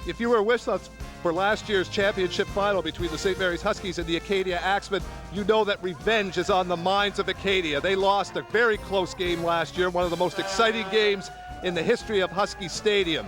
If you were with us for last year's championship final between the St. Mary's Huskies and the Acadia Axemen, you know that revenge is on the minds of Acadia. They lost a very close game last year, one of the most exciting games in the history of Husky Stadium.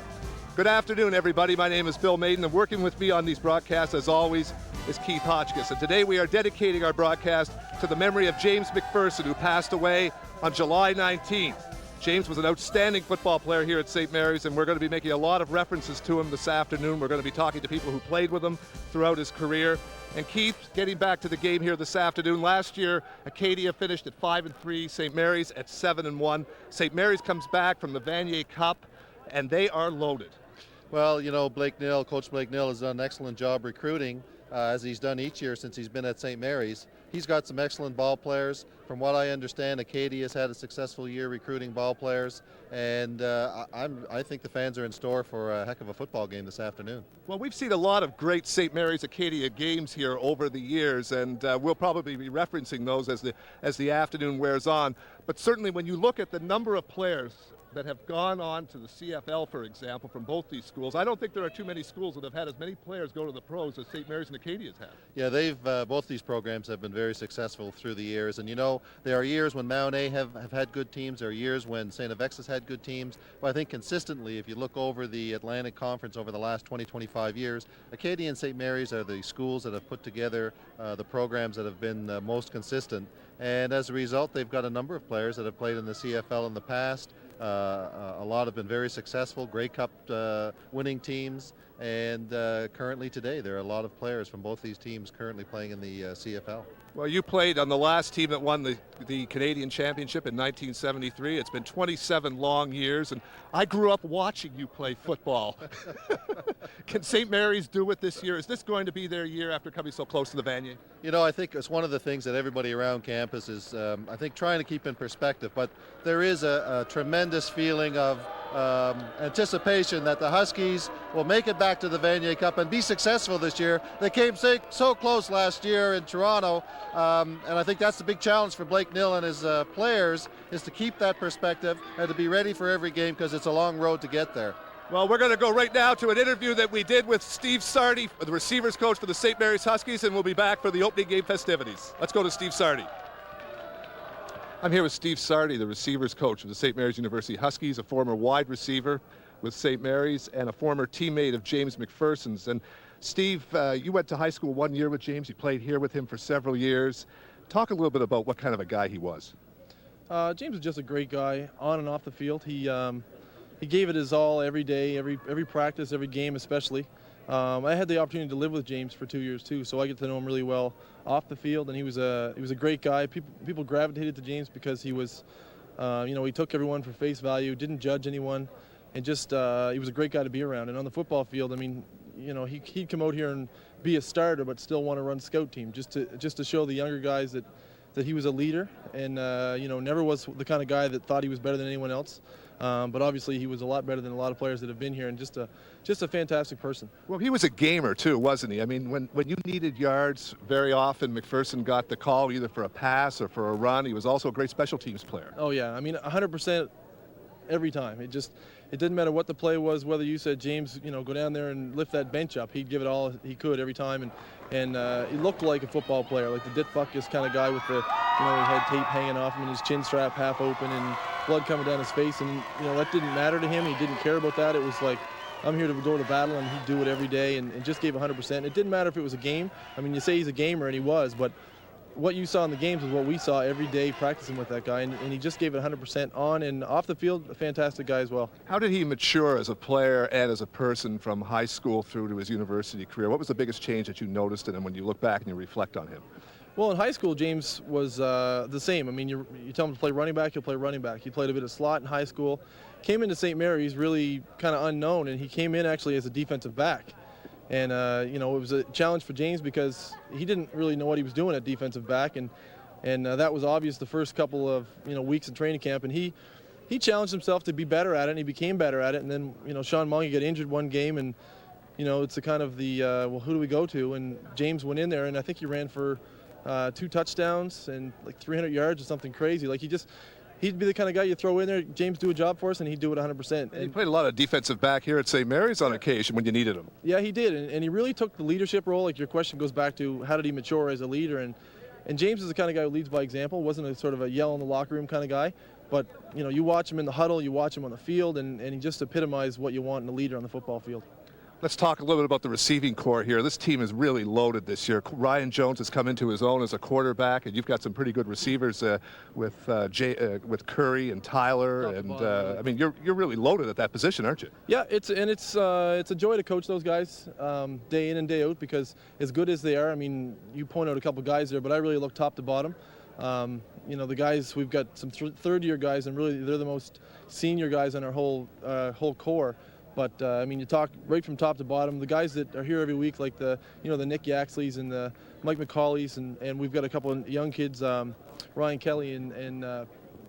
Good afternoon, everybody. My name is Bill Maiden, and working with me on these broadcasts, as always, is Keith Hotchkiss. And today we are dedicating our broadcast to the memory of James McPherson, who passed away on July 19th. James was an outstanding football player here at St. Mary's, and we're going to be making a lot of references to him this afternoon. We're going to be talking to people who played with him throughout his career. And Keith, getting back to the game here this afternoon, last year Acadia finished at 5-3, St. Mary's at 7-1. St. Mary's comes back from the Vanier Cup, and they are loaded. Well, you know, Coach Blake Nill has done an excellent job recruiting, as he's done each year since he's been at St. Mary's. He's got some excellent ball players. From what I understand, Acadia has had a successful year recruiting ball players, and I think the fans are in store for a heck of a football game this afternoon. Well, we've seen a lot of great St. Mary's Acadia games here over the years, and we'll probably be referencing those as the afternoon wears on. But certainly when you look at the number of players that have gone on to the CFL, for example, from both these schools, I don't think there are too many schools that have had as many players go to the pros as St. Mary's and Acadia's have. Yeah, both these programs have been very successful through the years, and you know, there are years when Mount A have had good teams, there are years when St. FX has had good teams, but I think consistently, if you look over the Atlantic Conference over the last 20-25 years, Acadia and St. Mary's are the schools that have put together the programs that have been most consistent, and as a result, they've got a number of players that have played in the CFL in the past. A lot have been very successful, Grey Cup winning teams, and currently today there are a lot of players from both these teams currently playing in the CFL. Well, you played on the last team that won the Canadian Championship in 1973. It's been 27 long years, and I grew up watching you play football. Can St. Mary's do it this year? Is this going to be their year after coming so close to the Vanier? You know, I think it's one of the things that everybody around campus is, I think, trying to keep in perspective, but there is a tremendous feeling of anticipation that the Huskies will make it back to the Vanier Cup and be successful this year. They came so close last year in Toronto, and I think that's the big challenge for Blake Nill and his players, is to keep that perspective and to be ready for every game, because it's a long road to get there. Well, we're going to go right now to an interview that we did with Steve Sardi, the receivers coach for the St. Mary's Huskies, and we'll be back for the opening game festivities. Let's go to Steve Sardi. I'm here with Steve Sardi, the receivers coach of the St. Mary's University Huskies, a former wide receiver with St. Mary's and a former teammate of James McPherson's. And Steve, you went to high school 1 year with James. You played here with him for several years. Talk a little bit about what kind of a guy he was. James was just a great guy on and off the field. He gave it his all every day, every practice, every game especially. I had the opportunity to live with James for 2 years too, so I get to know him really well off the field, and he was a great guy. People gravitated to James because he was, he took everyone for face value, didn't judge anyone, and just he was a great guy to be around. And on the football field, I mean, you know, he'd come out here and be a starter, but still want to run scout team, just to show the younger guys that he was a leader, and never was the kind of guy that thought he was better than anyone else. But obviously he was a lot better than a lot of players that have been here, and just a fantastic person. Well, he was a gamer too, wasn't he? I mean, when you needed yards, very often McPherson got the call either for a pass or for a run. He was also a great special teams player. Oh yeah, I mean 100% every time. It didn't matter what the play was, whether you said, James, go down there and lift that bench up. He'd give it all he could every time, and he looked like a football player, like the Dit Fuckus kind of guy with the, he had tape hanging off him and his chin strap half open and blood coming down his face, and that didn't matter to him. He didn't care about that. It was like, I'm here to go to battle, and he'd do it every day, and just gave 100%. It didn't matter if it was a game. I mean, you say he's a gamer, and he was, but what you saw in the games was what we saw every day practicing with that guy, and he just gave it 100% on and off the field. A fantastic guy as well. How did he mature as a player and as a person from high school through to his university career? What was the biggest change that you noticed in him when you look back and you reflect on him? Well, in high school, James was the same. I mean, you tell him to play running back, he'll play running back. He played a bit of slot in high school. Came into St. Mary's really kind of unknown, and he came in actually as a defensive back. And, it was a challenge for James because he didn't really know what he was doing at defensive back, and that was obvious the first couple of, weeks in training camp. And he challenged himself to be better at it, and he became better at it. And then, Sean Mungy got injured one game, and, it's a kind of the, well, who do we go to? And James went in there, and I think he ran for 2 touchdowns and like 300 yards or something crazy. Like he'd be the kind of guy you throw in there, James, do a job for us, and he'd do it 100%. And he played a lot of defensive back here at St. Mary's on occasion when you needed him. Yeah, he did, and he really took the leadership role. Like, your question goes back to how did he mature as a leader, and James is the kind of guy who leads by example. Wasn't a sort of a yell in the locker room kind of guy, but you watch him in the huddle, you watch him on the field, and he just epitomized what you want in a leader on the football field. Let's talk a little bit about the receiving core here. This team is really loaded this year. Ryan Jones has come into his own as a quarterback, and you've got some pretty good receivers with Curry and Tyler, and I mean you're really loaded at that position, aren't you? Yeah, it's a joy to coach those guys day in and day out, because as good as they are, I mean, you point out a couple guys there, but I really look top to bottom. The guys, we've got some third-year guys, and really they're the most senior guys on our whole core. But I mean, you talk right from top to bottom. The guys that are here every week, like the Nick Yaxleys and the Mike McCauley's, and we've got a couple of young kids, Ryan Kelly and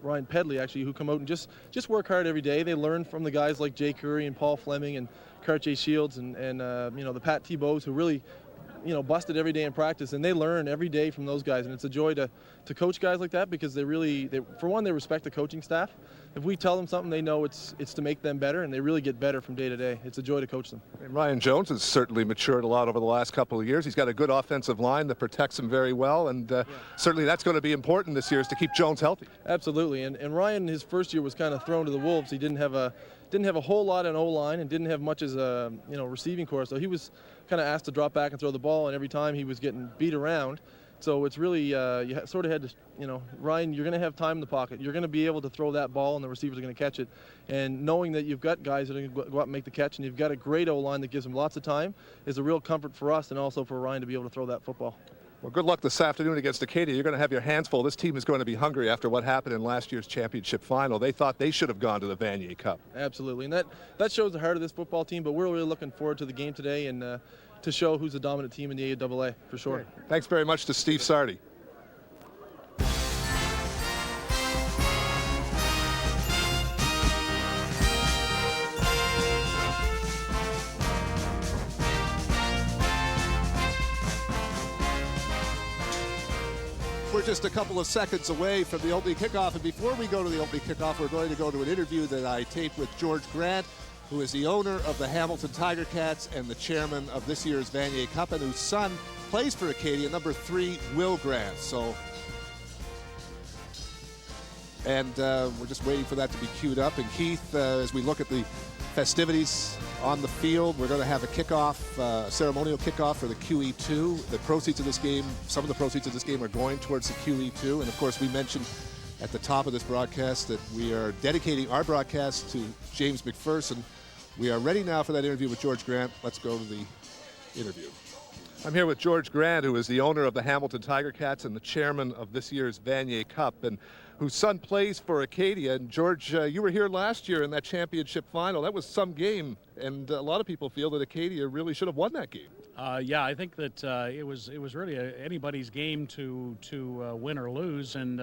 Ryan Pedley, actually, who come out and just work hard every day. They learn from the guys like Jay Curry and Paul Fleming and Cartier Shields and the Pat Thibaults, who really busted every day in practice, and they learn every day from those guys. And it's a joy to coach guys like that, because they for one, they respect the coaching staff. If we tell them something, they know it's to make them better, and they really get better from day to day. It's a joy to coach them. And Ryan Jones has certainly matured a lot over the last couple of years. He's got a good offensive line that protects him very well, and certainly that's going to be important this year, is to keep Jones healthy. Absolutely, and Ryan, his first year was kind of thrown to the wolves. He didn't have a whole lot in O-line, and didn't have much as a receiving core, so he was kind of asked to drop back and throw the ball, and every time he was getting beat around. So it's really, you sort of had to, Ryan, you're going to have time in the pocket. You're going to be able to throw that ball, and the receivers are going to catch it. And knowing that you've got guys that are going to go out and make the catch, and you've got a great O-line that gives them lots of time, is a real comfort for us, and also for Ryan to be able to throw that football. Well, good luck this afternoon against Acadia. You're going to have your hands full. This team is going to be hungry after what happened in last year's championship final. They thought they should have gone to the Vanier Cup. Absolutely, and that shows the heart of this football team, but we're really looking forward to the game today, and to show who's the dominant team in the AAA, for sure. Great. Thanks very much to Steve Sardi. We're just a couple of seconds away from the opening kickoff, and before we go to the opening kickoff, we're going to go to an interview that I taped with George Grant, who is the owner of the Hamilton Tiger Cats and the chairman of this year's Vanier Cup, and whose son plays for Acadia, number 3, Will Grant. We're just waiting for that to be queued up. And Keith, as we look at the festivities on the field, we're going to have a kickoff, ceremonial kickoff for the QE2. The proceeds of this game, some of the proceeds of this game are going towards the QE2. And of course, we mentioned at the top of this broadcast that we are dedicating our broadcast to James McPherson. We are ready now for that interview with George Grant. Let's go to the interview. I'm here with George Grant, who is the owner of the Hamilton Tiger Cats and the chairman of this year's Vanier Cup, and whose son plays for Acadia. And George, you were here last year in that championship final. That was some game, and a lot of people feel that Acadia really should have won that game. Yeah, I think that it was really anybody's game to win or lose, and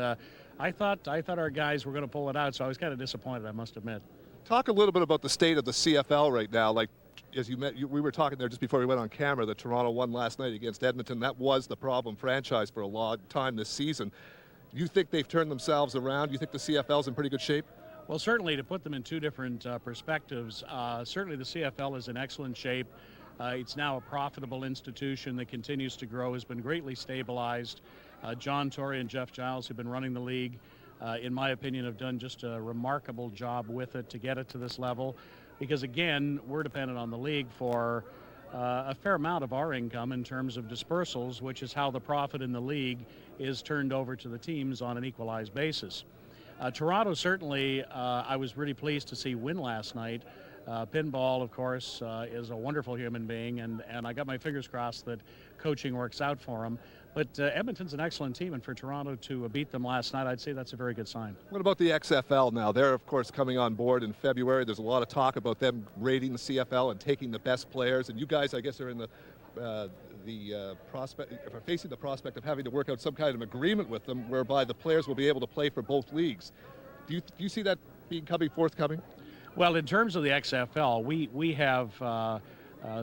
I thought our guys were going to pull it out, so I was kind of disappointed, I must admit. Talk a little bit about the state of the CFL right now. Like, as we were talking there just before we went on camera, that Toronto won last night against Edmonton. That was the problem franchise for a long time this season. You think they've turned themselves around? You think the CFL's in pretty good shape? Well, certainly, to put them in two different perspectives, certainly the CFL is in excellent shape. It's now a profitable institution that continues to grow, has been greatly stabilized. John Torrey and Jeff Giles, who've been running the league, in my opinion, have done just a remarkable job with it to get it to this level. Because, again, we're dependent on the league for a fair amount of our income in terms of dispersals, which is how the profit in the league is turned over to the teams on an equalized basis. Toronto, certainly, I was really pleased to see win last night. Pinball, of course, is a wonderful human being, and I got my fingers crossed that coaching works out for him. But Edmonton's an excellent team, and for Toronto to beat them last night, I'd say that's a very good sign. What about the XFL now? They're, of course, coming on board in February. There's a lot of talk about them rating the CFL and taking the best players. And you guys, I guess, are in facing the prospect of having to work out some kind of agreement with them whereby the players will be able to play for both leagues. Do you see that becoming forthcoming? Well, in terms of the XFL, we have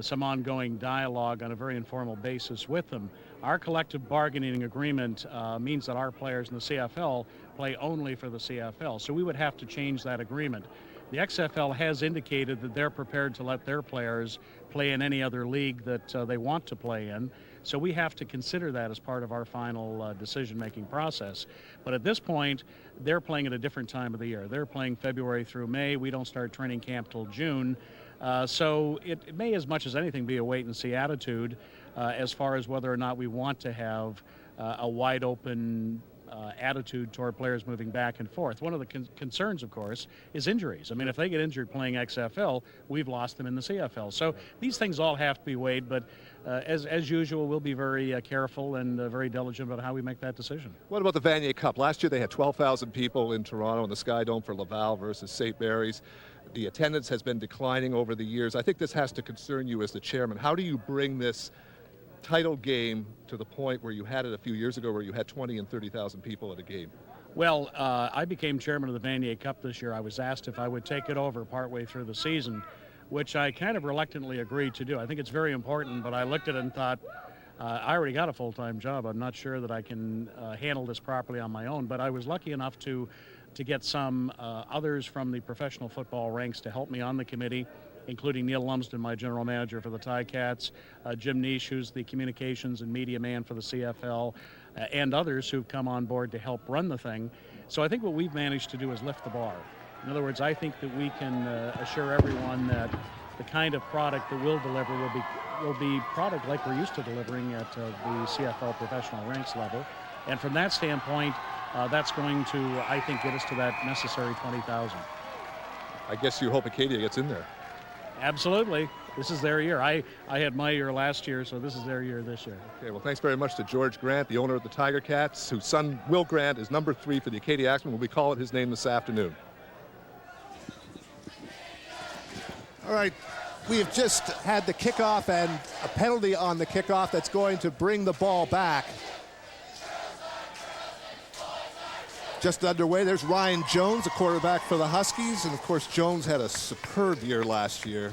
some ongoing dialogue on a very informal basis with them. Our collective bargaining agreement means that our players in the CFL play only for the CFL. So we would have to change that agreement. The XFL has indicated that they're prepared to let their players play in any other league that they want to play in. So we have to consider that as part of our final decision-making process. But at this point, they're playing at a different time of the year. They're playing February through May. We don't start training camp till June. So it may, as much as anything, be a wait-and-see attitude as far as whether or not we want to have a wide-open attitude toward players moving back and forth. One of the concerns, of course, is injuries. I mean, if they get injured playing XFL, we've lost them in the CFL. So these things all have to be weighed, but as usual, we'll be very careful and very diligent about how we make that decision. What about the Vanier Cup? Last year they had 12,000 people in Toronto in the Sky Dome for Laval versus St. Mary's. The attendance has been declining over the years. I think this has to concern you as the chairman. How do you bring this title game to the point where you had it a few years ago where you had 20 and 30,000 people at a game? Well, I became chairman of the Vanier Cup this year. I was asked if I would take it over partway through the season, which I kind of reluctantly agreed to do. I think it's very important, but I looked at it and thought, I already got a full-time job. I'm not sure that I can handle this properly on my own, but I was lucky enough to get some others from the professional football ranks to help me on the committee, including Neil Lumsden, my general manager for the Ticats, Jim Nish, who's the communications and media man for the CFL, and others who've come on board to help run the thing. So I think what we've managed to do is lift the bar. In other words, I think that we can assure everyone that the kind of product that we'll deliver will be product like we're used to delivering at the CFL professional ranks level. And from that standpoint, that's going to, I think, get us to that necessary 20,000. I guess you hope Acadia gets in there. Absolutely. This is their year. I had my year last year, so this is their year this year. Okay, well, thanks very much to George Grant, the owner of the Tiger Cats, whose son, Will Grant, is number 3 for the Acadia Axemen. We'll be calling his name this afternoon. All right, we have just had the kickoff and a penalty on the kickoff that's going to bring the ball back. Just underway, there's Ryan Jones, the quarterback for the Huskies. And of course, Jones had a superb year last year.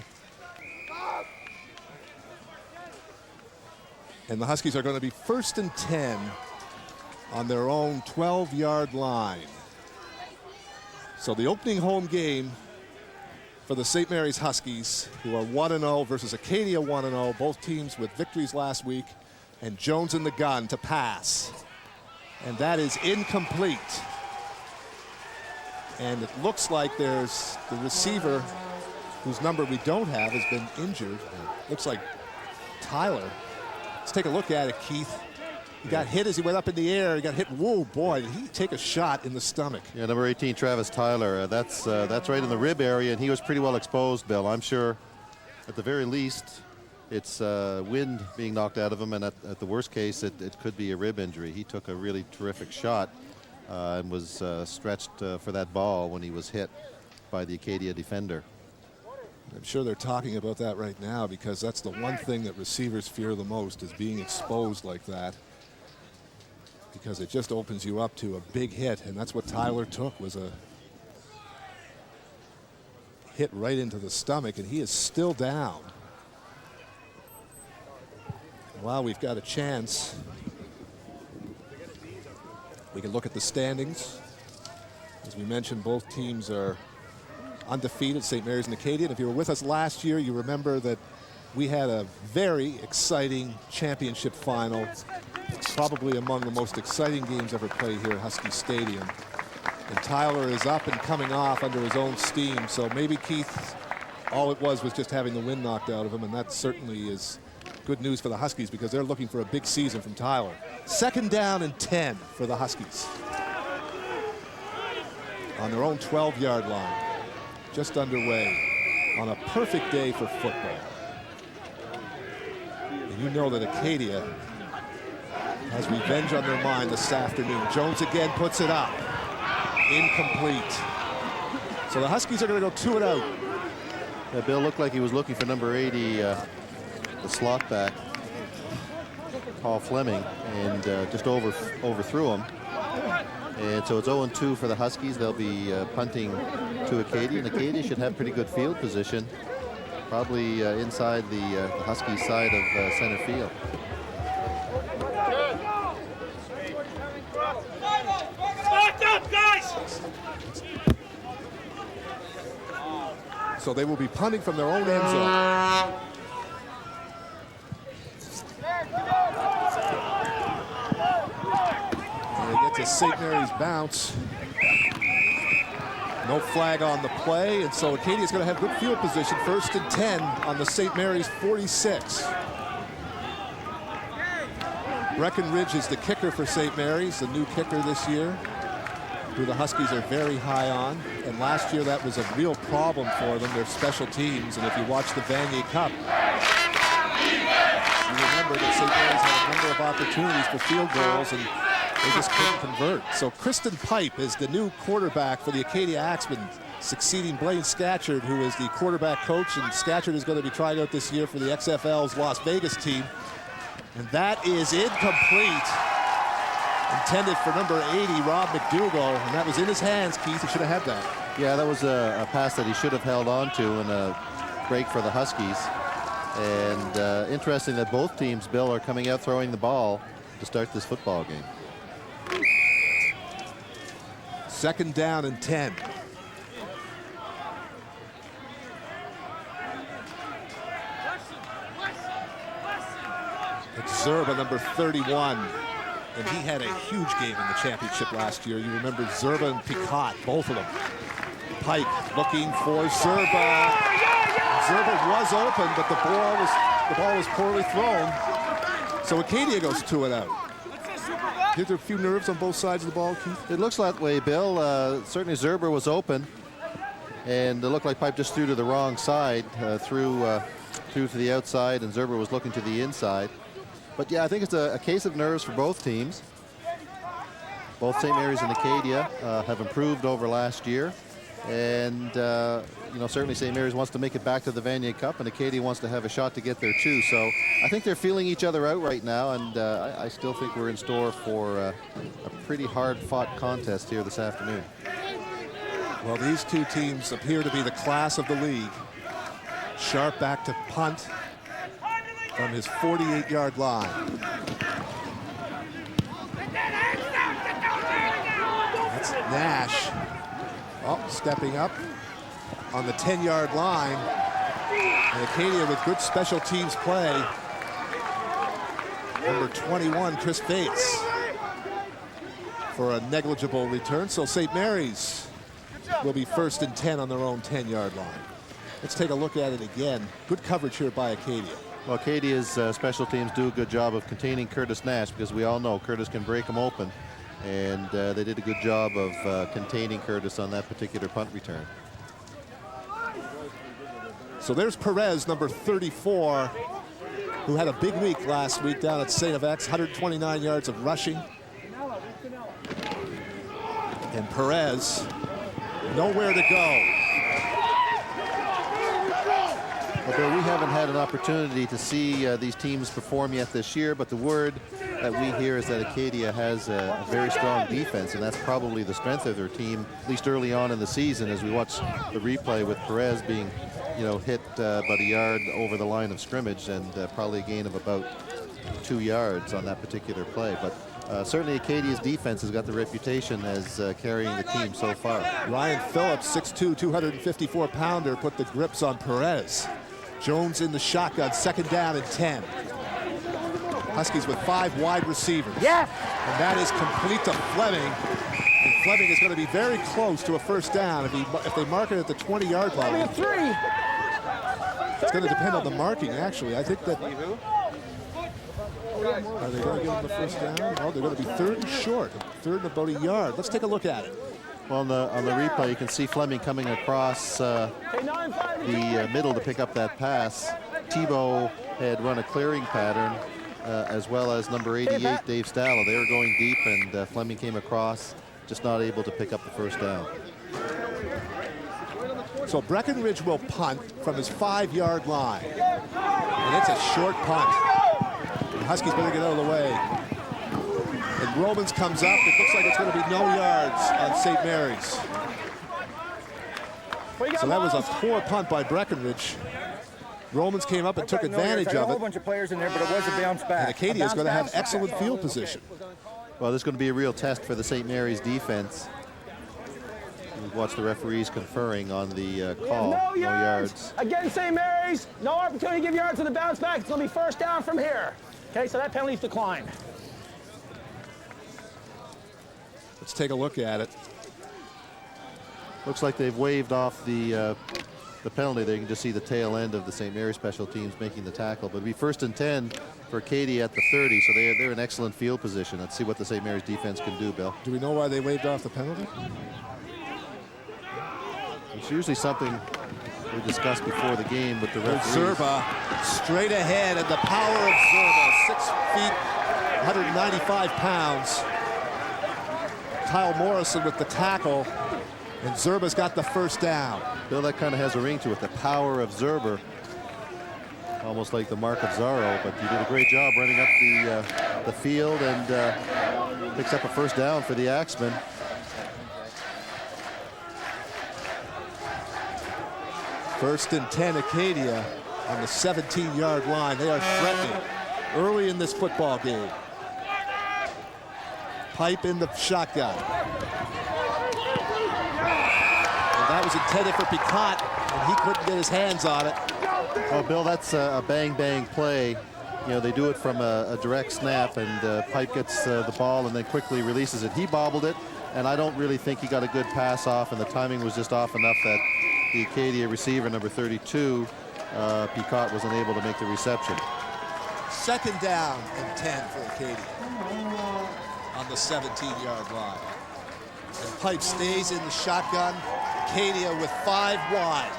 And the Huskies are going to be 1st and 10 on their own 12-yard line. So the opening home game for the St. Mary's Huskies, who are 1-0 versus Acadia 1-0, both teams with victories last week. And Jones in the gun to pass. And that is incomplete. And it looks like there's the receiver, whose number we don't have, has been injured. Looks like Tyler. Let's take a look at it, Keith. He got hit as he went up in the air. He got hit. Whoa, boy, did he take a shot in the stomach. Yeah, number 18, Travis Tyler. That's right in the rib area, and he was pretty well exposed, Bill. I'm sure at the very least it's wind being knocked out of him, and at the worst case, it could be a rib injury. He took a really terrific shot and was stretched for that ball when he was hit by the Acadia defender. I'm sure they're talking about that right now, because that's the one thing that receivers fear the most, is being exposed like that, because it just opens you up to a big hit. And that's what Tyler took, was a hit right into the stomach, and he is still down. Wow, we've got a chance. We can look at the standings. As we mentioned, both teams are undefeated, St. Mary's and Acadia. And if you were with us last year, you remember that we had a very exciting championship final, probably among the most exciting games ever played here at Husky Stadium. And Tyler is up and coming off under his own steam. So maybe, Keith, all it was just having the wind knocked out of him, and that certainly is good news for the Huskies, because they're looking for a big season from Tyler. 2nd down and 10 for the Huskies on their own 12-yard line. Just underway on a perfect day for football. And you know that Acadia has revenge on their mind this afternoon. Jones again puts it up. Incomplete. So the Huskies are going to go 2 and out. Yeah, Bill looked like he was looking for number 80, the slot back, Paul Fleming, and just overthrew him. And so it's 0-2 for the Huskies. They'll be punting to Acadia, and Acadia should have pretty good field position, probably inside the Huskies side of center field. Go! So they will be punting from their own end zone. And they get to St. Mary's bounce. No flag on the play, and so Acadia's going to have good field position. 1st and 10 on the St. Mary's 46. Breckenridge is the kicker for St. Mary's, the new kicker this year, who the Huskies are very high on. And last year that was a real problem for them, their special teams. And if you watch the Vanier Cup, you remember that St. Mary's had a number of opportunities for field goals, and they just couldn't convert. So Kristen Pipe is the new quarterback for the Acadia Axemen, succeeding Blaine Scatchard, who is the quarterback coach. And Scatchard is going to be trying out this year for the XFL's Las Vegas team. And that is incomplete. Intended for number 80, Rob McDougall. And that was in his hands, Keith. He should have had that. Yeah, that was a pass that he should have held on to, and a break for the Huskies. And interesting that both teams, Bill, are coming out throwing the ball to start this football game. 2nd down and 10. It's Zerba, number 31. And he had a huge game in the championship last year. You remember Zerba and Picot, both of them. Pike looking for Zerba. Zerba was open, but the ball was poorly thrown. So Acadia goes 2 and out. Hit there a few nerves on both sides of the ball, Keith? It looks that way, Bill. Certainly Zerber was open, and it looked like Pipe just threw to the wrong side, threw to the outside, and Zerber was looking to the inside. But yeah, I think it's a case of nerves for both teams. Both St. Mary's and Acadia have improved over last year, and you know, certainly St. Mary's wants to make it back to the Vanier Cup, and Acadia wants to have a shot to get there too. So I think they're feeling each other out right now, and I still think we're in store for a pretty hard-fought contest here this afternoon. Well, these two teams appear to be the class of the league. Sharp back to punt from his 48-yard line. That's Nash. Oh, stepping up on the 10-yard line. And Acadia with good special teams play. Number 21, Chris Bates, for a negligible return. So St. Mary's will be 1st and 10 on their own 10-yard line. Let's take a look at it again. Good coverage here by Acadia. Well, Acadia's special teams do a good job of containing Curtis Nash, because we all know Curtis can break him open. And they did a good job of containing Curtis on that particular punt return. So there's Perez, number 34, who had a big week last week down at St. FX, 129 yards of rushing. And Perez, nowhere to go. Although we haven't had an opportunity to see these teams perform yet this year, but the word that we hear is that Acadia has a very strong defense, and that's probably the strength of their team, at least early on in the season, as we watch the replay with Perez being, you know, hit about a yard over the line of scrimmage, and probably a gain of about 2 yards on that particular play. But certainly Acadia's defense has got the reputation as carrying the team so far. Ryan Phillips, 6'2", 254-pounder, put the grips on Perez. Jones in the shotgun, 2nd down and 10. Huskies with 5 wide receivers. Yes! And that is complete to Fleming. And Fleming is going to be very close to a 1st down if they mark it at the 20-yard line. It's going to depend on the marking, actually. I think that... Are they going to give him the 1st down? No, they're going to be 3rd and short. 3rd and about a yard. Let's take a look at it. Well, on the replay, you can see Fleming coming across the middle to pick up that pass. Tebow had run a clearing pattern, as well as number 88, Dave Stalla. They were going deep, and Fleming came across, just not able to pick up the 1st down. So Breckenridge will punt from his 5-yard line. And it's a short punt. The Huskies better get out of the way. And Romans comes up. It looks like it's going to be no yards on St. Mary's. So that was a poor punt by Breckenridge. Romans came up and took advantage of it. A whole bunch of players in there, but it was a bounce back. And Acadia is going to have excellent field position. Well, this is going to be a real test for the St. Mary's defense. We watch the referees conferring on the call. No yards. Again, St. Mary's, no opportunity to give yards to the bounce back. It's going to be first down from here. Okay, so that penalty's declined. Let's take a look at it. Looks like they've waved off the penalty there. You can just see the tail end of the St. Mary's special teams making the tackle. But it'll be 1st and 10 for Acadia at the 30, so they're in excellent field position. Let's see what the St. Mary's defense can do, Bill. Do we know why they waved off the penalty? It's usually something we discussed before the game with the referees. Zerba straight ahead, and the power of Zerba, 6 feet, 195 pounds. Kyle Morrison with the tackle, and Zerba's got the first down. Bill, that kind of has a ring to it, the power of Zerber. Almost like the mark of Zorro, but he did a great job running up the field and picks up a first down for the Axemen. First and 10, Acadia on the 17-yard line. They are threatening early in this football game. Pipe in the shotgun. And that was intended for Picot, and he couldn't get his hands on it. Oh, Bill, that's a bang-bang play. You know, they do it from a direct snap, and Pipe gets the ball and then quickly releases it. He bobbled it, and I don't really think he got a good pass off, and the timing was just off enough that the Acadia receiver, number 32, Picot, was unable to make the reception. Second down and 10 for Acadia on the 17-yard line. And Pipe stays in the shotgun. Acadia with 5 wide.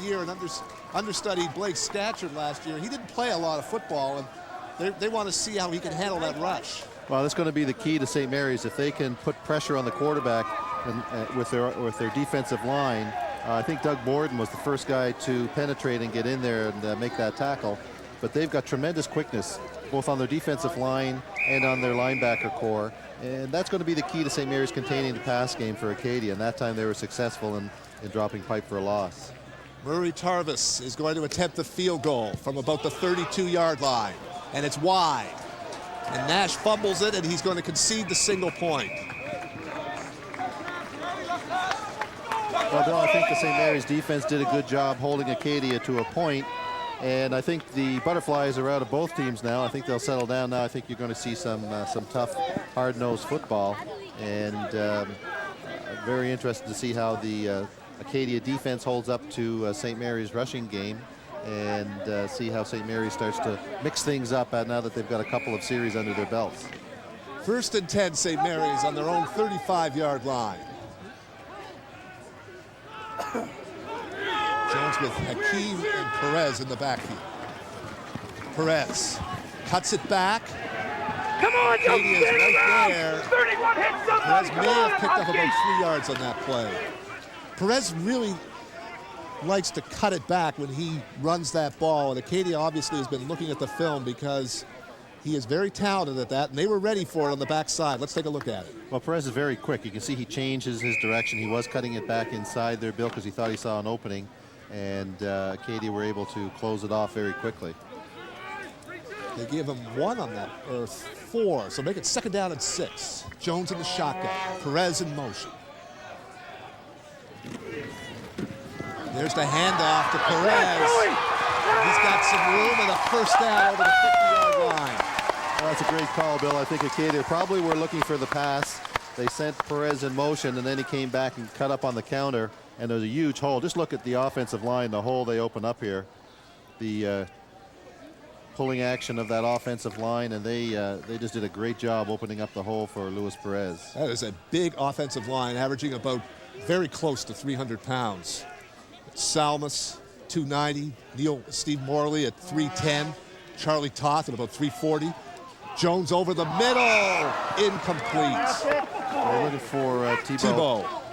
Year and understudied Blake Scatchard last year. He didn't play a lot of football, and they want to see how he can handle that rush. Well, that's going to be the key to St. Mary's. If they can put pressure on the quarterback and, with their defensive line. I think Doug Borden was the first guy to penetrate and get in there and make that tackle. But they've got tremendous quickness, both on their defensive line and on their linebacker core. And that's going to be the key to St. Mary's containing the pass game for Acadia. And that time they were successful in dropping Pipe for a loss. Murray Tarvis is going to attempt the field goal from about the 32-yard line. And it's wide. And Nash fumbles it, and he's going to concede the single point. Well, Bill, I think the St. Mary's defense did a good job holding Acadia to a point. And I think the Butterflies are out of both teams now. I think they'll settle down now. I think you're going to see some tough, hard-nosed football. And very interested to see how the Acadia defense holds up to St. Mary's rushing game, and see how St. Mary's starts to mix things up now that they've got a couple of series under their belts. First and 10, St. Mary's on their own 35-yard line. Jones with Hakeem and Perez in the backfield. Perez cuts it back. Come on, Acadia's right there. 31 hit somebody. Perez may have picked up about 3 yards on that play. Perez really likes to cut it back when he runs that ball, and Acadia obviously has been looking at the film because he is very talented at that, and they were ready for it on the backside. Let's take a look at it. Well, Perez is very quick. You can see he changes his direction. He was cutting it back inside there, Bill, because he thought he saw an opening, and Acadia were able to close it off very quickly. They gave him 1 on that, or 4, so make it second down and 6. Jones in the shotgun, Perez in motion. There's the handoff to Perez. He's got some room and a first down over the 50-yard line. Well, that's a great call, Bill. I think Acadia probably were looking for the pass. They sent Perez in motion, and then he came back and cut up on the counter, and there's a huge hole. Just look at the offensive line, the hole they open up here. The pulling action of that offensive line, and they just did a great job opening up the hole for Luis Perez. That is a big offensive line, averaging about very close to 300 pounds. Salmus, 290. Steve Morley at 310. Charlie Toth at about 340. Jones over the middle. Incomplete. They're looking for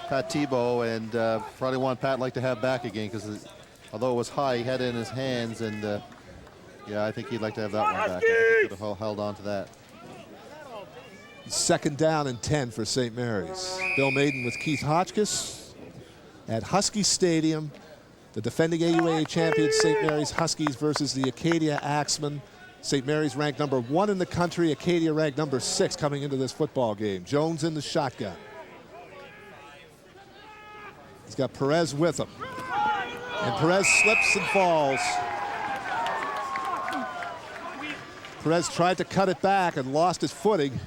Pat Tebow, and probably want Pat like to have back again, because although it was high, he had it in his hands, and Yeah, I think he'd like to have that one back. I think he could have held on to that. 2nd down and 10 for St. Mary's. Bill Maiden with Keith Hotchkiss at Husky Stadium. The defending AUA champions St. Mary's Huskies versus the Acadia Axemen. St. Mary's ranked number 1 in the country. Acadia ranked number 6 coming into this football game. Jones in the shotgun. He's got Perez with him. And Perez slips and falls. Perez tried to cut it back and lost his footing.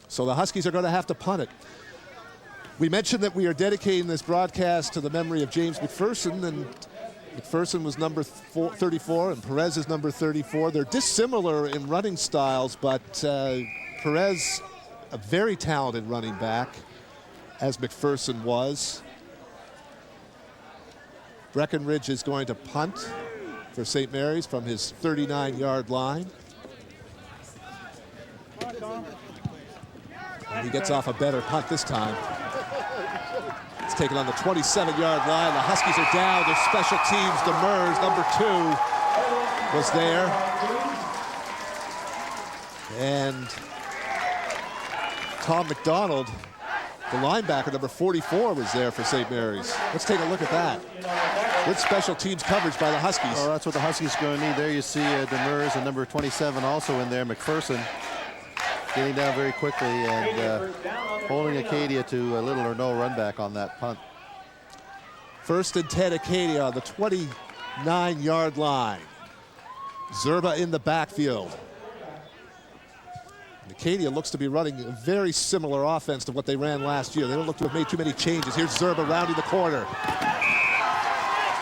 So the Huskies are going to have to punt it. We mentioned that we are dedicating this broadcast to the memory of James McPherson, and McPherson was number 34 and Perez is number 34. They're dissimilar in running styles, but Perez, a very talented running back, as McPherson was. Breckenridge is going to punt for St. Mary's from his 39-yard line. And he gets off a better punt this time. It's taken on the 27-yard line. The Huskies are down. Their special teams, Demers, number 2, was there. And Tom McDonald, the linebacker, number 44, was there for St. Mary's. Let's take a look at that. Good special teams coverage by the Huskies. Well, that's what the Huskies are going to need. There you see Demers and number 27 also in there. McPherson getting down very quickly and holding Acadia to a little or no run back on that punt. 1st and 10 Acadia on the 29-yard line. Zerba in the backfield. Acadia looks to be running a very similar offense to what they ran last year. They don't look to have made too many changes. Here's Zerba rounding the corner.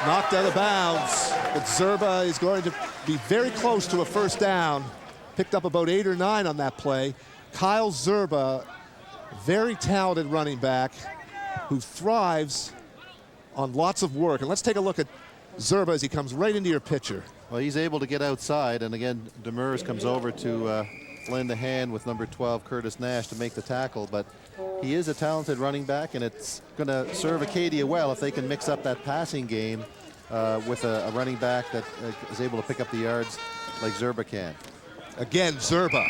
Knocked out of bounds, but Zerba is going to be very close to a 1st down. Picked up about 8 or 9 on that play. Kyle Zerba, very talented running back who thrives on lots of work. And let's take a look at Zerba as he comes right into your picture. Well, he's able to get outside, and again, Demers comes over to lend a hand with number 12, Curtis Nash, to make the tackle. But he is a talented running back, and it's going to serve Acadia well if they can mix up that passing game with a running back that is able to pick up the yards like Zerba can. Again, Zerba.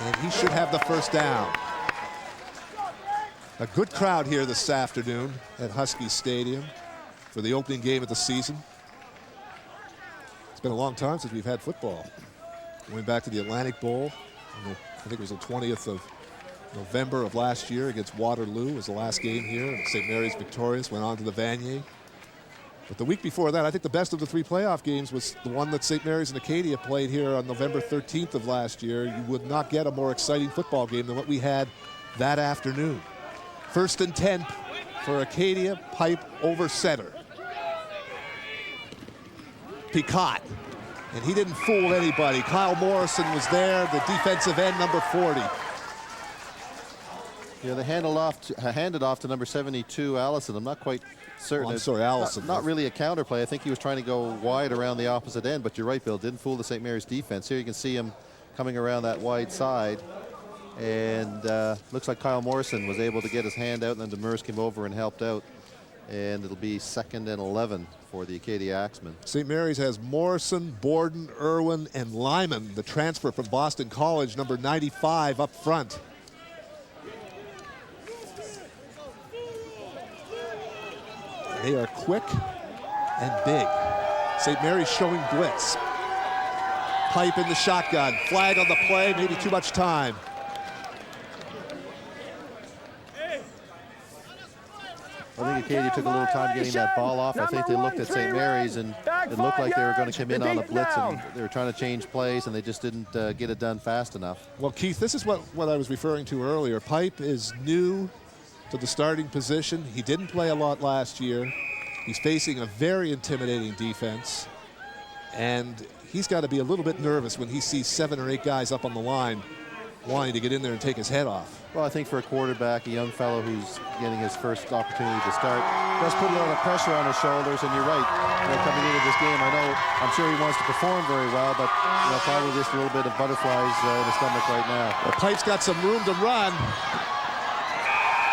And he should have the 1st down. A good crowd here this afternoon at Husky Stadium for the opening game of the season. It's been a long time since we've had football. Going back to the Atlantic Bowl, I think it was the 20th of November of last year against Waterloo was the last game here. St. Mary's victorious, went on to the Vanier. But the week before that, I think the best of the 3 playoff games was the one that St. Mary's and Acadia played here on November 13th of last year. You would not get a more exciting football game than what we had that afternoon. 1st and 10 for Acadia, pipe over center. Picot, and he didn't fool anybody. Kyle Morrison was there, the defensive end, number 40. Yeah, they handed off to number 72, Allison. I'm not quite certain. Oh, I'm sorry, Allison. Not really a counterplay. I think he was trying to go wide around the opposite end, but you're right, Bill. Didn't fool the St. Mary's defense. Here you can see him coming around that wide side. And looks like Kyle Morrison was able to get his hand out, and then Demers came over and helped out. And it'll be 2nd and 11 for the Acadia Axemen. St. Mary's has Morrison, Borden, Irwin, and Lyman, the transfer from Boston College, number 95 up front. They are quick and big. St. Mary's showing blitz. Pipe in the shotgun. Flag on the play, maybe too much time. I think Acadia took a little time getting that ball off. I think they looked at St. Mary's, and it looked like they were going to come in on a blitz, and they were trying to change plays, and they just didn't get it done fast enough. Well, Keith, this is what I was referring to earlier. Pipe is new to the starting position. He didn't play a lot last year. He's facing a very intimidating defense, and he's got to be a little bit nervous when he sees 7 or 8 guys up on the line wanting to get in there and take his head off. Well, I think for a quarterback, a young fellow who's getting his first opportunity to start, does put a lot of pressure on his shoulders, and you're right. Coming into this game, I'm sure he wants to perform very well, but probably just a little bit of butterflies in his stomach right now. Well, Pipe's got some room to run,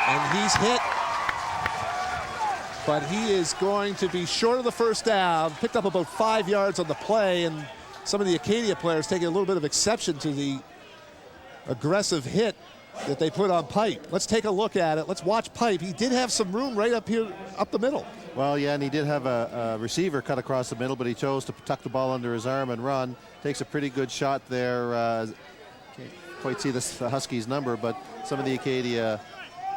and he's hit but he is going to be short of the first down. Picked up about 5 yards on the play, and some of the Acadia players taking a little bit of exception to the aggressive hit that they put on Pipe. Let's take a look at it. Let's watch Pipe. He did have some room right up here, up the middle. Well, yeah, and he did have a receiver cut across the middle, but he chose to tuck the ball under his arm and run. Takes a pretty good shot there. Can't quite see the Huskies number, but some of the Acadia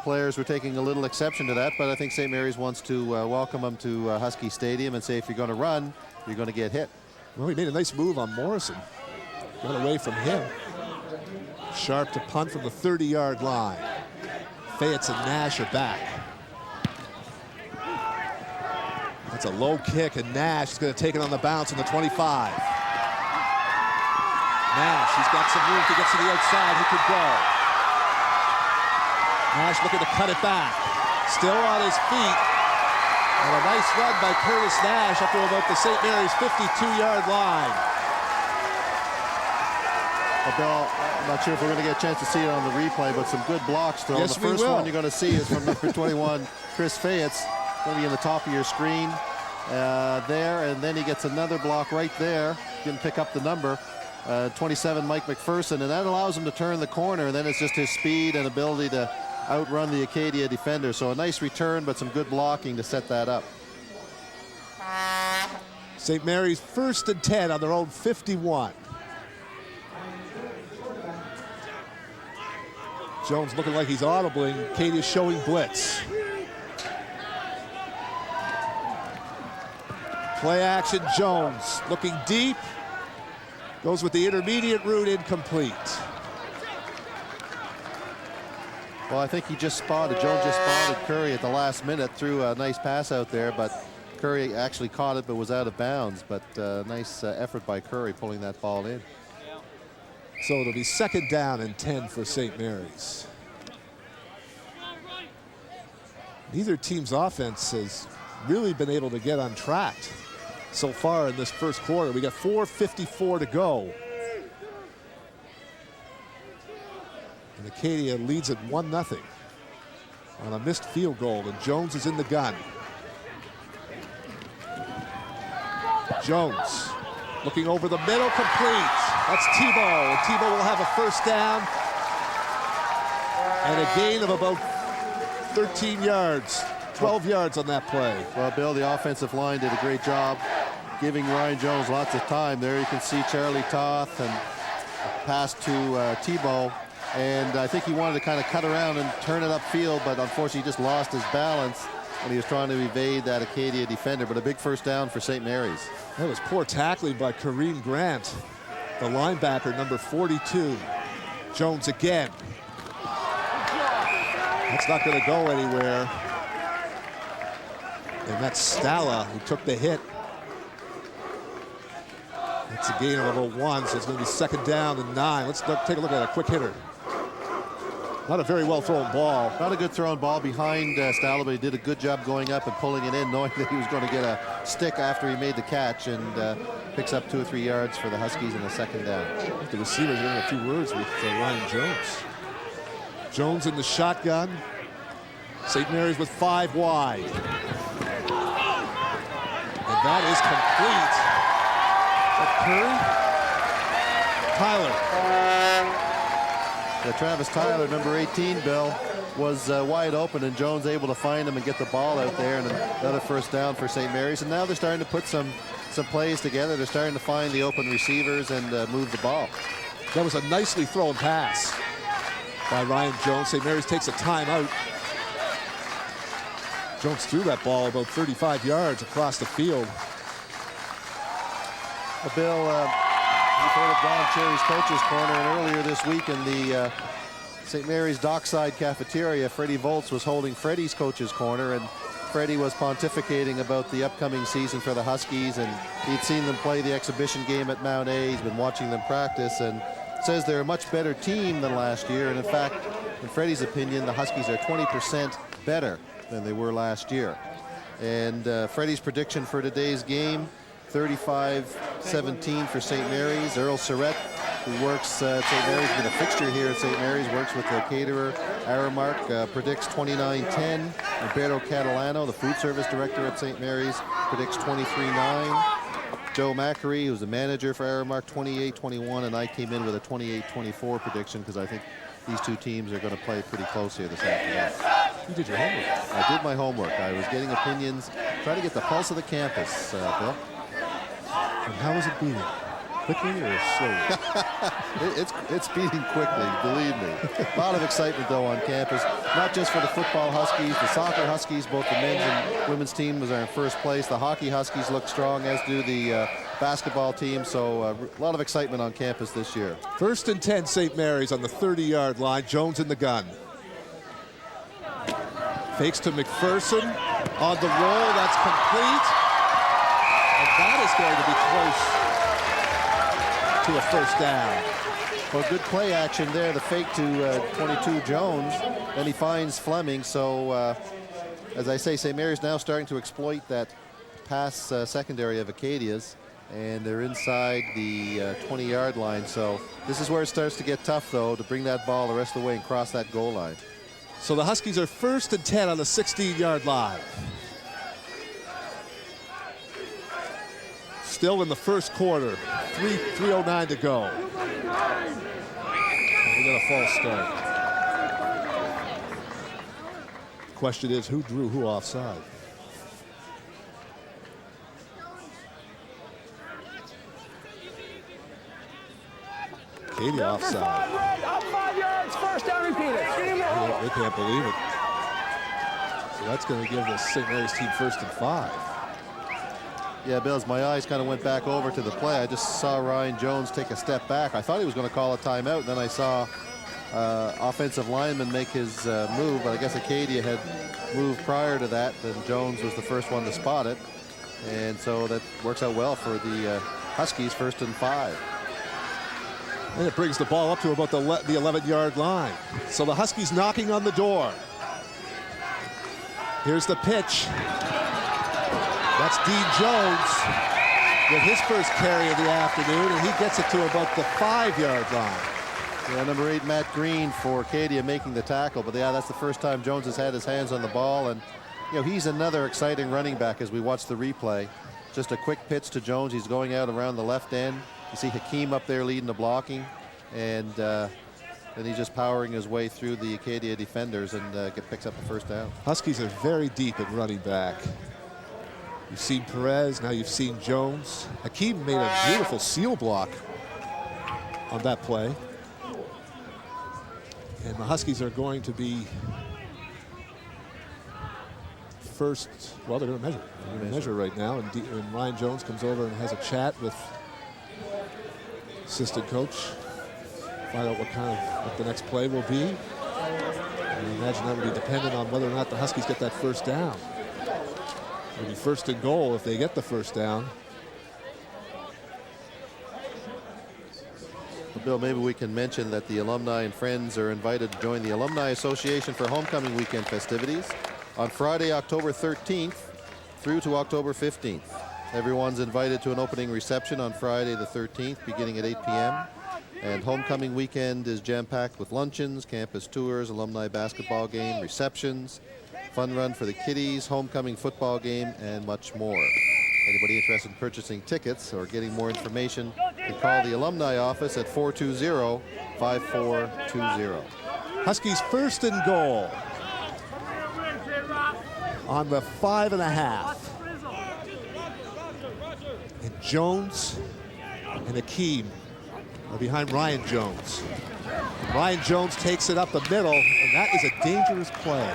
players were taking a little exception to that, but I think St. Mary's wants to welcome him to Husky Stadium and say, if you're going to run, you're going to get hit. Well, he made a nice move on Morrison. Got away from him. Sharp to punt from the 30-yard line. Fayette and Nash are back. That's a low kick, and Nash is going to take it on the bounce in the 25. Nash, he's got some room to get to the outside. He could go. Nash looking to cut it back. Still on his feet. And a nice run by Curtis Nash up to about the St. Mary's 52-yard line. Well, Bill, I'm not sure if we're going to get a chance to see it on the replay, but some good blocks. Though. Yes, the first we will. one you're going to see is from number 21, Chris Fayette's. Going to be in the top of your screen there, and then he gets another block right there. Didn't pick up the number. 27, Mike McPherson, and that allows him to turn the corner, and then it's just his speed and ability to outrun the Acadia defender. So a nice return, but some good blocking to set that up. St. Mary's 1st and 10 on their own 51. Jones looking like he's audibling. Acadia's showing blitz. Play action, Jones looking deep. Goes with the intermediate route, incomplete. Well, I think Jones just spotted Curry at the last minute, threw a nice pass out there, but Curry actually caught it but was out of bounds. But nice effort by Curry pulling that ball in. So it'll be 2nd down and 10 for St. Mary's. Neither team's offense has really been able to get on track so far in this first quarter. We got 4:54 to go. And Acadia leads at 1-0 on a missed field goal, and Jones is in the gun. Jones looking over the middle, complete. That's Tebow, and Tebow will have a 1st down and a gain of about 13 yards, 12 yards on that play. Well, Bill, the offensive line did a great job giving Ryan Jones lots of time. There you can see Charlie Toth and pass to Tebow. And I think he wanted to kind of cut around and turn it upfield, but unfortunately he just lost his balance when he was trying to evade that Acadia defender. But a big 1st down for St. Mary's. That was poor tackling by Kareem Grant, the linebacker, number 42. Jones again. That's not going to go anywhere. And that's Stala who took the hit. It's a gain of about 1, so it's going to be 2nd down and 9. Let's take a look at a quick hitter. Not a very well thrown ball. Not a good thrown ball behind Stala, but he did a good job going up and pulling it in, knowing that he was going to get a stick after he made the catch, and picks up 2 or 3 yards for the Huskies in the 2nd down. The receivers are having a few words with Ryan Jones. Jones in the shotgun. St. Mary's with 5 wide. And that is complete. Curry? Tyler. Yeah, Travis Tyler, number 18, Bill, was wide open, and Jones able to find him and get the ball out there, and another 1st down for St. Mary's. And now they're starting to put some plays together. They're starting to find the open receivers and move the ball. That was a nicely thrown pass by Ryan Jones. St. Mary's takes a timeout. Jones threw that ball about 35 yards across the field. Well, Bill, you've heard of Don Cherry's Coach's Corner, and earlier this week in the St. Mary's Dockside Cafeteria, Freddie Volz was holding Freddie's Coach's Corner, and Freddie was pontificating about the upcoming season for the Huskies, and he'd seen them play the exhibition game at Mount A. He's been watching them practice, and says they're a much better team than last year. And in fact, in Freddie's opinion, the Huskies are 20% better than they were last year. And Freddie's prediction for today's game, 35-17 for St. Mary's. Earl Surrett who works at St. Mary's, been a fixture here at St. Mary's, works with the caterer, Aramark, predicts 29-10. Roberto Catalano, the food service director at St. Mary's, predicts 23-9. Joe Macri, who's the manager for Aramark, 28-21, and I came in with a 28-24 prediction because I think these two teams are going to play pretty close here this afternoon. You did your homework. I did my homework. I was getting opinions, trying to get the pulse of the campus, Bill. And how is it beating? Quickly or slowly? It's beating quickly, believe me. A lot of excitement, though, on campus, not just for the football Huskies, the soccer Huskies, both the men's and women's teams are in first place. The hockey Huskies look strong, as do the basketball team, so a lot of excitement on campus this year. 1st and 10, St. Mary's on the 30-yard line. Jones in the gun. Fakes to McPherson. On the roll, that's complete. And that is going to be close to a first down. Well, good play action there. The fake to 22 Jones. Then he finds Fleming. So, as I say, St. Mary's now starting to exploit that pass secondary of Acadia's. And they're inside the 20-yard line. So this is where it starts to get tough, though, to bring that ball the rest of the way and cross that goal line. So the Huskies are 1st and 10 on the 16-yard line. Still in the first quarter, 3:09 to go. And we got a false start. Question is, who drew who offside? Katie offside. Up 5 yards, first down, repeat it. They can't believe it. So that's going to give the St. Mary's team 1st and 5. Yeah, Bill, as my eyes kind of went back over to the play, I just saw Ryan Jones take a step back. I thought he was going to call a timeout, and then I saw offensive lineman make his move, but I guess Acadia had moved prior to that, then Jones was the first one to spot it. And so that works out well for the Huskies, 1st and 5. And it brings the ball up to about the 11-yard line. So the Huskies knocking on the door. Here's the pitch. That's Dean Jones with his first carry of the afternoon, and he gets it to about the 5-yard line. Yeah, number 8, Matt Green for Acadia making the tackle. But yeah, that's the first time Jones has had his hands on the ball. And, you know, he's another exciting running back as we watch the replay. Just a quick pitch to Jones. He's going out around the left end. You see Hakeem up there leading the blocking. And then he's just powering his way through the Acadia defenders and picks up the first down. Huskies are very deep at running back. You've seen Perez, now you've seen Jones. Hakeem made a beautiful seal block on that play. And the Huskies are going to be first, well, they're going to measure. They're going to measure right now. And Ryan Jones comes over and has a chat with assistant coach. Find out what the next play will be. And I imagine that will be dependent on whether or not the Huskies get that first down. It'll be 1st and goal if they get the first down. Well, Bill, maybe we can mention that the alumni and friends are invited to join the Alumni Association for homecoming weekend festivities on Friday, October 13th through to October 15th. Everyone's invited to an opening reception on Friday the 13th beginning at 8 p.m. And homecoming weekend is jam-packed with luncheons, campus tours, alumni basketball game, receptions, fun run for the kiddies, homecoming football game, and much more. Anybody interested in purchasing tickets or getting more information can call the alumni office at 420-5420. Huskies 1st and goal on the 5.5. And Jones and Hakeem are behind Ryan Jones. Ryan Jones takes it up the middle, and that is a dangerous play.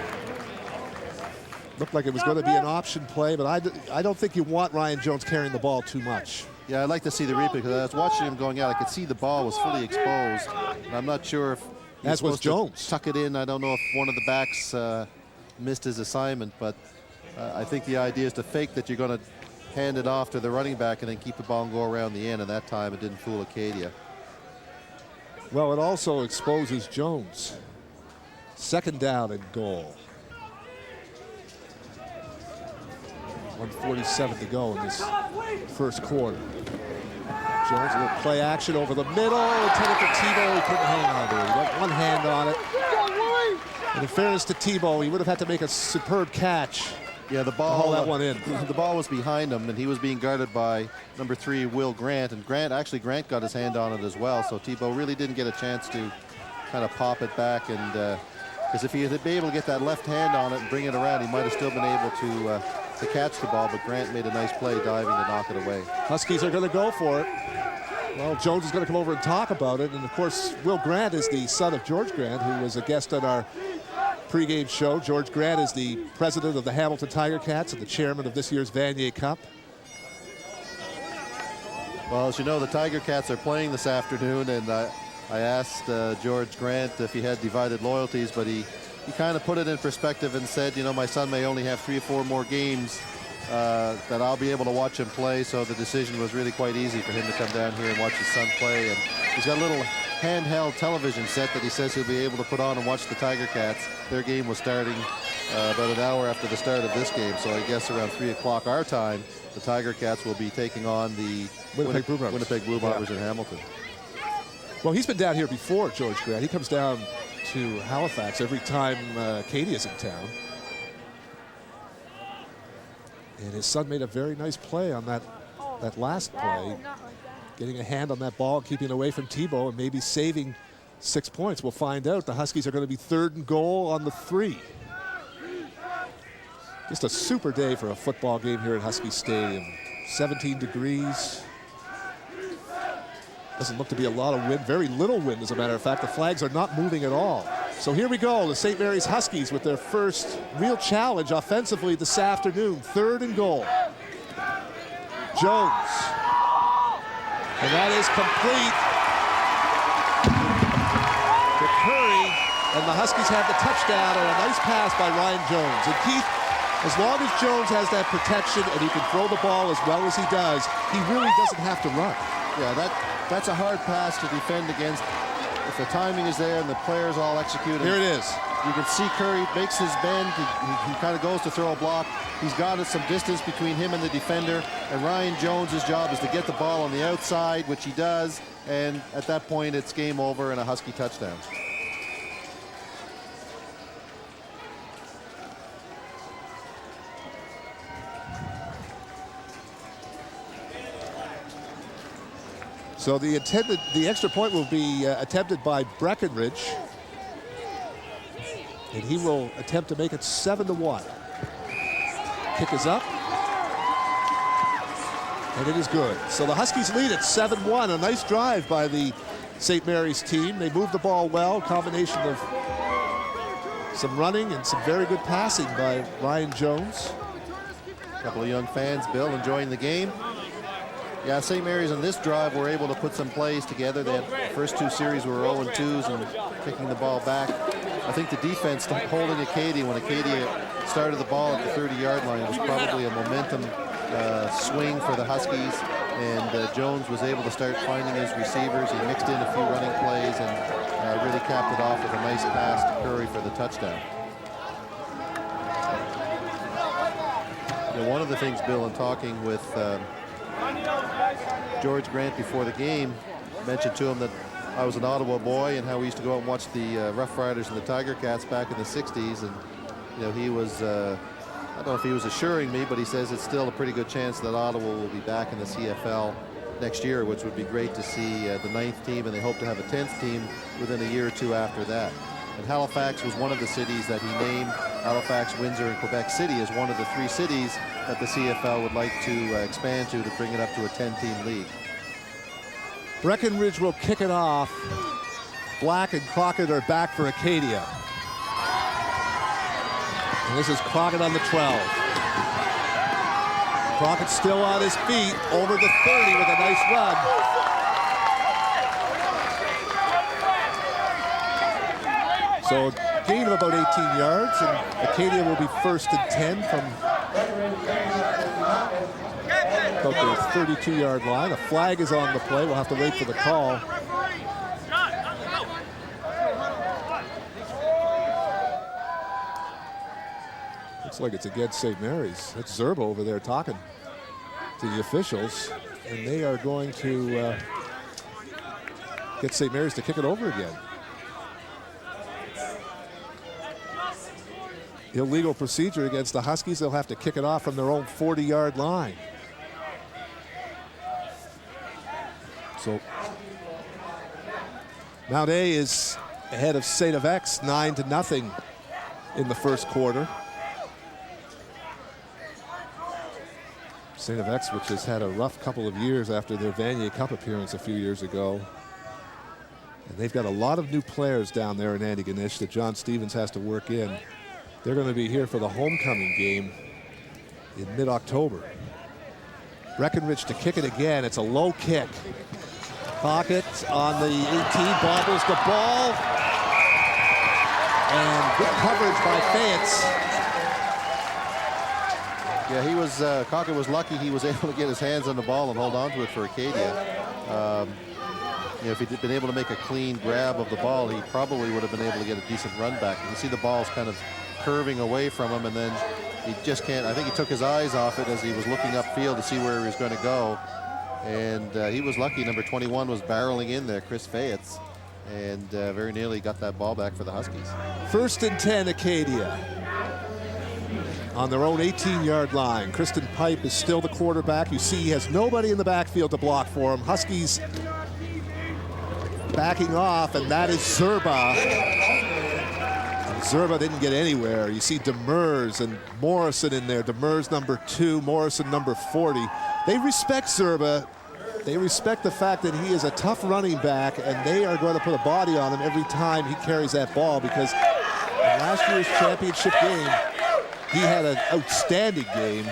Looked like it was going to be an option play, but I don't think you want Ryan Jones carrying the ball too much. Yeah, I'd like to see the replay because I was watching him going out. I could see the ball was fully exposed. And I'm not sure if as was Jones. Tuck it in. I don't know if one of the backs missed his assignment, but I think the idea is to fake that you're going to hand it off to the running back and then keep the ball and go around the end. And that time it didn't fool Acadia. Well, it also exposes Jones. 2nd down and goal. 1:47 to go in this first quarter. Jones, a little play action over the middle. Intended for Tebow. He couldn't hang on to it. He got one hand on it. And in fairness to Tebow, he would have had to make a superb catch. Yeah, the ball, to hold that one in. The ball was behind him, and he was being guarded by number 3, Will Grant. And Grant got his hand on it as well. So Tebow really didn't get a chance to kind of pop it back. And because if he had been able to get that left hand on it and bring it around, he might have still been able to catch the ball. But Grant made a nice play diving to knock it away. Huskies are going to go for it. Well, Jones is going to come over and talk about it. And of course, Will Grant is the son of George Grant, who was a guest on our pregame show. George Grant is the president of the Hamilton Tiger Cats and the chairman of this year's Vanier Cup. Well, as you know, the Tiger Cats are playing this afternoon, and I asked George Grant if he had divided loyalties, but he kind of put it in perspective and said, you know, my son may only have 3 or 4 more games that I'll be able to watch him play, so the decision was really quite easy for him to come down here and watch his son play. And he's got a little handheld television set that he says he'll be able to put on and watch the Tiger Cats. Their game was starting about an hour after the start of this game, so I guess around 3 o'clock our time, the Tiger Cats will be taking on the Winnipeg Blue Bombers in Hamilton. Well, he's been down here before, George Grant. He comes down to Halifax every time Acadia's in town. And his son made a very nice play on that last play, getting a hand on that ball, keeping it away from Tebow, and maybe saving 6 points. We'll find out. The Huskies are going to be 3rd and goal on the 3. Just a super day for a football game here at Husky Stadium. 17 degrees. Doesn't look to be a lot of wind, very little wind, as a matter of fact. The flags are not moving at all. So here we go, the St. Mary's Huskies with their first real challenge offensively this afternoon. 3rd and goal. Jones. And that is complete to Curry, and the Huskies have the touchdown on a nice pass by Ryan Jones. And Keith, as long as Jones has that protection and he can throw the ball as well as he does, he really doesn't have to run. Yeah, that's a hard pass to defend against. If the timing is there and the players all execute. Here it is. You can see Curry makes his bend. He kind of goes to throw a block. He's got some distance between him and the defender. And Ryan Jones' job is to get the ball on the outside, which he does. And at that point, it's game over and a Husky touchdown. So the extra point will be attempted by Breckenridge. And he will attempt to make it 7-1. Kick is up. And it is good. So the Huskies lead at 7-1. A nice drive by the St. Mary's team. They moved the ball well. Combination of some running and some very good passing by Ryan Jones. A couple of young fans, Bill, enjoying the game. Yeah, St. Mary's on this drive were able to put some plays together. They had the first 2 series were 0-2s and kicking the ball back. I think the defense holding Acadia when Acadia started the ball at the 30-yard line was probably a momentum swing for the Huskies. And Jones was able to start finding his receivers. He mixed in a few running plays and really capped it off with a nice pass to Curry for the touchdown. You know, one of the things, Bill, in talking with George Grant before the game, mentioned to him that I was an Ottawa boy and how we used to go out and watch the Rough Riders and the Tiger Cats back in the 60s. And, you know, he was, I don't know if he was assuring me, but he says it's still a pretty good chance that Ottawa will be back in the CFL next year, which would be great to see the 9th team, and they hope to have a 10th team within a year or 2 after that. And Halifax was one of the cities that he named. Halifax, Windsor, and Quebec City is one of the 3 cities that the CFL would like to expand to bring it up to a 10-team league. Breckenridge will kick it off. Black and Crockett are back for Acadia. And this is Crockett on the 12. Crockett still on his feet, over the 30 with a nice run. So a gain of about 18 yards, and Acadia will be 1st and 10 from about the 32-yard line. A flag is on the play. We'll have to wait for the call. Looks like it's against St. Mary's. That's Zerbo over there talking to the officials. and they are going to get St. Mary's to kick it over again. Illegal procedure against the Huskies. They'll have to kick it off from their own 40-yard line. So Mount A is ahead of St. X 9-0 in the first quarter. St. X, which has had a rough couple of years after their Vanier Cup appearance a few years ago. And they've got a lot of new players down there in Antigonish that John Stevens has to work in. They're going to be here for the homecoming game in mid-October. Breckenridge to kick it again. It's a low kick. Pocket on the 18, bobbles the ball. And good coverage by Fayetz. Yeah, he was, Cockett was lucky he was able to get his hands on the ball and hold on to it for Acadia. You know, if he'd been able to make a clean grab of the ball, he probably would have been able to get a decent run back. You can see the ball's kind of curving away from him, and then he just can't. I think he took his eyes off it as he was looking upfield to see where he was going to go. And he was lucky. Number 21 was barreling in there, Chris Fayetz, and very nearly got that ball back for the Huskies. 1st and 10, Acadia. On their own 18-yard line. Kristen Pipe is still the quarterback. You see he has nobody in the backfield to block for him. Huskies backing off, and that is Zerba. And Zerba didn't get anywhere. You see Demers and Morrison in there. Demers number 2, Morrison number 40. They respect Zerba. They respect the fact that he is a tough running back, and they are going to put a body on him every time he carries that ball, because in last year's championship game, he had an outstanding game.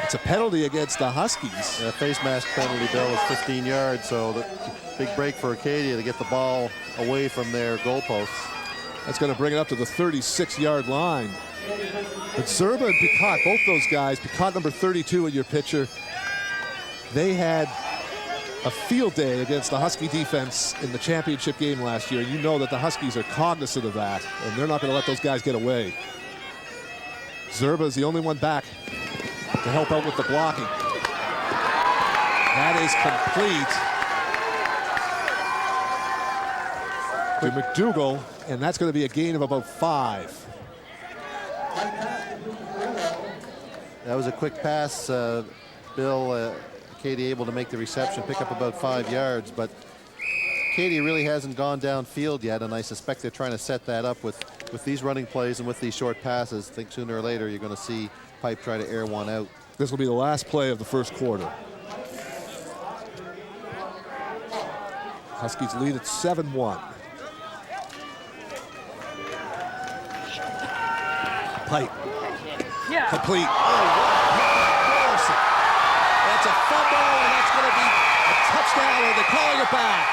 It's a penalty against the Huskies. The face mask penalty, Bill, is 15 yards, so the big break for Acadia to get the ball away from their goalposts. That's going to bring it up to the 36-yard line. But Zerba and Picot, both those guys, Picot number 32 in your picture, they had a field day against the Husky defense in the championship game last year. You know that the Huskies are cognizant of that, and they're not going to let those guys get away. Zerba is the only one back to help out with the blocking. That is complete to McDougall, and that's going to be a gain of about 5. That was a quick pass, Bill. Acadia able to make the reception, pick up about 5 yards, but Acadia really hasn't gone downfield yet, and I suspect they're trying to set that up with these running plays and with these short passes. I think sooner or later you're going to see Pipe try to air one out. This will be the last play of the first quarter. Huskies lead at 7-1. Pipe. Yeah. Complete. Oh, that's a fumble, and that's going to be a touchdown, and they're calling it back.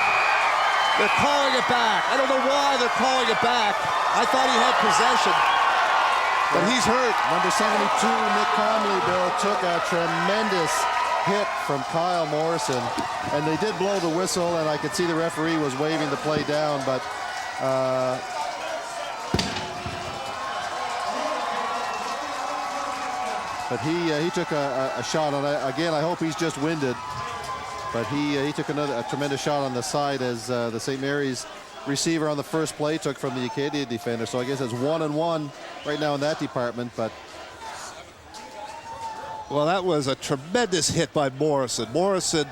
They're calling it back. I don't know why they're calling it back. I thought he had possession, but he's hurt. Number 72, Nick Comley, Bill, took a tremendous hit from Kyle Morrison, and they did blow the whistle, and I could see the referee was waving the play down, but he took a shot on it. Again, I hope he's just winded, but he took a tremendous shot on the side as the St. Mary's receiver on the first play took from the Acadia defender. So I guess it's 1-1 right now in that department. But well, that was a tremendous hit by Morrison. Morrison,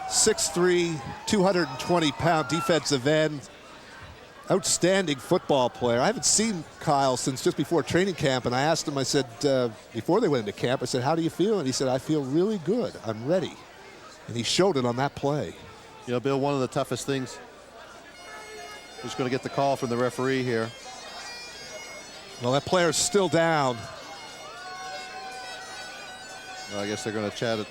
6'3", 220-pound defensive end. Outstanding football player. I haven't seen Kyle since just before training camp, and I asked him, I said, before they went into camp, I said, how do you feel? And he said, I feel really good. I'm ready. And he showed it on that play. You know, Bill, one of the toughest things, just going to get the call from the referee here. Well, that player's still down. Well, I guess they're going to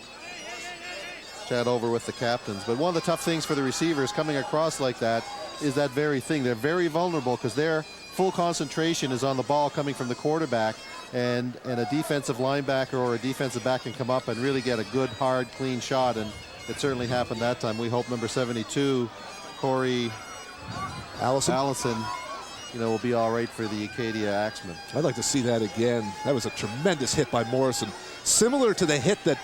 chat over with the captains. But one of the tough things for the receivers coming across like that is that very thing. They're very vulnerable because their full concentration is on the ball coming from the quarterback, and a defensive linebacker or a defensive back can come up and really get a good, hard, clean shot, and it certainly happened that time. We hope number 72, Corey Allison, you know, will be all right for the Acadia Axemen. I'd like to see that again. That was a tremendous hit by Morrison. Similar to the hit that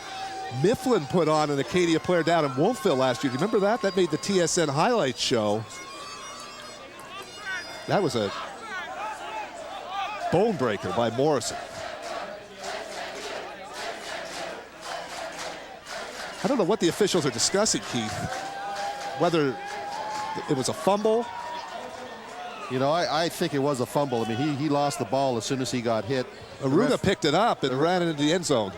Mifflin put on an Acadia player down in Wolfville last year. Do you remember that? That made the TSN highlights show. That was a bone breaker by Morrison. I don't know what the officials are discussing, Keith. Whether it was a fumble. You know, I think it was a fumble. I mean, he lost the ball as soon as he got hit. Aruda picked it up and ran it into the end zone.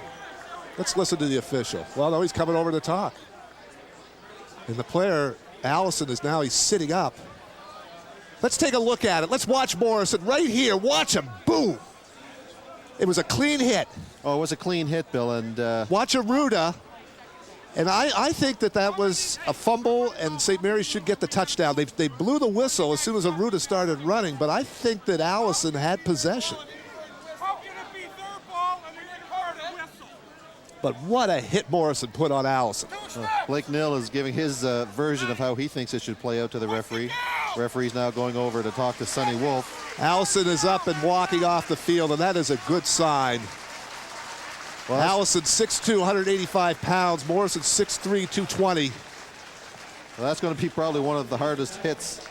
Let's listen to the official. Well, no, he's coming over to talk. And the player, Allison, he's sitting up. Let's take a look at it. Let's watch Morrison right here. Watch him. Boom. It was a clean hit. Oh, it was a clean hit, Bill. And watch Aruda. And I think that was a fumble, and St. Mary's should get the touchdown. They blew the whistle as soon as Aruda started running, but I think that Allison had possession. But what a hit Morrison put on Allison. Blake Nill is giving his version of how he thinks it should play out to the referee. Referee's now going over to talk to Sonny Wolf. Allison is up and walking off the field, and that is a good sign. Well, Allison 6'2", 185 pounds. Morrison 6'3", 220. Well, that's going to be probably one of the hardest hits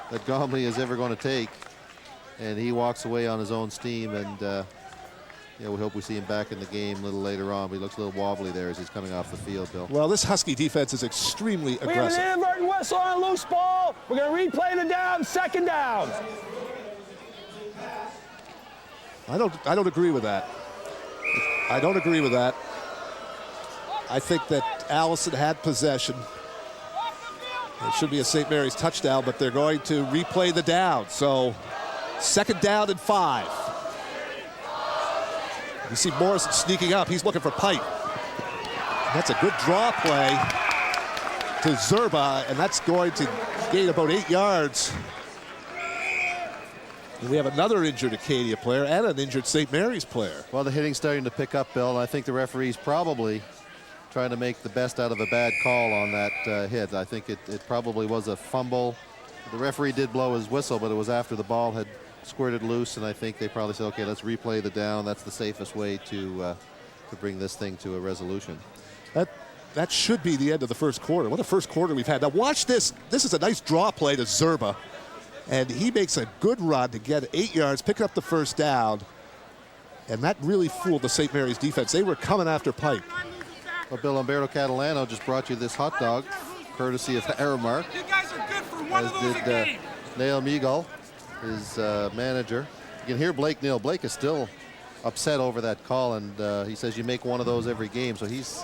that Gomley is ever going to take. And he walks away on his own steam, and we hope we see him back in the game a little later on. But he looks a little wobbly there as he's coming off the field, Bill. Well, this Husky defense is extremely aggressive. We have an inadvertent whistle on a loose ball. We're going to replay the down, second down. I don't agree with that. I don't agree with that. I think that Allison had possession. It should be a St. Mary's touchdown, but they're going to replay the down. So, second down and 5. You see Morrison sneaking up. He's looking for Pipe. That's a good draw play to Zerba, and that's going to gain about 8 yards. And we have another injured Acadia player and an injured St. Mary's player. Well, the hitting's starting to pick up, Bill, and I think the referee's probably trying to make the best out of a bad call on that hit. I think it probably was a fumble. The referee did blow his whistle, but it was after the ball had squirted loose, and I think they probably said, okay, let's replay the down. That's the safest way to bring this thing to a resolution. That should be the end of the first quarter. What a first quarter we've had. Now watch this. This is a nice draw play to Zerba. And he makes a good run to get 8 yards, pick up the first down. And that really fooled the St. Mary's defense. They were coming after Pipe. Well, Bill, Umberto Catalano just brought you this hot dog, courtesy of Aramark. You guys are good for one of those a game. Nail Meagle, his manager. You can hear Blake Neal. Blake is still upset over that call, and he says you make one of those every game. So he's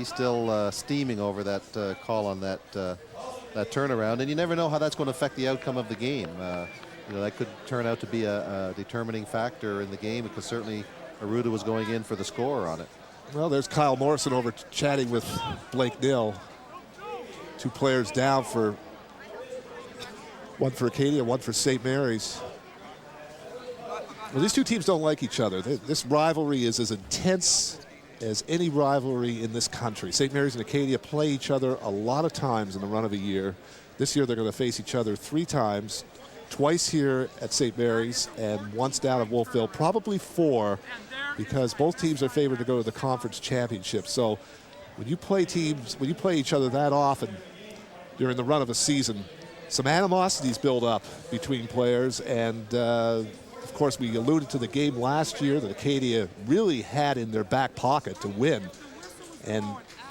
still steaming over that call on that turnaround, and you never know how that's going to affect the outcome of the game. That could turn out to be a determining factor in the game, because certainly Aruda was going in for the score on it. Well, there's Kyle Morrison over chatting with Blake Nill. 2 players down, for one for Acadia, one for St. Mary's. Well, these two teams don't like each other. This rivalry is as intense as any rivalry in this country. St. Mary's and Acadia play each other a lot of times in the run of a year. This year they're going to face each other 3 times, twice here at St. Mary's and once down at Wolfville, probably 4, because both teams are favored to go to the conference championship. So when you play each other that often during the run of a season, some animosities build up between players, and of course, we alluded to the game last year that Acadia really had in their back pocket to win, and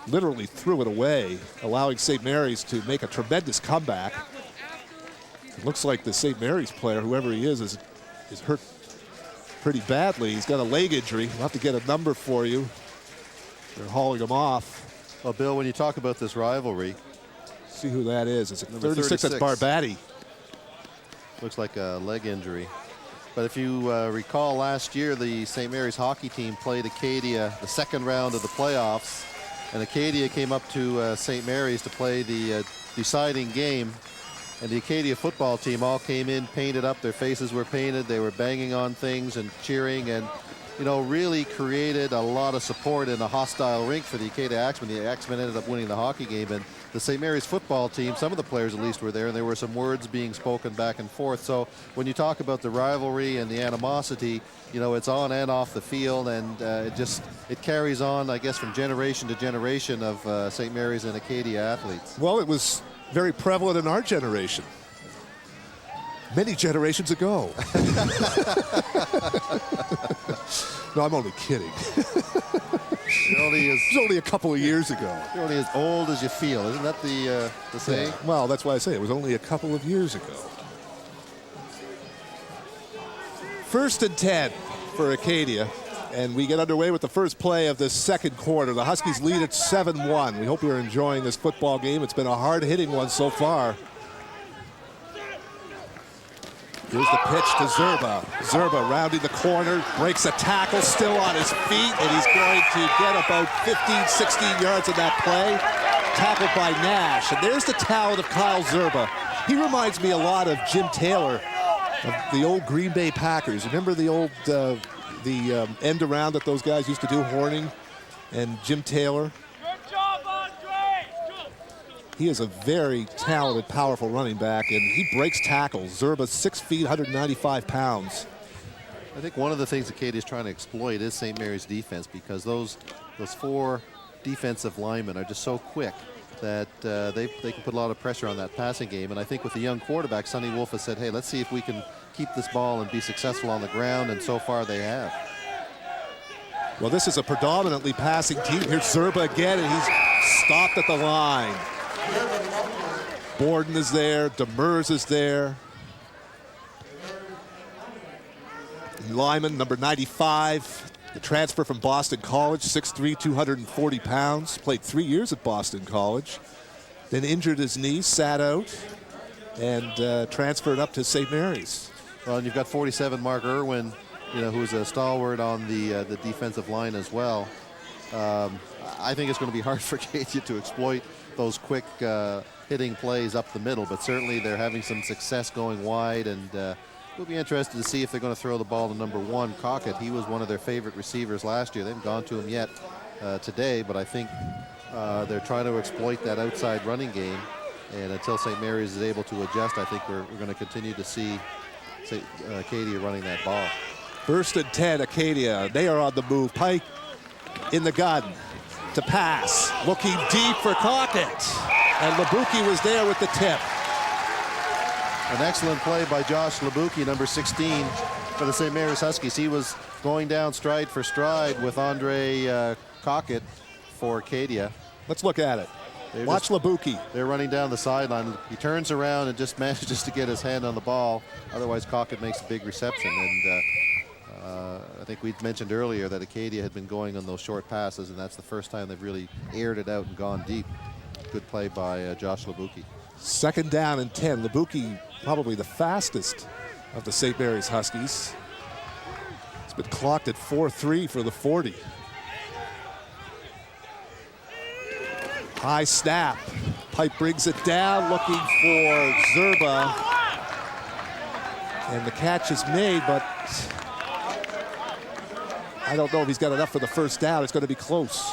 literally threw it away, allowing St. Mary's to make a tremendous comeback. It looks like the St. Mary's player, whoever he is hurt pretty badly. He's got a leg injury. We'll have to get a number for you. They're hauling him off. Well, Bill, when you talk about this rivalry, see who that is. It's number 36. That's Barbati. Looks like a leg injury. But if you recall last year, the St. Mary's hockey team played Acadia the second round of the playoffs, and Acadia came up to St. Mary's to play the deciding game, and the Acadia football team all came in painted up. Their faces were painted. They were banging on things and cheering, and you know, really created a lot of support in a hostile rink for the Acadia Axemen. The Axemen ended up winning the hockey game, and the St. Mary's football team, some of the players at least were there, and there were some words being spoken back and forth. So when you talk about the rivalry and the animosity, you know, it's on and off the field, and it carries on, I guess, from generation to generation of St. Mary's and Acadia athletes. Well, it was very prevalent in our generation. Many generations ago. No, I'm only kidding. It was only a couple of years ago. You're only as old as you feel. Isn't that the saying? Yeah. Well, that's why I say it was only a couple of years ago. 1st and 10 for Acadia. And we get underway with the first play of the second quarter. The Huskies lead at 7-1. We hope you're enjoying this football game. It's been a hard-hitting one so far. Here's the pitch to Zerba. Zerba rounding the corner, breaks a tackle, still on his feet, and he's going to get about 15, 16 yards of that play. Tackled by Nash. And there's the talent of Kyle Zerba. He reminds me a lot of Jim Taylor of the old Green Bay Packers. Remember the old end around that those guys used to do, Horning and Jim Taylor? Good job, Andre! He is a very talented, powerful running back, and he breaks tackles. Zerba, 6 feet, 195 pounds. I think one of the things Acadia is trying to exploit is St. Mary's defense, because those 4 defensive linemen are just so quick that they can put a lot of pressure on that passing game. And I think with the young quarterback, Sonny Wolf has said, hey, let's see if we can keep this ball and be successful on the ground, and so far they have. Well, this is a predominantly passing team. Here's Zerba again, and he's stopped at the line. Borden is there, Demers is there. Lyman, number 95, the transfer from Boston College, 6'3", 240 pounds, played 3 years at Boston College, then injured his knee, sat out, and transferred up to St. Mary's. Well, and you've got 47 Mark Irwin, you know, who's a stalwart on the defensive line as well. I think it's going to be hard for Acadia to exploit those quick hitting plays up the middle, but certainly they're having some success going wide, and we'll be interested to see if they're going to throw the ball to number 1, Cockett. He was one of their favorite receivers last year. They haven't gone to him yet today, but I think they're trying to exploit that outside running game, and until St. Mary's is able to adjust, I think we're going to continue to see Acadia running that ball. 1st and 10, Acadia. They are on the move. Pike in the gun to pass. Looking deep for Cockett. And Labuki was there with the tip. An excellent play by Josh Labuki, number 16, for the St. Mary's Huskies. He was going down stride for stride with Andre Cockett for Acadia. Let's look at it. Watch Labuki. They're running down the sideline. He turns around and just manages to get his hand on the ball. Otherwise, Cockett makes a big reception. And I think we mentioned earlier that Acadia had been going on those short passes, and that's the first time they've really aired it out and gone deep. Good play by Josh Labuki. 2nd down and 10. Labuki probably the fastest of the St. Mary's Huskies. It's been clocked at 4.3 for the 40. High snap. Pipe brings it down, looking for Zerba. And the catch is made, but I don't know if he's got enough for the first down. It's going to be close.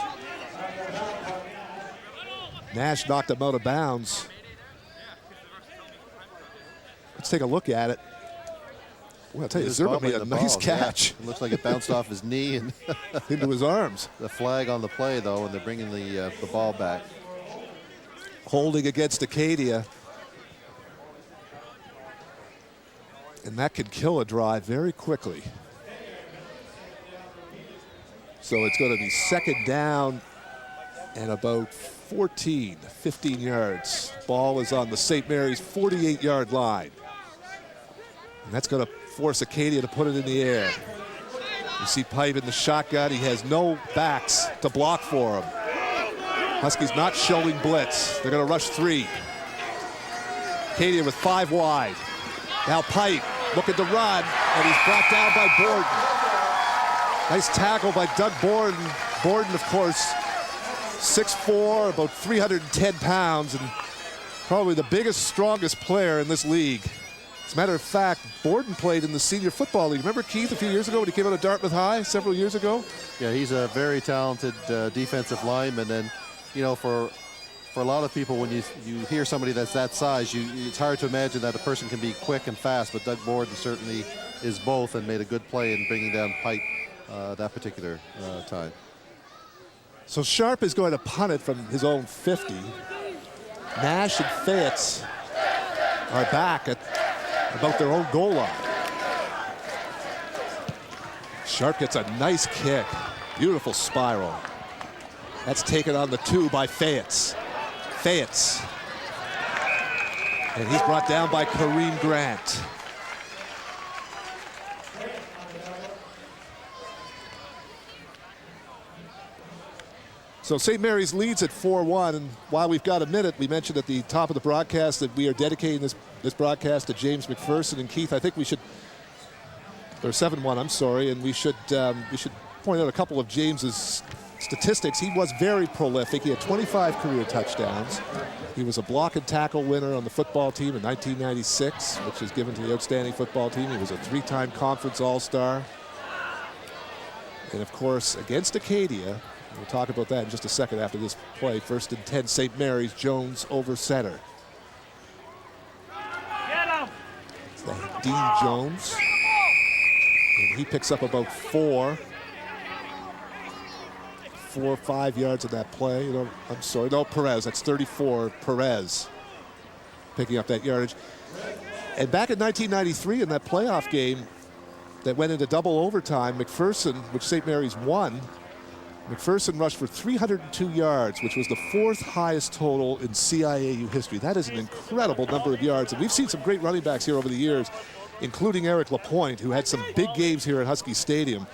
Nash knocked him out of bounds. Let's take a look at it. Well, I'll tell you, Zerba made a nice catch. Yeah. It looks like it bounced off his knee and into his arms. The flag on the play, though, and they're bringing the ball back. Holding against Acadia. And that can kill a drive very quickly. So it's going to be 2nd down and about 15 yards. Ball is on the St. Mary's 48-yard line. And that's going to force Acadia to put it in the air. You see Pipe in the shotgun. He has no backs to block for him. Huskies not showing blitz. They're going to rush 3. Acadia with 5 wide. Now Pipe looking to run, and he's brought down by Borden. Nice tackle by Doug Borden. Borden, of course, 6'4", about 310 pounds, and probably the biggest, strongest player in this league. As a matter of fact, Borden played in the senior football league. Remember Keith a few years ago when he came out of Dartmouth High several years ago? Yeah, he's a very talented defensive lineman, and you know, for a lot of people, when you hear somebody that's that size, it's hard to imagine that a person can be quick and fast, but Doug Borden certainly is both and made a good play in bringing down Pipe that particular time. So Sharp is going to punt it from his own 50. Nash and Fayetz are back at about their own goal line. Sharp gets a nice kick. Beautiful spiral. That's taken on the 2 by Fayetz. Fayetz. And he's brought down by Kareem Grant. So St. Mary's leads at 4-1, and while we've got a minute, we mentioned at the top of the broadcast that we are dedicating this broadcast to James McPherson. And Keith, I think we should, or 7-1, I'm sorry, and we should point out a couple of James's statistics. He was very prolific. He had 25 career touchdowns. He was a block and tackle winner on the football team in 1996, which is given to the outstanding football team. He was a 3-time conference All-Star. And of course, against Acadia, we'll talk about that in just a second after this play. 1st and 10, St. Mary's, Jones over center. It's Dean Jones. And he picks up about 4 or 5 yards of that play. I'm sorry, no, Perez, that's 34, Perez picking up that yardage. And back in 1993 in that playoff game that went into double overtime, McPherson, which St. Mary's won, McPherson rushed for 302 yards, which was the 4th highest total in CIAU history. That is an incredible number of yards. And we've seen some great running backs here over the years, including Eric Lapointe, who had some big games here at Husky Stadium.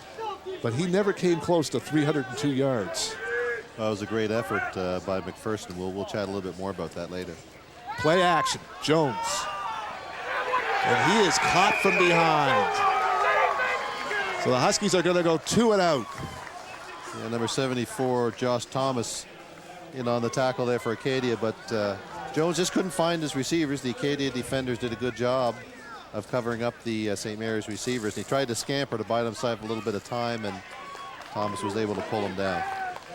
But he never came close to 302 yards. Well, it was a great effort by McPherson. We'll chat a little bit more about that later. Play action, Jones. And he is caught from behind. So the Huskies are going to go 2 and out. Yeah, number 74, Josh Thomas, in on the tackle there for Acadia, but Jones just couldn't find his receivers. The Acadia defenders did a good job of covering up the St. Mary's receivers. He tried to scamper to buy himself a little bit of time, and Thomas was able to pull him down.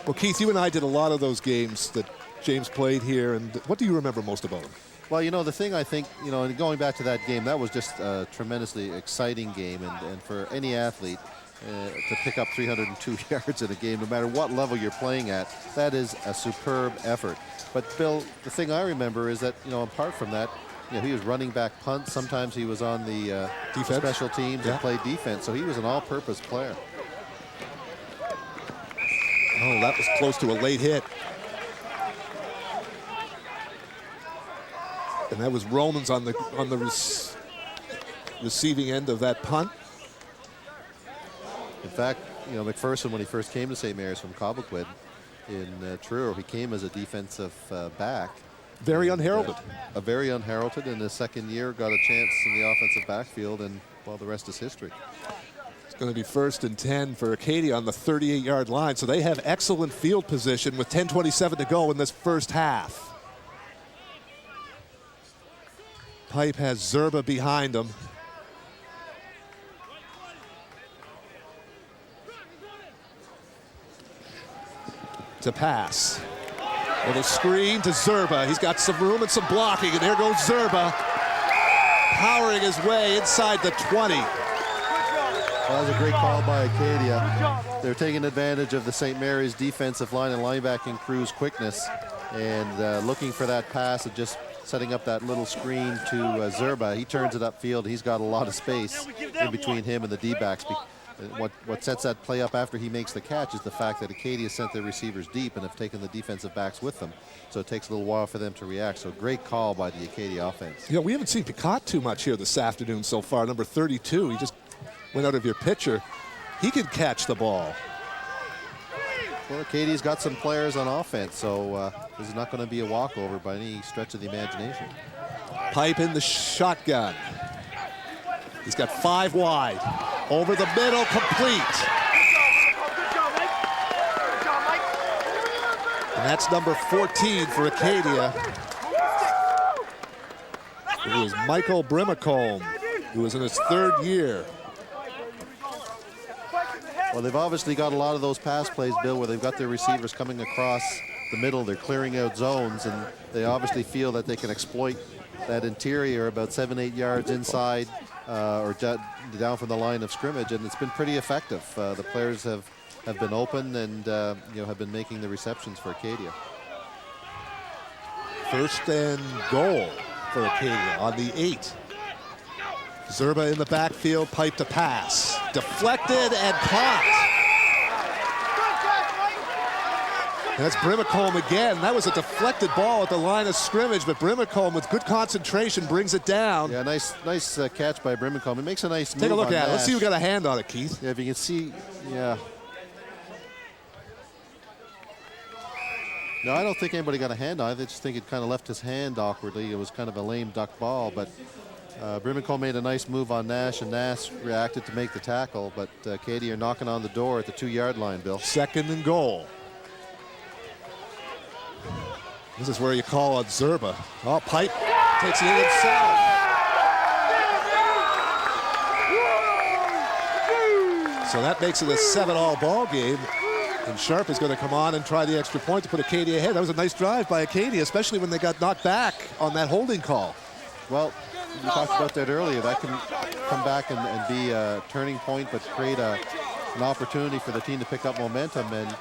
Well, Keith, you and I did a lot of those games that James played here, and what do you remember most about him? Well, you know, the thing I think, you know, and going back to that game, that was just a tremendously exciting game, and for any athlete, to pick up 302 yards in a game, no matter what level you're playing at, that is a superb effort. But Bill, the thing I remember is that, you know, apart from that, you know, he was running back punt. Sometimes he was on the special teams and played defense. So he was an all-purpose player. Oh, that was close to a late hit. And that was Romans on the receiving end of that punt. In fact, you know, McPherson, when he first came to St. Mary's from Cobequid in Truro, he came as a defensive back. Very unheralded. Very unheralded. In his second year, got a chance in the offensive backfield, and, well, the rest is history. It's going to be 1st and 10 for Acadia on the 38-yard line. So they have excellent field position with 10:27 to go in this first half. Pipe has Zerba behind him. To pass. Little screen to Zerba. He's got some room and some blocking, and there goes Zerba, powering his way inside the 20. That was a great call by Acadia. They're taking advantage of the St. Mary's defensive line and linebacking crew's quickness, and looking for that pass and just setting up that little screen to Zerba. He turns it upfield. He's got a lot of space in between him and the D-backs. What sets that play up after he makes the catch is the fact that Acadia sent their receivers deep and have taken the defensive backs with them. So it takes a little while for them to react. So great call by the Acadia offense. You know, we haven't seen Picott too much here this afternoon so far. Number 32, he just went out of your picture. He can catch the ball. Well, Acadia's got some players on offense, so this is not going to be a walkover by any stretch of the imagination. Pipe in the shotgun. He's got 5 wide. Over the middle, complete. And that's number 14 for Acadia. It was Michael Brimacombe, who was in his 3rd year. Well, they've obviously got a lot of those pass plays, Bill, where they've got their receivers coming across the middle. They're clearing out zones, and they obviously feel that they can exploit that interior about 7-8 yards inside or down from the line of scrimmage, and it's been pretty effective. The players have been open and have been making the receptions for Acadia. 1st and goal for Acadia on the 8. Zerba in the backfield, pipe to pass. Deflected and caught. That's Brimacombe again. That was a deflected ball at the line of scrimmage, but Brimacombe with good concentration brings it down. Yeah, nice catch by Brimacombe. It makes a nice move. Take a look at it. Let's see who Nash. got a hand on it, Keith. Yeah, if you can see, yeah. No, I don't think anybody got a hand on it. I just think it kind of left his hand awkwardly. It was kind of a lame duck ball, but Brimacombe made a nice move on Nash, and Nash reacted to make the tackle, but Katie are knocking on the door at the 2-yard line, Bill. 2nd and goal. This is where you call on Zerba. Oh, pipe takes it inside. So that makes it a 7-all ball game. And Sharp is going to come on and try the extra point to put Acadia ahead. That was a nice drive by Acadia, especially when they got knocked back on that holding call. Well, we talked about that earlier. That can come back and be a turning point, but create an opportunity for the team to pick up momentum. And,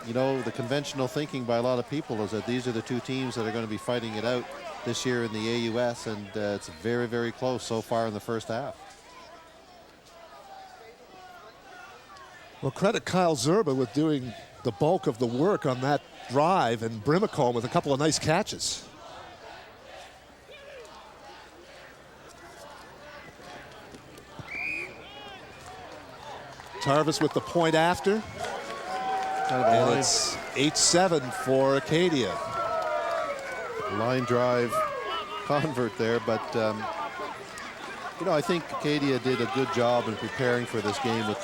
you know, the conventional thinking by a lot of people is that these are the 2 teams that are going to be fighting it out this year in the AUS, and it's very, very close so far in the first half. Well, credit Kyle Zerba with doing the bulk of the work on that drive, and Brimacombe with a couple of nice catches. Tarvis with the point after. And it's 8-7 for Acadia. Line drive convert there, but you know, I think Acadia did a good job in preparing for this game with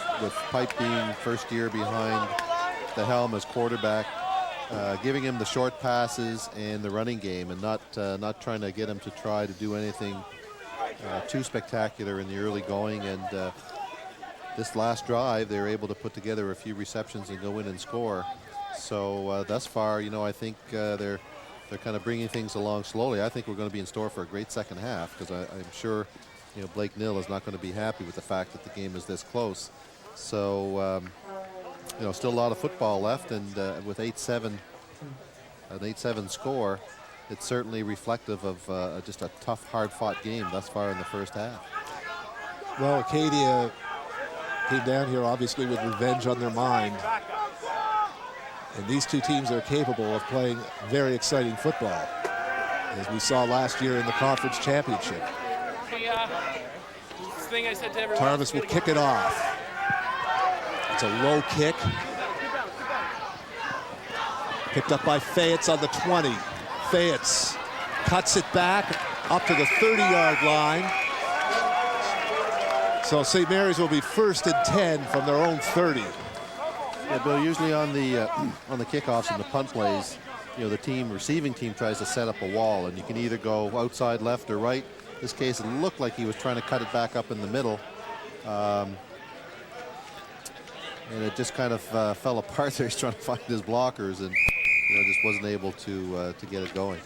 Pipe being 1st year behind the helm as quarterback, giving him the short passes and the running game, and not trying to get him to try to do anything too spectacular in the early going. And this last drive, they were able to put together a few receptions and go in and score. So thus far, you know, I think they're kind of bringing things along slowly. I think we're going to be in store for a great second half, because I'm sure, you know, Blake Nill is not going to be happy with the fact that the game is this close. So, you know, still a lot of football left, and with an 8-7 score, it's certainly reflective of just a tough, hard-fought game thus far in the first half. Well, Acadia came down here obviously with revenge on their mind. And these 2 teams are capable of playing very exciting football, as we saw last year in the conference championship. Tarvis will kick it off. It's a low kick. Picked up by Fayetz on the 20. Fayetz cuts it back up to the 30-yard line. So St. Mary's will be 1st and 10 from their own 30. Yeah, Bill, usually on the kickoffs and the punt plays, you know, the receiving team tries to set up a wall, and you can either go outside left or right. In this case, it looked like he was trying to cut it back up in the middle. And it just kind of fell apart there. He's trying to find his blockers, and, you know, just wasn't able to get it going.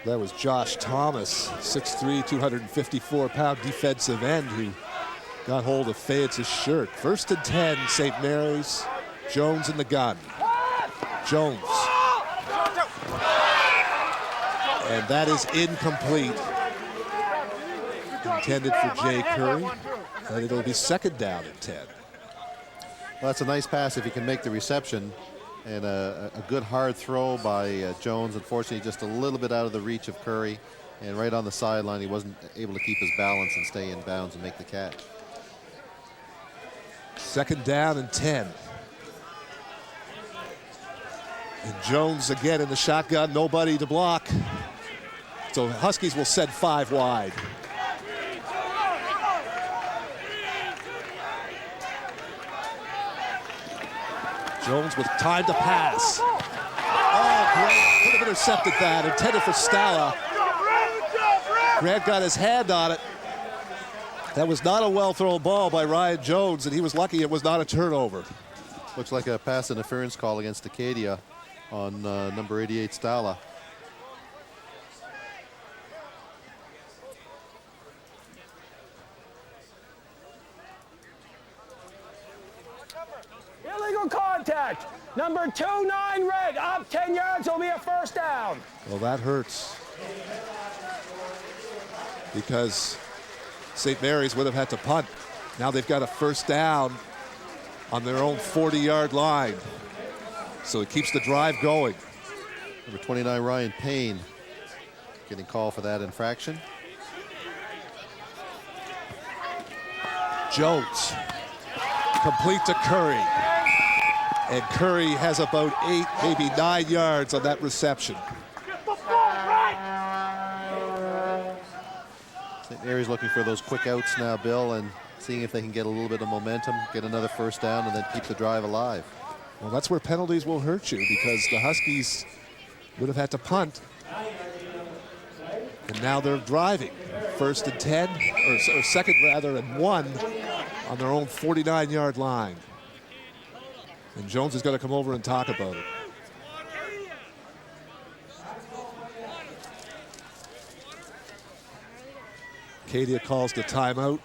That was Josh Thomas, 6'3", 254-pound defensive end, who got hold of Fayett's shirt. 1st and 10, St. Mary's. Jones in the gun. Jones. And that is incomplete. Intended for Jay Curry. And it'll be 2nd down and 10. Well, that's a nice pass if he can make the reception. And a good hard throw by Jones. Unfortunately, just a little bit out of the reach of Curry. And right on the sideline, he wasn't able to keep his balance and stay in bounds and make the catch. 2nd down and 10. And Jones again in the shotgun, nobody to block. So Huskies will send 5 wide. Jones with time to pass. Oh, great. Could have been a intercepted that, intended for Stala. Grant got his hand on it. That was not a well-thrown ball by Ryan Jones, and he was lucky it was not a turnover. Looks like a pass interference call against Acadia on number 88, Stala. Illegal contact. Number 29 red, up 10 yards, will be a first down. Well, that hurts. Because St. Mary's would have had to punt. Now they've got a first down on their own 40-yard line. So it keeps the drive going. Number 29, Ryan Payne, getting called for that infraction. Jones, complete to Curry. And Curry has about 8, maybe 9 yards on that reception. St. Mary's looking for those quick outs now, Bill, and seeing if they can get a little bit of momentum, get another first down, and then keep the drive alive. Well, that's where penalties will hurt you, because the Huskies would have had to punt. And now they're driving. First and 10, or second rather, and 1 on their own 49-yard line. And Jones is going to come over and talk about it. Acadia calls the timeout.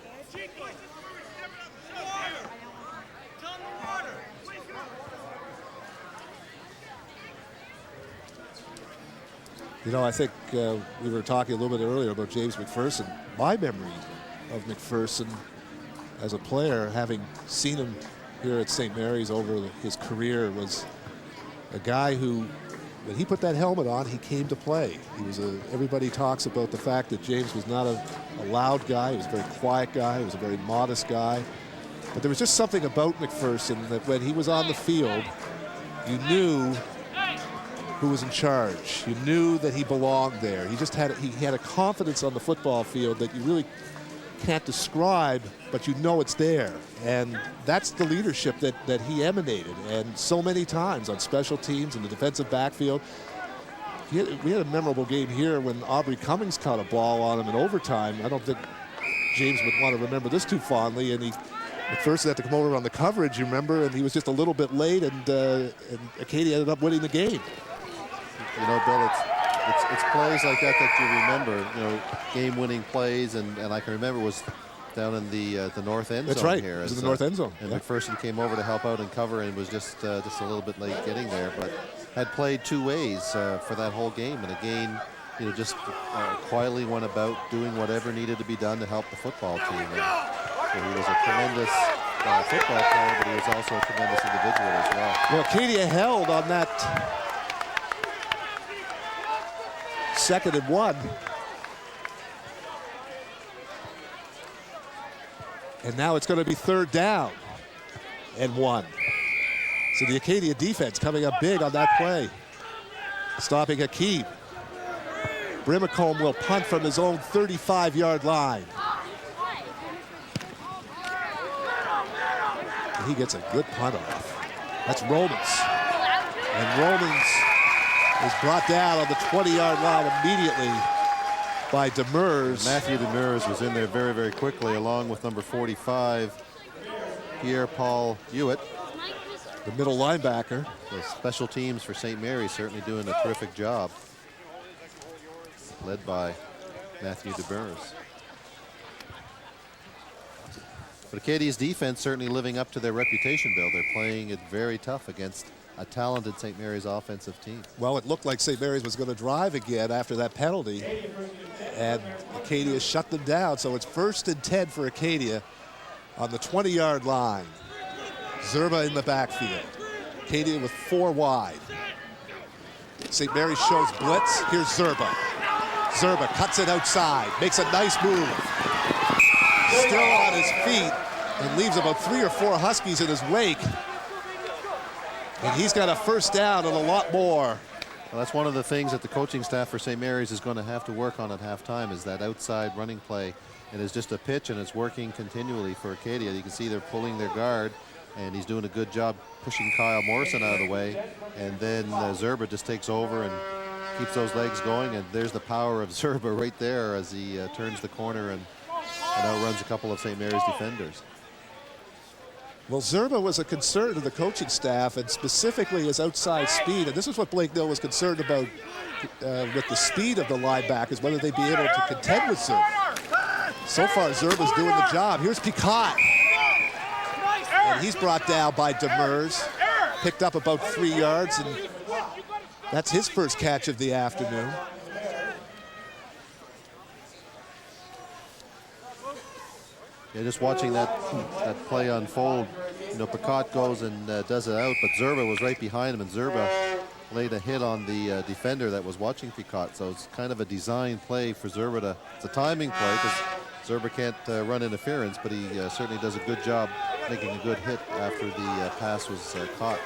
You know, I think we were talking a little bit earlier about James McPherson. My memory of McPherson as a player, having seen him here at St. Mary's over his career, was a guy who, when he put that helmet on, he came to play. He was everybody talks about the fact that James was not a loud guy. He was a very quiet guy. He was a very modest guy. But there was just something about McPherson that when he was on the field, you knew who was in charge. You knew that he belonged there. He had a confidence on the football field that you really can't describe, but you know it's there. And that's the leadership that he emanated. And so many times on special teams in the defensive backfield. We had a memorable game here when Aubrey Cummings caught a ball on him in overtime. I don't think James would want to remember this too fondly. And McPherson had to come over on the coverage, you remember, and he was just a little bit late, and Acadia ended up winning the game. You know, Bill, it's plays like that you remember. You know, game-winning plays, and I can remember was down in the north end zone. That's right. Here. It was in the north end zone. And yeah. McPherson came over to help out and cover, and was just a little bit late getting there, but had played two ways for that whole game, and again, you know, just quietly went about doing whatever needed to be done to help the football team. And so he was a tremendous football player, but he was also a tremendous individual as well. Well, Acadia held on that 2nd and 1. And now it's going to be 3rd down and 1. So the Acadia defense coming up big on that play. Stopping Hakeem. Brimacombe will punt from his own 35-yard line. And he gets a good punt off. That's Romans. And Romans is brought down on the 20-yard line immediately by Demers. Matthew Demers was in there very, very quickly, along with number 45, Pierre-Paul Hewitt. The middle linebacker. The special teams for St. Mary's certainly doing a terrific job, led by Matthew Demers. But Acadia's defense certainly living up to their reputation, Bill. They're playing it very tough against a talented St. Mary's offensive team. Well, it looked like St. Mary's was going to drive again after that penalty, and Acadia shut them down. So it's 1st and 10 for Acadia on the 20-yard line. Zerba in the backfield. Acadia with 4 wide. St. Mary's shows blitz. Here's Zerba. Zerba cuts it outside, makes a nice move. Still on his feet, and leaves about 3 or 4 Huskies in his wake. And he's got a first down and a lot more. Well, that's one of the things that the coaching staff for St. Mary's is going to have to work on at halftime, is that outside running play. It is just a pitch, and it's working continually for Acadia. You can see they're pulling their guard, and he's doing a good job pushing Kyle Morrison out of the way. And then Zerba just takes over and keeps those legs going, and there's the power of Zerba right there as he turns the corner and outruns a couple of St. Mary's defenders. Well, Zerba was a concern to the coaching staff, and specifically his outside speed. And this is what Blake Mill was concerned about with the speed of the linebackers, whether they'd be able to contend with Zerba. So far, Zerba's doing the job. Here's Picot. And he's brought down by Demers. Picked up about 3 yards, and that's his first catch of the afternoon. Yeah, just watching that play unfold, you know, Picot goes and does it out, but Zerba was right behind him, and Zerba laid a hit on the defender that was watching Picot. So it's kind of a design play for Zerba to, it's a timing play because Zerba can't run interference, but he certainly does a good job making a good hit after the pass was caught.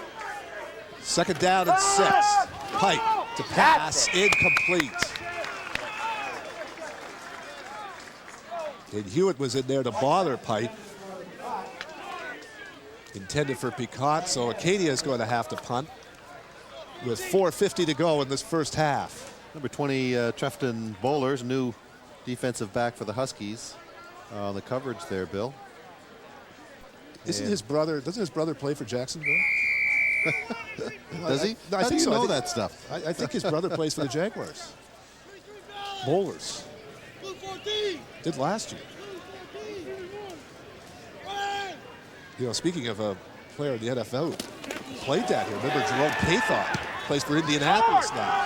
Second down and 6. Pipe to pass, incomplete. And Hewitt was in there to bother Pipe. Intended for Picot, so Acadia is going to have to punt with 4:50 to go in this first half. Number 20, Trefton Bowlers, new defensive back for the Huskies on the coverage there, Bill. Doesn't his brother play for Jacksonville? Does he? No, I How do think you so. know that stuff? I think his brother plays for the Jaguars. Bowlers. Did last year. You know, speaking of a player in the NFL who played that here, remember Jerome Pathon plays for Indianapolis now.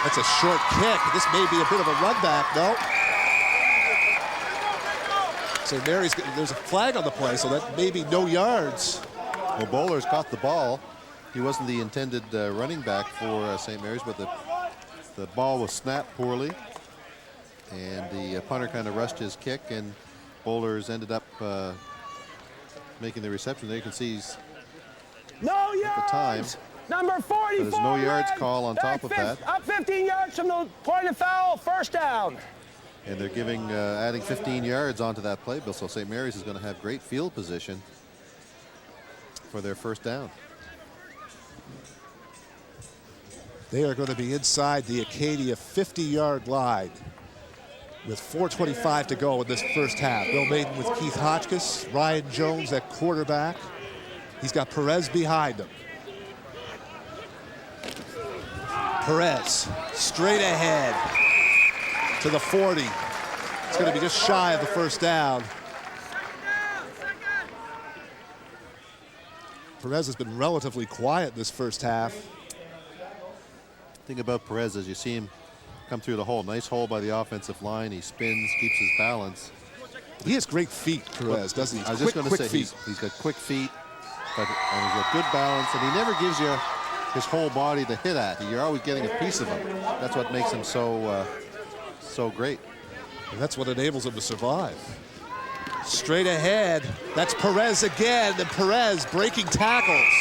That's a short kick. This may be a bit of a run back, no? St. Mary's, there's a flag on the play, so that may be no yards. Well, Bowlers caught the ball. He wasn't the intended running back for St. Mary's, but the ball was snapped poorly, and the punter kind of rushed his kick, and Bowlers ended up making the reception. There you can see he's No yards. at the time. Number 44. But there's no yards call on top of that. Up 15 yards from the point of foul, first down. And they're giving, adding 15 yards onto that play, Bill. So St. Mary's is going to have great field position for their first down. They are going to be inside the Acadia 50-yard line with 4:25 to go in this first half. Bill Maiden with Keith Hotchkiss, Ryan Jones at quarterback. He's got Perez behind him. Perez straight ahead to the 40. It's going to be just shy of the first down. Perez has been relatively quiet this first half. Thing about Perez is you see him come through the hole. Nice hole by the offensive line. He spins, keeps his balance. He has great feet, Perez, doesn't he? I was just going to say he's got quick feet, and he's got good balance, and he never gives you his whole body to hit at. You're always getting a piece of him. That's what makes him so great. And that's what enables him to survive. Straight ahead, that's Perez again, and Perez breaking tackles.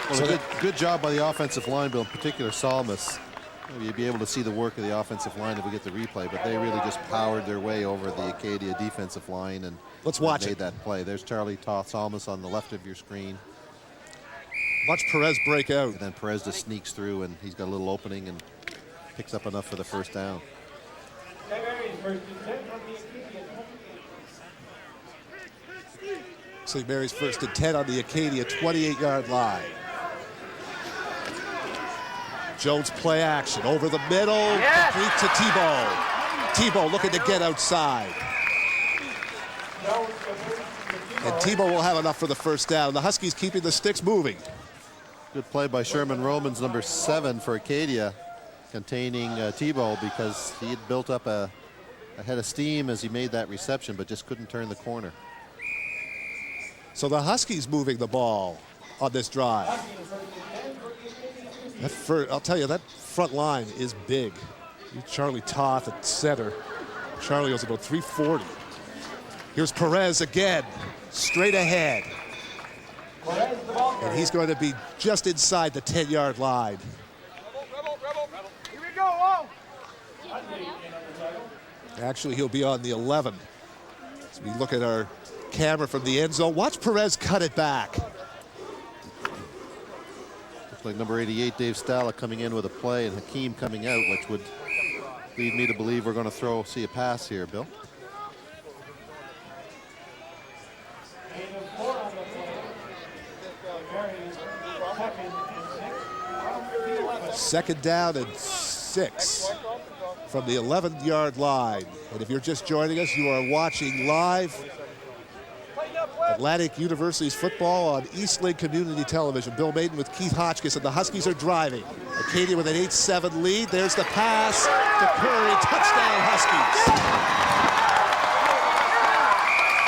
Well, so good job by the offensive line, Bill, in particular Salmus. You'd be able to see the work of the offensive line if we get the replay, but they really just powered their way over the Acadia defensive line and let's watch made that play. There's Charlie Salmus on the left of your screen. Watch Perez break out. And then Perez just sneaks through, and he's got a little opening and picks up enough for the first down. St. Mary's first and 10 on the Acadia 28-yard line. Jones play action over the middle, complete to Tebow. Tebow looking to get outside. And Tebow will have enough for the first down. The Huskies keeping the sticks moving. Good play by Sherman Romans, number 7 for Acadia, containing Tebow, because he had built up a head of steam as he made that reception, but just couldn't turn the corner. So the Huskies moving the ball on this drive. I'll tell you, that front line is big. Charlie Toth at center. Charlie was about 340. Here's Perez again, straight ahead. And he's going to be just inside the 10-yard line. Here we go. Actually, he'll be on the 11. As we look at our camera from the end zone, watch Perez cut it back. like number 88, Dave Stala, coming in with a play, and Hakeem coming out, which would lead me to believe we're going to see a pass here, Bill. Second down and 6 from the 11-yard line. And if you're just joining us, you are watching live Atlantic University's football on Eastlink Community Television. Bill Maiden with Keith Hotchkiss, and the Huskies are driving. Acadia with an 8-7 lead. There's the pass to Curry. Touchdown, Huskies.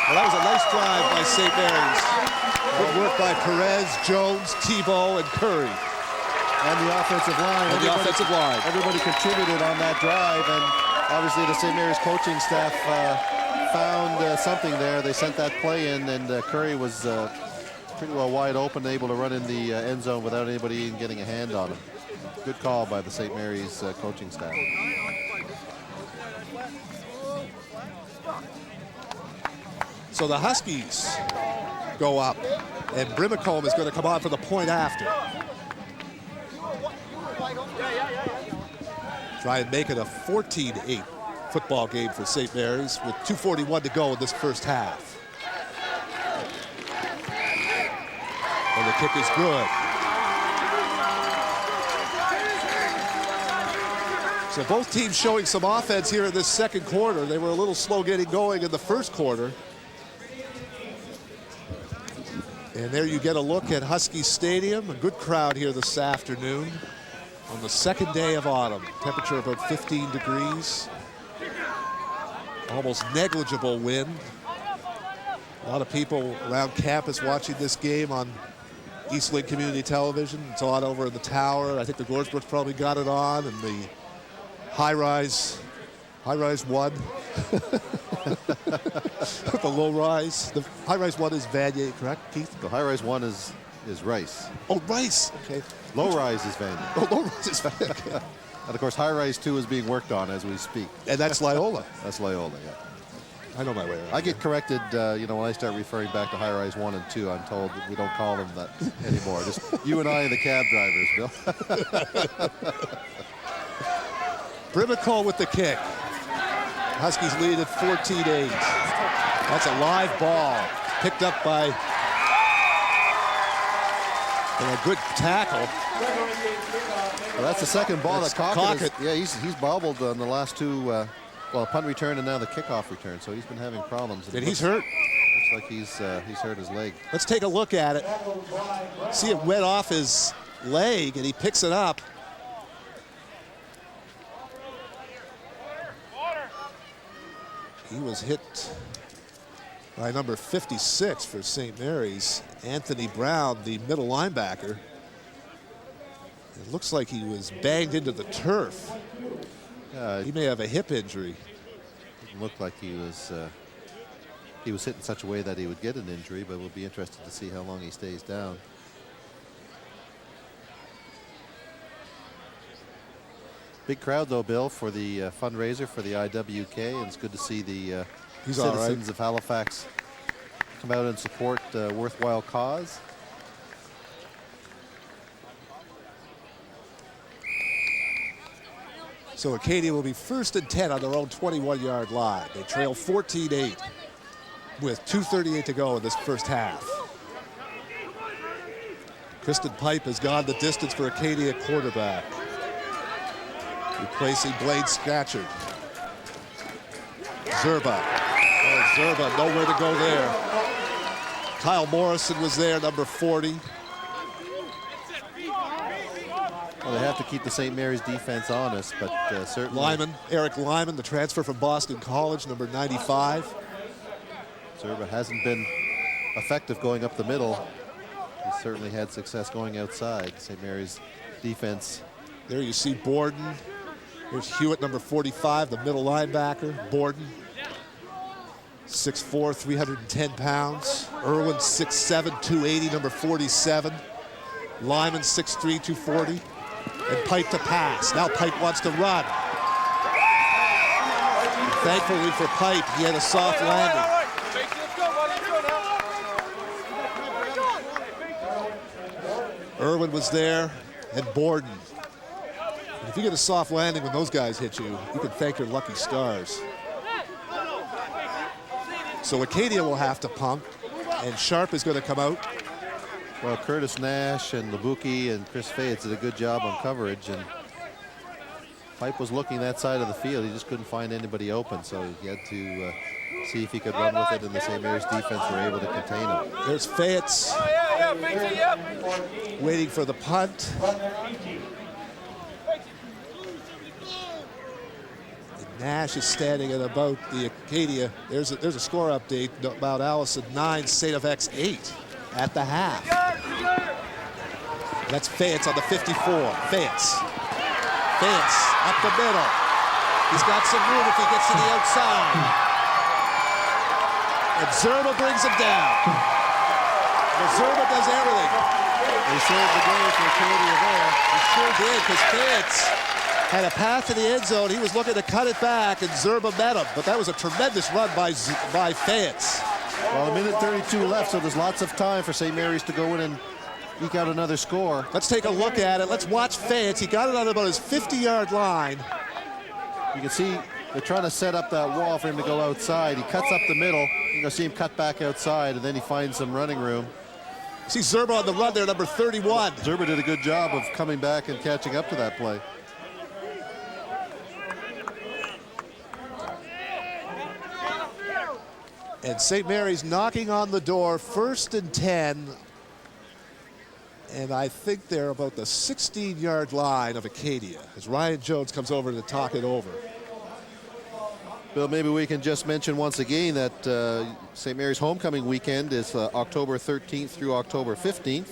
Well, that was a nice drive by St. Mary's. Good work by Perez, Jones, Tebow, and Curry. And the offensive line. Everybody contributed on that drive, and obviously the St. Mary's coaching staff found something there. They sent that play in, and Curry was pretty well wide open, able to run in the end zone without anybody even getting a hand on him. Good call by the St. Mary's coaching staff. So the Huskies go up, and Brimacombe is going to come on for the point after. Try and make it a 14-8 football game for St. Mary's with 2:41 to go in this first half. And the kick is good. So both teams showing some offense here in this second quarter. They were a little slow getting going in the first quarter. And there you get a look at Husky Stadium. A good crowd here this afternoon on the second day of autumn. Temperature about 15 degrees. Almost negligible wind. A lot of people around campus watching this game on Eastlink Community Television. It's on over in the tower. I think the Goresbrooks probably got it on, and the high-rise 1. The low-rise. The high-rise 1 is Vanier, correct, Keith? The high-rise 1 is Rice. Oh, Rice. Okay. Low-rise is Vanier. Oh, low-rise is Vanier. And of course, high-rise 2 is being worked on as we speak. And that's Loyola. That's Loyola, yeah. I know my way around. I get corrected, when I start referring back to high-rise 1 and 2, I'm told that we don't call them that anymore. Just you and I and the cab drivers, Bill. Brimacombe with the kick. Huskies lead at 14-8. That's a live ball picked up by and a good tackle. Well, that's the second ball that Cockett. Cockett. He's bobbled on the last two, punt return and now the kickoff return. So he's been having problems. And he's hurt. Looks like he's hurt his leg. Let's take a look at it. See, it went off his leg, and he picks it up. He was hit by number 56 for St. Mary's, Anthony Brown, the middle linebacker. It looks like he was banged into the turf. He may have a hip injury. Didn't look like he was hit in such a way that he would get an injury, but we'll be interested to see how long he stays down. Big crowd, though, Bill, for the fundraiser for the IWK, and it's good to see the citizens of Halifax come out and support a worthwhile cause. So Acadia will be 1st and 10 on their own 21-yard line. They trail 14-8 with 2:38 to go in this first half. Kristen Pipe has gone the distance for Acadia quarterback, replacing Blaine Scatchard. Zerba. Oh, Zerba, nowhere to go there. Kyle Morrison was there, number 40. Well, they have to keep the St. Mary's defense honest, but certainly. Eric Lyman, the transfer from Boston College, number 95. Zerba hasn't been effective going up the middle. He's certainly had success going outside. St. Mary's defense. There you see Borden. Here's Hewitt, number 45, the middle linebacker. Borden, 6'4", 310 pounds. Irwin, 6'7", 280, number 47. Lyman, 6'3", 240. And Pipe to pass. Now Pipe wants to run. And thankfully for Pipe, he had a soft landing. Irwin was there. and Borden. And if you get a soft landing when those guys hit you, you can thank your lucky stars. So Acadia will have to pump, and Sharp is going to come out. Well, Curtis Nash and Labuki and Chris Fates did a good job on coverage, and Pipe was looking that side of the field. He just couldn't find anybody open, so he had to see if he could run with it, and the St. Mary's defense were able to contain him. There's Fates waiting for the punt. Nash is standing at about the Acadia. There's a score update about Allison 9, St. of X 8 at the half. That's Fayette's on the 54. Fayette's up the middle. He's got some room if he gets to the outside. And Zerba brings him down. Well, Zerba does everything. They saved the day for Acadia there. He sure did, because Fayette's had a path to the end zone. He was looking to cut it back, and Zerba met him. But that was a tremendous run by Fayette's. Well, a minute 32 left, so there's lots of time for St. Mary's to go in and eke out another score. Let's take a look at it. Let's watch Fayette's. He got it on about his 50-yard line. You can see they're trying to set up that wall for him to go outside. He cuts up the middle. You're going to see him cut back outside, and then he finds some running room. See Zerba on the run there, number 31. Zerba did a good job of coming back and catching up to that play. And St. Mary's knocking on the door, 1st and 10. And I think they're about the 16-yard line of Acadia as Ryan Jones comes over to talk it over. Bill, maybe we can just mention once again that St. Mary's homecoming weekend is October 13th through October 15th.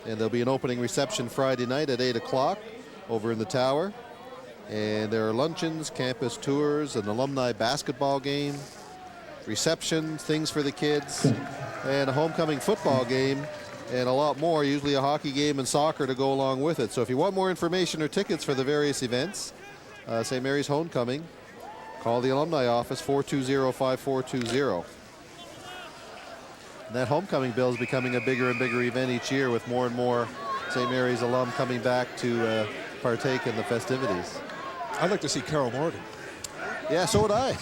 And there'll be an opening reception Friday night at 8 o'clock over in the Tower. And there are luncheons, campus tours, an alumni basketball game, receptions, things for the kids, and a homecoming football game, and a lot more, usually a hockey game and soccer to go along with it. So if you want more information or tickets for the various events, St. Mary's homecoming, call the alumni office, 420-5420. And that homecoming, Bill, is becoming a bigger and bigger event each year, with more and more St. Mary's alum coming back to partake in the festivities. I'd like to see Carol Morgan. Yeah, so would I.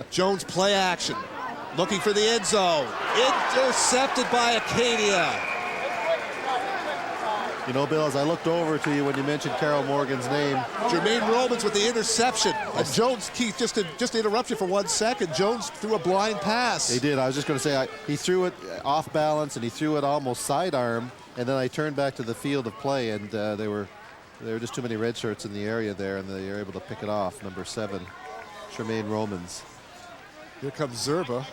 Jones play action, looking for the end zone. Intercepted by Acadia. You know, Bill, as I looked over to you when you mentioned Carol Morgan's name. Jermaine Romans with the interception. And Jones, Keith, just to interrupt you for 1 second, Jones threw a blind pass. He did. I was just going to say, he threw it off balance, and he threw it almost sidearm, and then I turned back to the field of play, and there were just too many red shirts in the area there, and they were able to pick it off. Number 7, Jermaine Romans. Here comes Zerba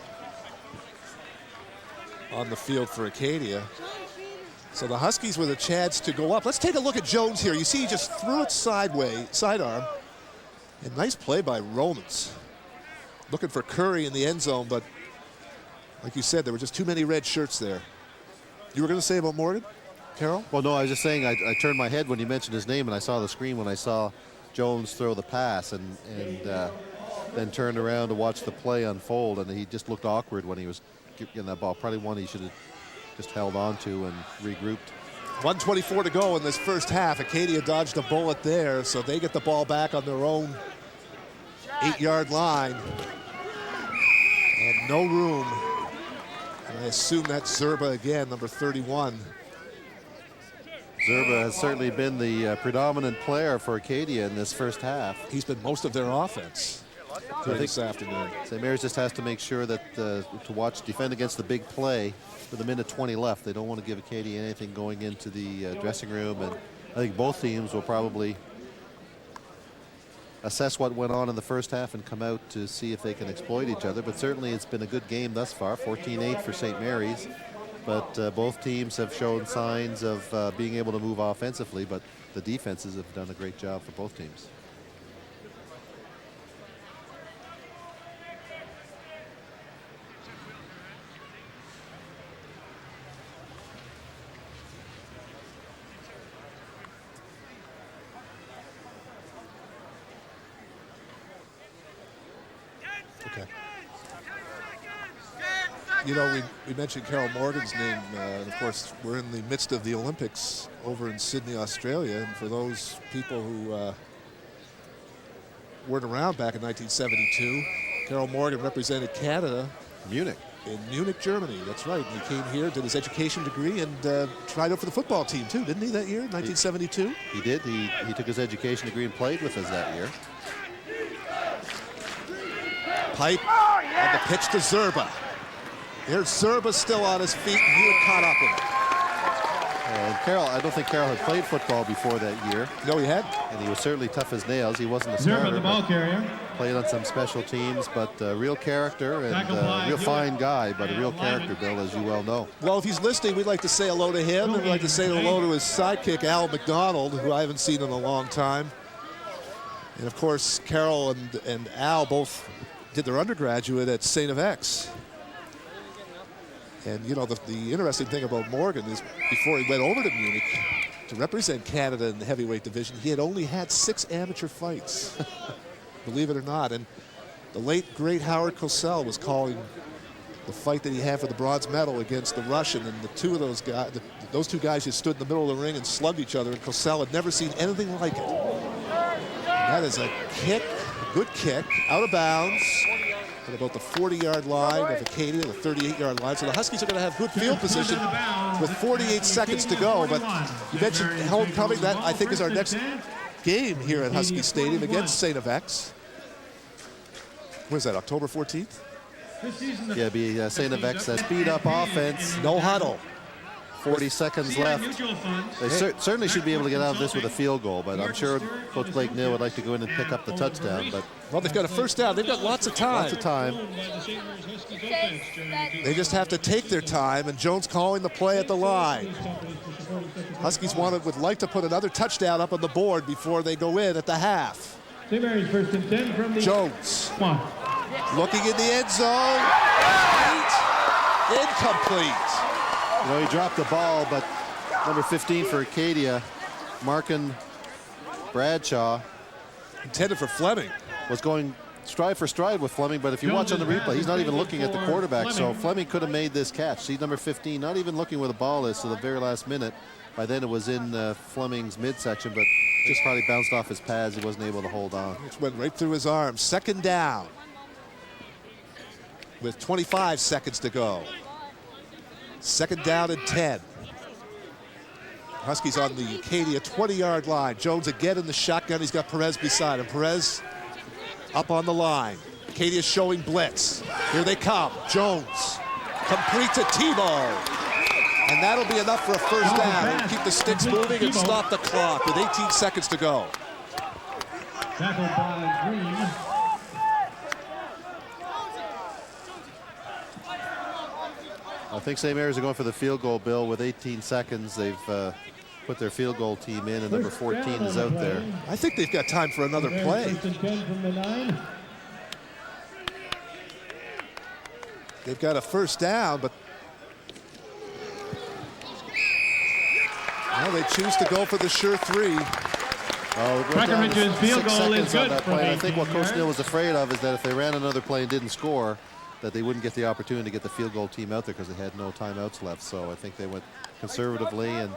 on the field for Acadia. So the Huskies with a chance to go up. Let's take a look at Jones here. You see he just threw it sideways, sidearm. And nice play by Romans. Looking for Curry in the end zone, but like you said, there were just too many red shirts there. You were going to say about Morgan, Carol? Well, no, I was just saying I turned my head when you mentioned his name, and I saw the screen when I saw Jones throw the pass, and then turned around to watch the play unfold, and he just looked awkward when he was getting that ball. Probably one he should have just held on to and regrouped. 1:24 to go in this first half. Acadia dodged a bullet there, so they get the ball back on their own 8-yard line. And no room. And I assume that's Zerba again, number 31. Zerba has certainly been the predominant player for Acadia in this first half. He's been most of their offense this afternoon. St. Mary's just has to make sure that to defend against the big play with a minute 20 left. They don't want to give Acadia anything going into the dressing room, and I think both teams will probably assess what went on in the first half and come out to see if they can exploit each other. But certainly it's been a good game thus far, 14-8 for St. Mary's. But both teams have shown signs of being able to move offensively, but the defenses have done a great job for both teams. Okay. You know, we mentioned Carol Morgan's name, and of course, we're in the midst of the Olympics over in Sydney, Australia. And for those people who weren't around back in 1972, Carol Morgan represented Canada. Munich. In Munich, Germany. That's right. He came here, did his education degree, and tried out for the football team, too, didn't he, that year, 1972? He did. He took his education degree and played with us that year. Pipe on the pitch to Zerba. There's Zerba still on his feet, and Hewitt caught up with him. And Carroll, I don't think Carroll had played football before that year. No, he had. And he was certainly tough as nails. He wasn't a starter. The ball carrier. Played on some special teams, but real character and real fine guy, but a real character, Bill, as you well know. Well, if he's listening, we'd like to say hello to him, and we'd like to say hello to his sidekick, Al McDonald, who I haven't seen in a long time. And of course, Carol and Al both did their undergraduate at St. FX. And you know, the interesting thing about Morgan is before he went over to Munich to represent Canada in the heavyweight division, he had only had 6 amateur fights, believe it or not. And the late, great Howard Cosell was calling the fight that he had for the bronze medal against the Russian, and the two of those guys, those two guys just stood in the middle of the ring and slugged each other, and Cosell had never seen anything like it. And that is a kick, a good kick, out of bounds, at about the 40-yard line of Acadia, the 38-yard line. So the Huskies are going to have good field position with 48 seconds to go. But you mentioned homecoming. That, I think, is our next game here at Husky Stadium against St. FX. When is that, October 14th? Yeah, be St. FX, speed-up offense. No huddle. 40 seconds left. They certainly should be able to get out of this with a field goal, but I'm sure Coach Blake Neal would like to go in and pick up the touchdown. But well, they've got a first down. They've got lots of time. Lots of time. They just have to take their time, and Jones calling the play at the line. Huskies would like to put another touchdown up on the board before they go in at the half. Jones looking in the end zone. Incomplete. You know, he dropped the ball, but number 15 for Acadia, Markin Bradshaw, intended for Fleming, was going stride for stride with Fleming, but if you watch on the replay, he's not even looking at the quarterback, so Fleming could have made this catch. See, number 15, not even looking where the ball is, so the very last minute. By then it was in Fleming's midsection, but just probably bounced off his pads. He wasn't able to hold on. It went right through his arm. Second down with 25 seconds to go. Second down and 10. Huskies on the Acadia 20-yard line. Jones again in the shotgun. He's got Perez beside him. Perez up on the line. Acadia showing blitz. Here they come. Jones complete to Tebow. And that'll be enough for a first down. It'll keep the sticks moving and stop the clock with 18 seconds to go. Tackled by Green. I think St. Mary's are going for the field goal, Bill, with 18 seconds. They've put their field goal team in, and number 14 is out there. I think they've got time for another play. They've got a first down, but well, they choose to go for the sure three. Breckenridge's field goal is good. I think what Coach Neal was afraid of is that if they ran another play and didn't score, that they wouldn't get the opportunity to get the field goal team out there because they had no timeouts left. So I think they went conservatively and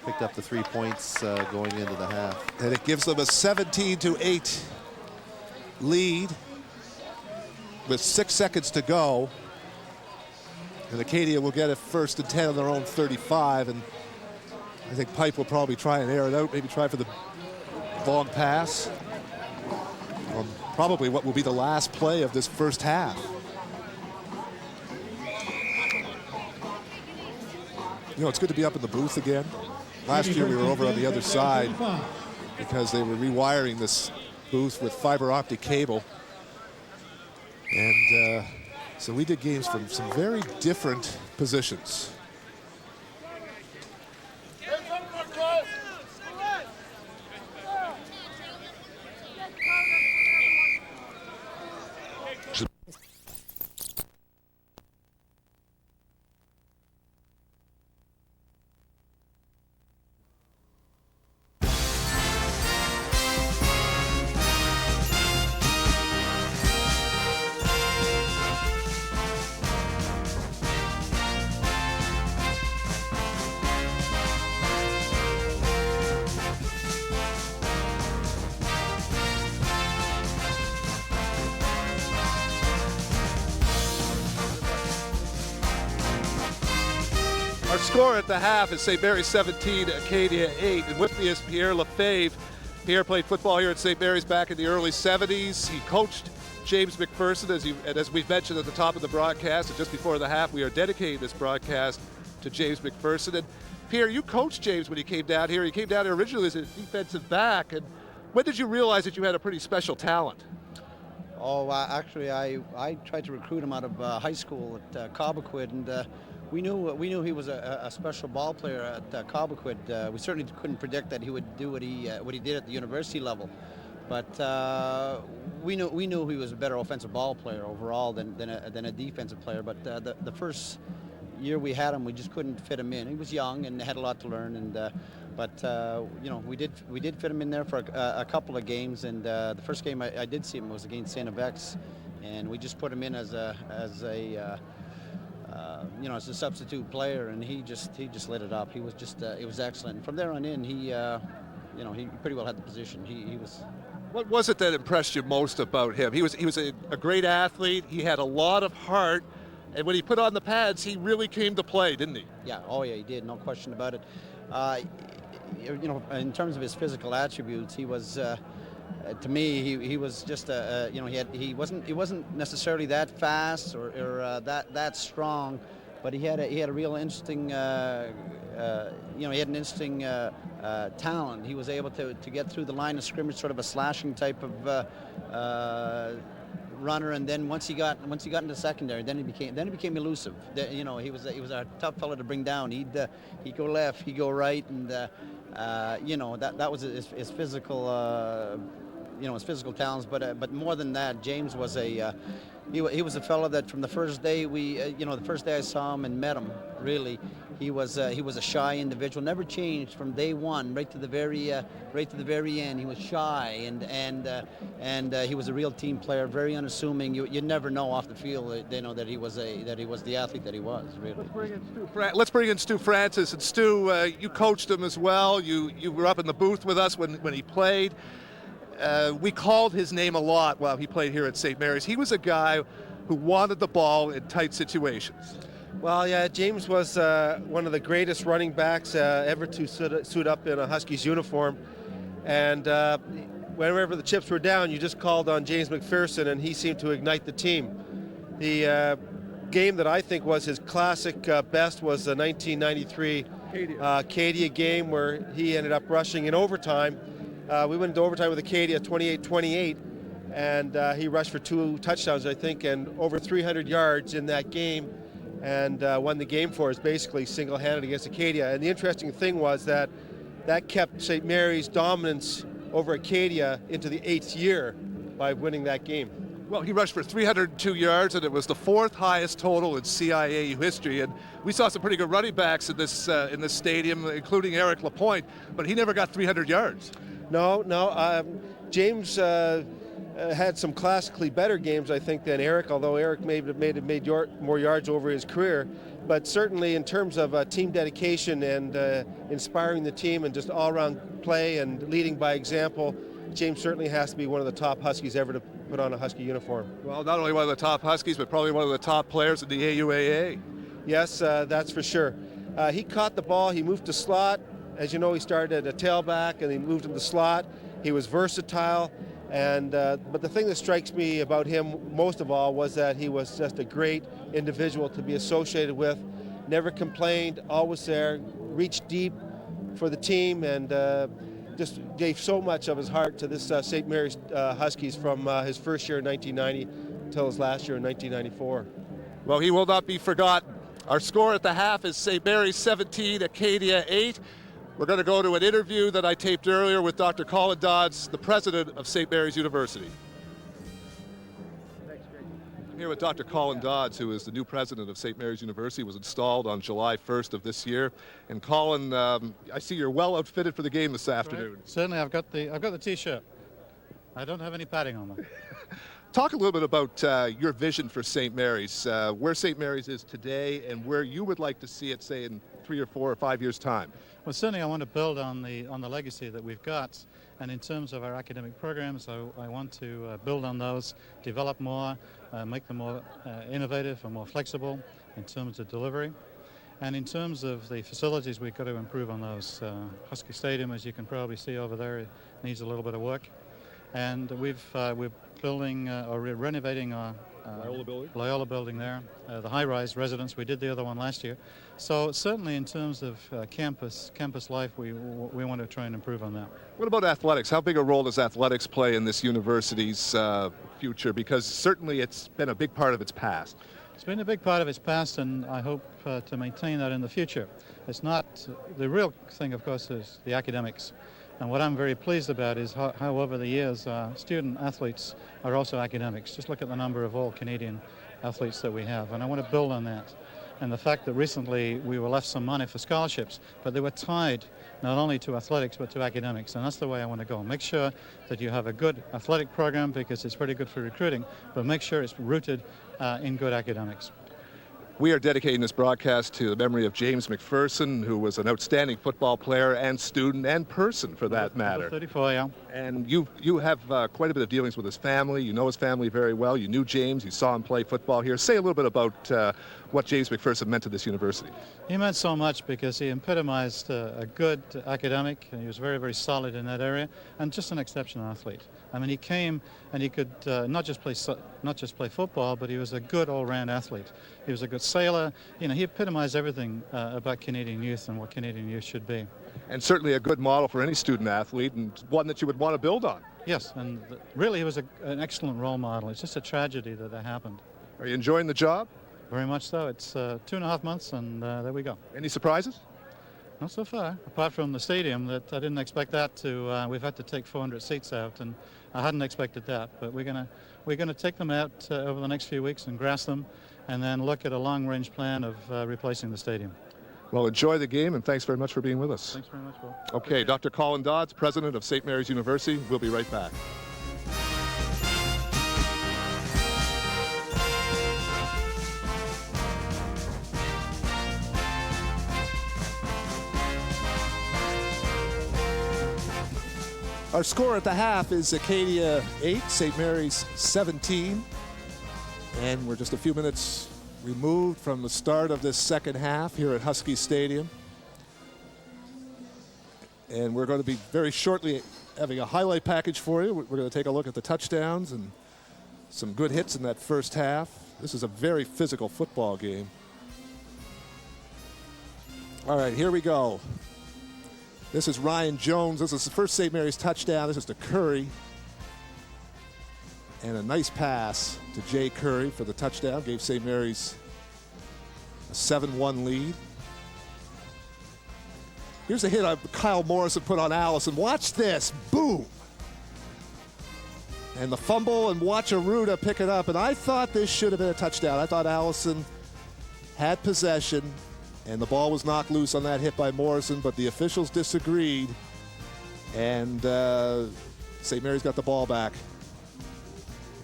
picked up the 3 points going into the half. And it gives them a 17-8 lead with 6 seconds to go. And Acadia will get a first and 10 on their own 35. And I think Pipe will probably try and air it out, maybe try for the long pass. Probably what will be the last play of this first half. You know, it's good to be up in the booth again. Last year we were over on the other side because they were rewiring this booth with fiber optic cable. And so we did games from some very different positions. score at the half is St. Mary's 17, Acadia 8. And with me is Pierre Lefebvre. Pierre played football here at St. Mary's back in the early 70s. He coached James McPherson, as we've mentioned at the top of the broadcast, and just before the half, we are dedicating this broadcast to James McPherson. And Pierre, you coached James when he came down here. He came down here originally as a defensive back. And when did you realize that you had a pretty special talent? Oh, actually, I tried to recruit him out of high school at Cobequid, and we knew he was a special ball player at Cobequid. We certainly couldn't predict that he would do what he did at the university level, but we knew he was a better offensive ball player overall than a defensive player. But the first year we had him, we just couldn't fit him in. He was young and had a lot to learn, and we did fit him in there for a couple of games. And the first game I did see him was against St. X, and we just put him in as a substitute player, and he just lit it up. He was just it was excellent. And from there on in, he pretty well had the position. He was. What was it that impressed you most about him? He was a great athlete. He had a lot of heart. And when he put on the pads, he really came to play, didn't he? Yeah, oh yeah, he did, no question about it. In terms of his physical attributes, he was, to me, he was just he wasn't necessarily that fast or that strong, but he had a real interesting, he had an interesting talent. He was able to get through the line of scrimmage, sort of a slashing type of runner, and then once he got into secondary, then he became elusive. He was a tough fellow to bring down. He'd go left, he'd go right, and that was his physical his physical talents. But more than that, James was he was a fellow that from the first day the first day I saw him and met him, really, he was a shy individual. Never changed from day one, right to the very end. He was shy, and he was a real team player, very unassuming. You never know off the field, that he was the athlete that he was. Really. Let's bring in Stu Francis. And Stu, you coached him as well. You were up in the booth with us when he played. We called his name a lot while he played here at St. Mary's. He was a guy who wanted the ball in tight situations. Well, yeah, James was one of the greatest running backs ever to suit up in a Huskies uniform. And whenever the chips were down, you just called on James McPherson, and he seemed to ignite the team. The game that I think was his classic best was the 1993 Acadia game, where he ended up rushing in overtime. We went into overtime with Acadia 28-28, and he rushed for 2 touchdowns, I think, and over 300 yards in that game, and won the game for us basically single-handed against Acadia. And the interesting thing was that kept St. Mary's dominance over Acadia into the 8th year by winning that game. Well, he rushed for 302 yards, and it was the 4th highest total in CIAU history. And we saw some pretty good running backs in this stadium, including Eric Lapointe, but he never got 300 yards. No. James had some classically better games, I think, than Eric, although Eric may have made more yards over his career. But certainly in terms of team dedication and inspiring the team and just all-around play and leading by example, James certainly has to be one of the top Huskies ever to put on a Husky uniform. Well, not only one of the top Huskies, but probably one of the top players in the AUAA. Yes, that's for sure. He caught the ball, he moved to slot. As you know, he started at a tailback and he moved into the slot. He was versatile, and but the thing that strikes me about him most of all was that he was just a great individual to be associated with. Never complained, always there, reached deep for the team, and just gave so much of his heart to this St. Mary's Huskies from his first year in 1990 until his last year in 1994. Well, he will not be forgotten. Our score at the half is St. Mary's 17, Acadia 8. We're going to go to an interview that I taped earlier with Dr. Colin Dodds, the president of St. Mary's University. I'm here with Dr. Colin Dodds, who is the new president of St. Mary's University, was installed on July 1st of this year. And Colin, I see you're well outfitted for the game this afternoon. Right. Certainly, I've got the T-shirt. I don't have any padding on them. Talk a little bit about your vision for St. Mary's, where St. Mary's is today and where you would like to see it, say, in 3 or 4 or 5 years' time. Well, certainly I want to build on the legacy that we've got, and in terms of our academic programs, I want to build on those, develop more, make them more innovative and more flexible in terms of delivery. And in terms of the facilities, we've got to improve on those. Husky Stadium, as you can probably see over there, needs a little bit of work. And we're building or renovating our Loyola building there, the high-rise residence. We did the other one last year. So certainly in terms of campus life, we want to try and improve on that. What about athletics? How big a role does athletics play in this university's future? Because certainly it's been a big part of its past. It's been a big part of its past, and I hope to maintain that in the future. It's not, the real thing, of course, is the academics. And what I'm very pleased about is how over the years student athletes are also academics. Just look at the number of all Canadian athletes that we have, and I want to build on that. And the fact that recently we were left some money for scholarships, but they were tied not only to athletics but to academics, and that's the way I want to go. Make sure that you have a good athletic program because it's pretty good for recruiting, but make sure it's rooted in good academics. We are dedicating this broadcast to the memory of James McPherson, who was an outstanding football player and student and person for that matter. 34, yeah. And you have quite a bit of dealings with his family. You know his family very well. You knew James. You saw him play football here. Say a little bit about what James McPherson meant to this university. He meant so much because he epitomized a good academic, and he was very, very solid in that area, and just an exceptional athlete. I mean, he came and he could not just play football, but he was a good all-round athlete. He was a good sailor. You know, he epitomized everything about Canadian youth and what Canadian youth should be. And certainly a good model for any student athlete, and one that you would want to build on. Yes, and really he was an excellent role model. It's just a tragedy that happened. Are you enjoying the job? Very much so. It's 2.5 months, and there we go. Any surprises? Not so far, apart from the stadium. That I didn't expect that to. We've had to take 400 seats out, and I hadn't expected that. But we're gonna take them out over the next few weeks and grass them, and then look at a long-range plan of replacing the stadium. Well, enjoy the game, and thanks very much for being with us. Thanks very much, Bill. Okay, Dr. Colin Dodds, president of St. Mary's University. We'll be right back. Our score at the half is Acadia 8, St. Mary's 17. And we're just a few minutes removed from the start of this second half here at Huskies Stadium. And we're going to be very shortly having a highlight package for you. We're going to take a look at the touchdowns and some good hits in that first half. This is a very physical football game. All right, here we go. This is Ryan Jones. This is the first St. Mary's touchdown. This is to Curry. And a nice pass to Jay Curry for the touchdown. Gave St. Mary's a 7-1 lead. Here's a hit Kyle Morrison put on Allison. Watch this. Boom. And the fumble, and watch Aruda pick it up. And I thought this should have been a touchdown. I thought Allison had possession, and the ball was knocked loose on that hit by Morrison, but the officials disagreed, and St. Mary's got the ball back.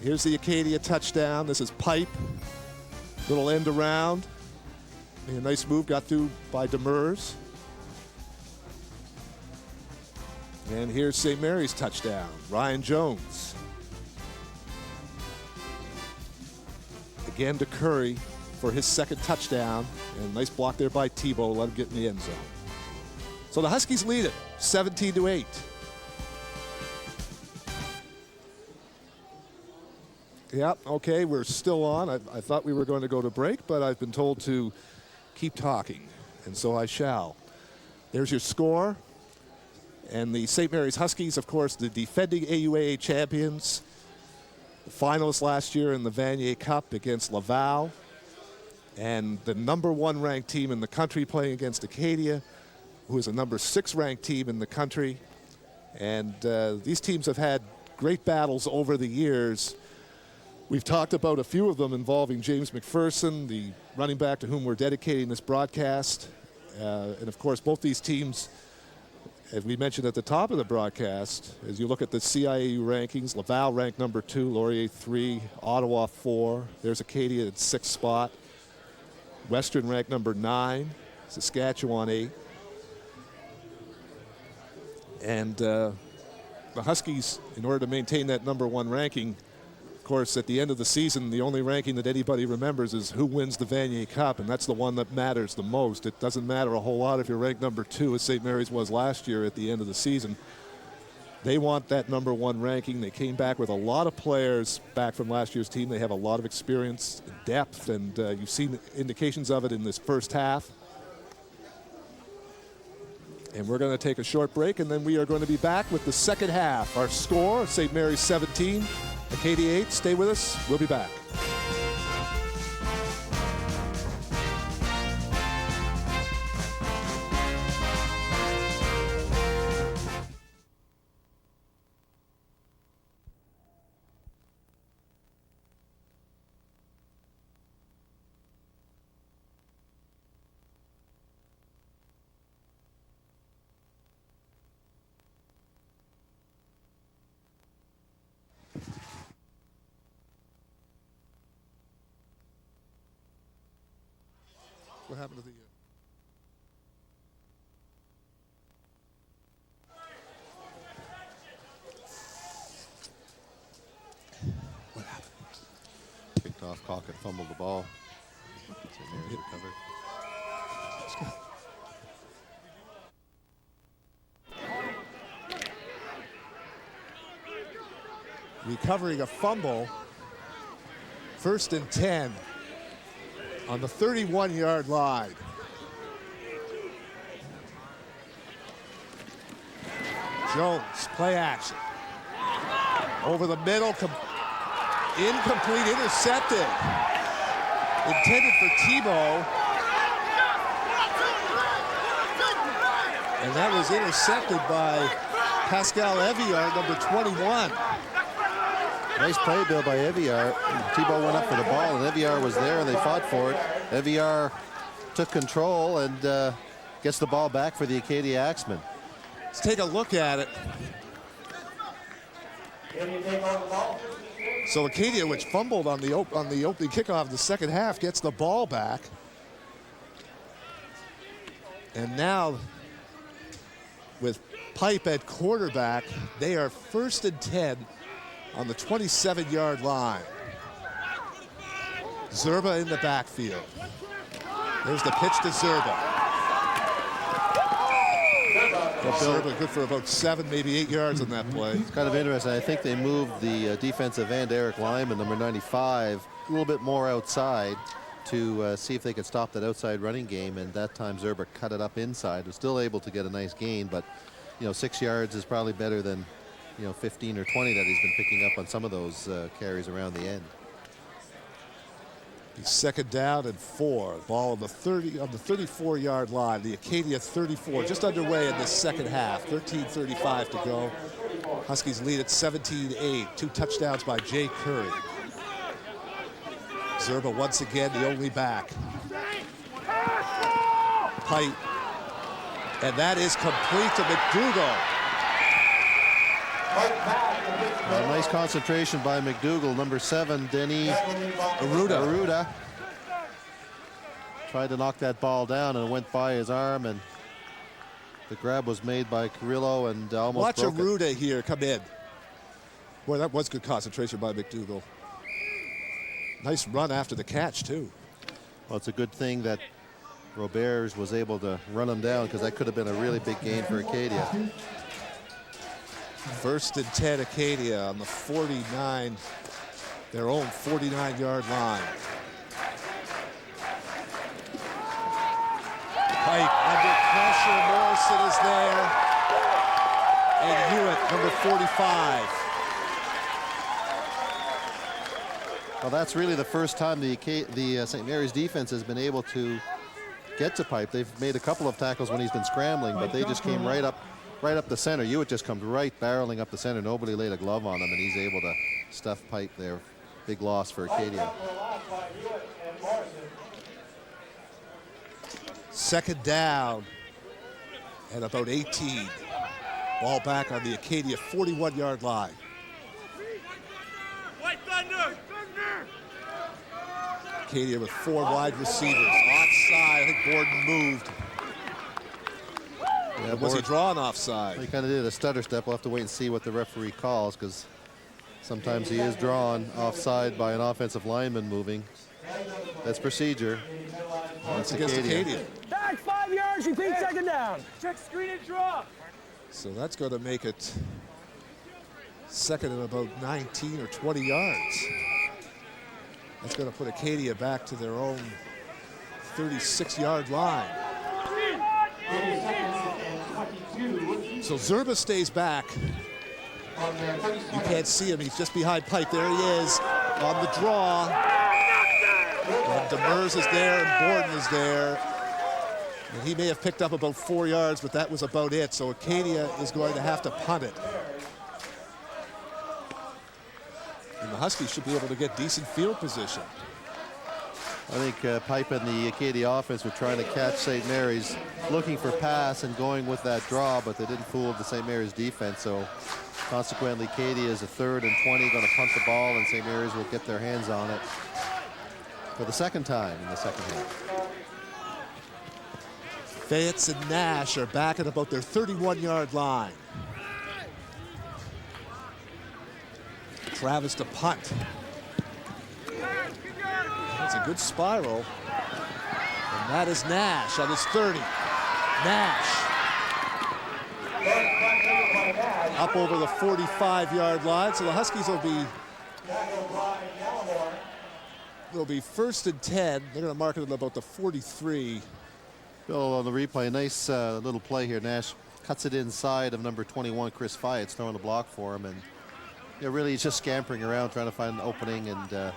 Here's the Acadia touchdown. This is Pipe. Little end around. A nice move, got through by Demers. And here's St. Mary's touchdown. Ryan Jones. Again to Curry for his second touchdown. And nice block there by Tebow. Let him get in the end zone. So the Huskies lead it 17-8. Yeah, okay, we're still on. I thought we were going to go to break, but I've been told to keep talking, and so I shall. There's your score. And the St. Mary's Huskies, of course, the defending AUAA champions, the finalists last year in the Vanier Cup against Laval, and the #1 ranked team in the country playing against Acadia, who is a #6 ranked team in the country. And these teams have had great battles over the years. We've talked about a few of them involving James McPherson, the running back to whom we're dedicating this broadcast. And of course, both these teams, as we mentioned at the top of the broadcast, as you look at the CIAU rankings, Laval ranked #2, Laurier 3, Ottawa 4. There's Acadia at 6th spot. Western ranked #9, Saskatchewan 8. And the Huskies, in order to maintain that #1 ranking, Of course, at the end of the season, the only ranking that anybody remembers is who wins the Vanier Cup, and that's the one that matters the most. It doesn't matter a whole lot if you're ranked number 2, as St. Mary's was last year at the end of the season. They want that number 1 ranking. They came back with a lot of players back from last year's team. They have a lot of experience, depth, and you've seen indications of it in this first half. And we're going to take a short break, and then we are going to be back with the second half. Our score, St. Mary's 17, ACA-8. Stay with us. We'll be back. What happened to the... What happened? Kicked off, Cockett fumbled the ball. St. Mary's recovered. Recovering a fumble. 1st and 10 on the 31-yard line. Jones, play action. Over the middle, incomplete, intercepted. Intended for Tebow. And that was intercepted by Pascal Eviar, number 21. Nice play, Bill, by Eviar. Tebow went up for the ball, and Eviar was there, and they fought for it. Eviar took control and gets the ball back for the Acadia Axemen. Let's take a look at it. So Acadia, which fumbled on the opening kickoff of the second half, gets the ball back. And now, with Pipe at quarterback, they are 1st and 10 on the 27-yard line. Zerba in the backfield. There's the pitch to Zerba. Zerba good for about 7, maybe 8 yards on that play. It's kind of interesting. I think they moved the defensive end, Eric Lyman, number 95, a little bit more outside to see if they could stop that outside running game, and that time Zerba cut it up inside. Was still able to get a nice gain, but 6 yards is probably better than 15 or 20 that he's been picking up on some of those carries around the end. He's 2nd down and 4. Ball on the 34-yard line. The Acadia 34, just underway in this second half. 13:35 to go. Huskies lead at 17-8. 2 touchdowns by Jay Curry. Zerba once again the only back. Pipe. And that is complete to McDougall. Nice concentration by McDougall, number 7, Denny Aruda. Tried to knock that ball down and it went by his arm, and the grab was made by Carrillo and almost broke it. Watch Aruda here come in. Boy, that was good concentration by McDougall. Nice run after the catch, too. Well, it's a good thing that Roberts was able to run him down, because that could have been a really big gain for Acadia. 1st and 10 Acadia on the 49, their own 49-yard line. Pipe under pressure, Morrison is there. And Hewitt, number 45. Well, that's really the first time the St. Mary's defense has been able to get to Pipe. They've made a couple of tackles when he's been scrambling, but they just came right up the center. Hewitt just comes right barreling up the center. Nobody laid a glove on him, and he's able to stuff Pipe there. Big loss for Acadia. 2nd down and about 18. Ball back on the Acadia 41-yard line. Acadia with 4 wide receivers. Offside, I think Gordon moved. Yeah, was he drawn offside? He kind of did a stutter step. We'll have to wait and see what the referee calls, because Sometimes he is drawn offside by an offensive lineman moving. That's procedure. That's against Acadia. Back 5 yards, repeat second down. Check screen and draw. So that's going to make it second and about 19 or 20 yards. That's going to put Acadia back to their own 36-yard line. So Zerba stays back. You can't see him. He's just behind Pipe. There he is on the draw. And Demers is there and Borden is there. And he may have picked up about 4 yards, but that was about it. So Acadia is going to have to punt it. And the Huskies should be able to get decent field position. I think Pipe and the Acadia offense were trying to catch St. Mary's, looking for pass and going with that draw, but they didn't fool the St. Mary's defense. So consequently, Acadia is a 3rd and 20, going to punt the ball, and St. Mary's will get their hands on it for the second time in the second half. Fayetz and Nash are back at about their 31-yard line. Travis to punt. That's a good spiral. And that is Nash on his 30. Nash up over the 45-yard line. So the Huskies will be 1st and 10. They're going to mark it at about the 43. Bill, on the replay, nice little play here. Nash cuts it inside of number 21, Chris Fayetz, throwing a block for him. And really he's just scampering around trying to find an opening, and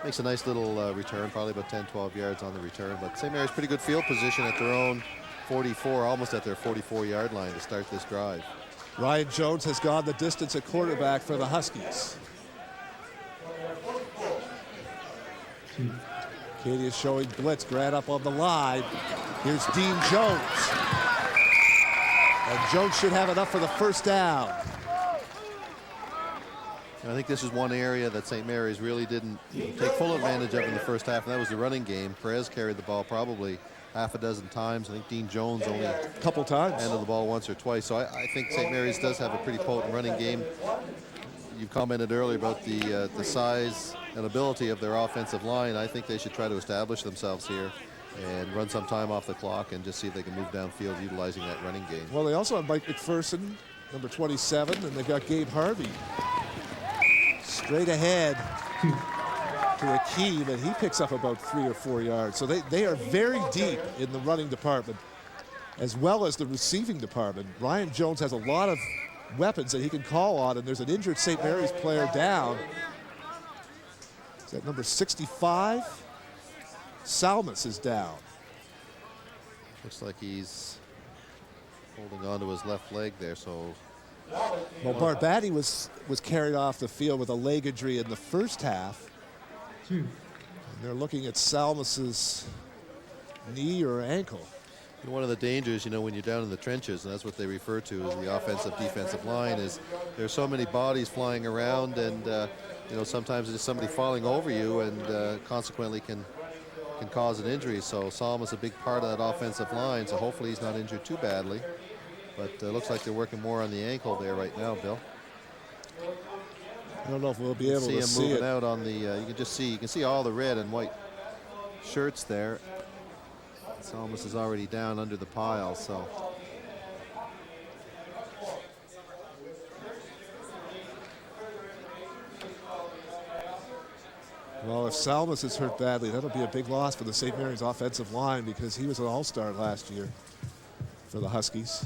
makes a nice little return, probably about 10, 12 yards on the return. But St. Mary's pretty good field position at their own 44, almost at their 44-yard line to start this drive. Ryan Jones has gone the distance at quarterback for the Huskies. Acadia showing blitz. Grant up on the line. Here's Dean Jones. And Jones should have enough for the first down. And I think this is one area that St. Mary's really didn't take full advantage of in the first half, and that was the running game. Perez carried the ball probably half a dozen times. I think Dean Jones only a couple times handled the ball once or twice. So I think St. Mary's does have a pretty potent running game. You commented earlier about the size and ability of their offensive line. I think they should try to establish themselves here and run some time off the clock and just see if they can move downfield utilizing that running game. Well, they also have Mike McPherson, number 27, and they've got Gabe Harvey. Straight ahead to Akeem, and he picks up about 3 or 4 yards. So they are very deep in the running department as well as the receiving department. Ryan Jones has a lot of weapons that he can call on, and there's an injured St. Mary's player down. Is that number 65? Salmus is down. Looks like he's holding on to his left leg there, so. Well, Barbati was carried off the field with a leg injury in the first half. And they're looking at Salmus's knee or ankle. One of the dangers, when you're down in the trenches, and that's what they refer to as the offensive defensive line, is there's so many bodies flying around, and sometimes it's somebody falling over you, and consequently can cause an injury. So Salmus a big part of that offensive line, so hopefully he's not injured too badly. But looks like they're working more on the ankle there right now, Bill. I don't know if we'll be able to see him moving it. out on the. You can see all the red and white shirts there. Salmus is already down under the pile, so. Well, if Salmus is hurt badly, that'll be a big loss for the St. Mary's offensive line because he was an all-star last year for the Huskies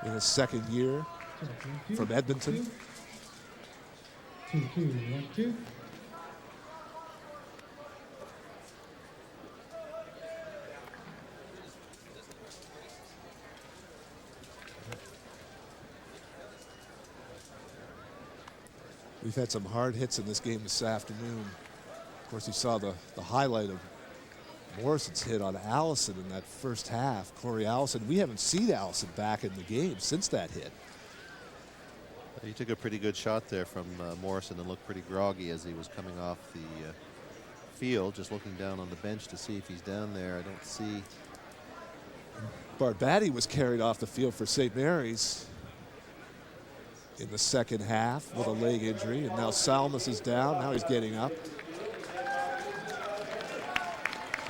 in his second year from Edmonton. 2-2-1-2. We've had some hard hits in this game this afternoon. Of course, you saw the highlight of Morrison's hit on Allison in that first half. Corey Allison, we haven't seen Allison back in the game since that hit. He took a pretty good shot there from Morrison and looked pretty groggy as he was coming off the field, just looking down on the bench to see if he's down there. I don't see. Barbati was carried off the field for St. Mary's. in the second half with a leg injury, and now Salmas is down. Now he's getting up.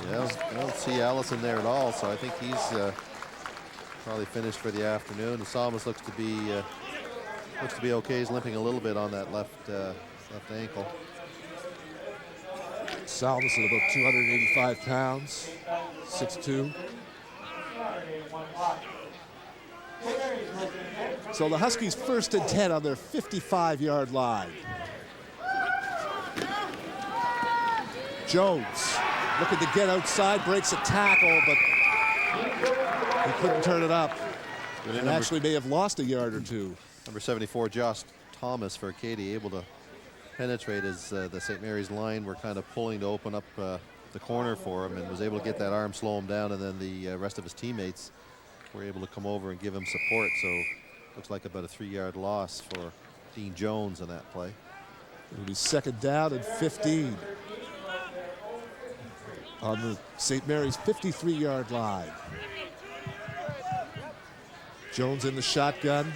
Yeah, I don't see Allison there at all, so I think he's probably finished for the afternoon. And Salmas looks to be okay. He's limping a little bit on that left ankle. Salmas at about 285 pounds, 6'2". So the Huskies 1st and 10 on their 55-yard line. Jones looking to get outside, breaks a tackle, but he couldn't turn it up. And actually may have lost a yard or two. Number 74, Josh Thomas for Acadia, able to penetrate as the St. Mary's line were kind of pulling to open up the corner for him, and was able to get that arm, slow him down, and then the rest of his teammates were able to come over and give him support. So looks like about a 3-yard loss for Dean Jones on that play. It'll be 2nd down and 15 on the St. Mary's 53-yard line. Jones in the shotgun.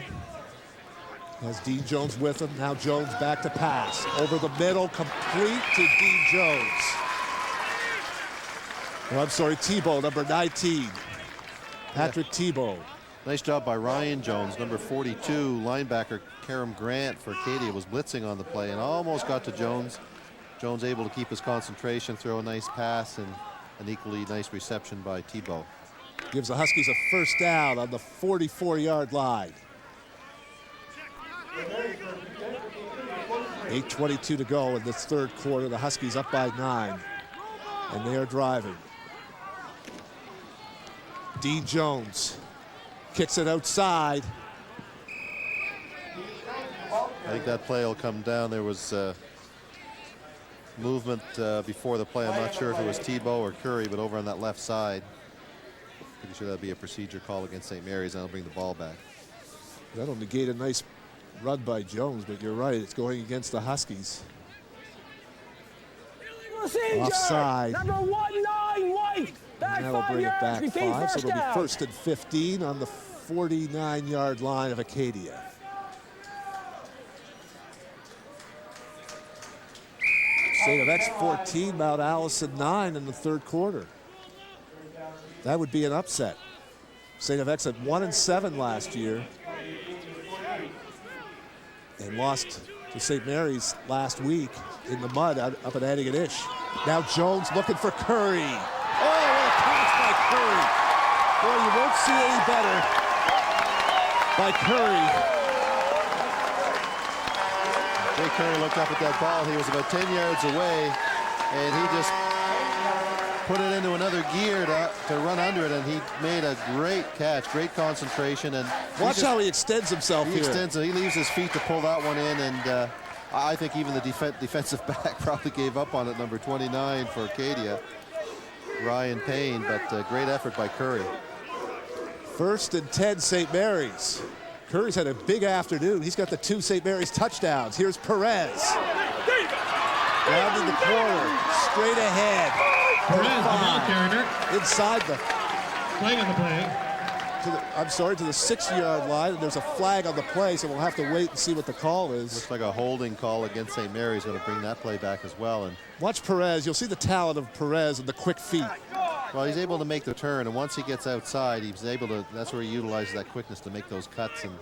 Has Dean Jones with him. Now Jones back to pass. Over the middle, complete to Dean Jones. Oh, I'm sorry, Tebow, number 19. Patrick Tebow. Nice job by Ryan Jones, number 42, linebacker Karam Grant for Acadia was blitzing on the play and almost got to Jones. Jones able to keep his concentration, throw a nice pass, and an equally nice reception by Tebow. Gives the Huskies a 1st down on the 44-yard line. 8:22 to go in this 3rd quarter. The Huskies up by 9, and they are driving. Dean Jones kicks it outside. I think that play will come down. There was movement before the play. I'm not sure if it was Tebow or Curry, but over on that left side. Pretty sure that'd be a procedure call against St. Mary's, and I'll bring the ball back. That'll negate a nice run by Jones, but you're right, it's going against the Huskies. Offside. Number 19 White. Back And that'll 5 bring it yards. back Repeat 5, so first it'll be down. 1st and 15 on the 49-yard line of Acadia. St. of X 14, Mount Allison 9 in the 3rd quarter. That would be an upset. St. of X had 1-7 last year and lost to St. Mary's last week in the mud up at Antigonish. Now Jones looking for Curry. Oh, what a catch by Curry. Boy, you won't see any better by Curry. Jay Curry looked up at that ball. He was about 10 yards away, and he just put it into another gear to run under it, and he made a great catch, great concentration. And watch how he extends himself here. He leaves his feet to pull that one in, and I think even the defensive back probably gave up on it, number 29 for Acadia, Ryan Payne, but great effort by Curry. 1st and 10, St. Mary's. Curry's had a big afternoon. He's got the 2 St. Mary's touchdowns. Here's Perez. Rounding the corner, straight ahead. Perez, the ball carrier. Inside the Flag on the play. to the 6-yard line, and there's a flag on the play, so we'll have to wait and see what the call is. Looks like a holding call against St. Mary's, going to bring that play back as well. And watch Perez. You'll see the talent of Perez and the quick feet. well, he's able to make the turn, and once he gets outside, he's able to. That's where he utilizes that quickness to make those cuts. And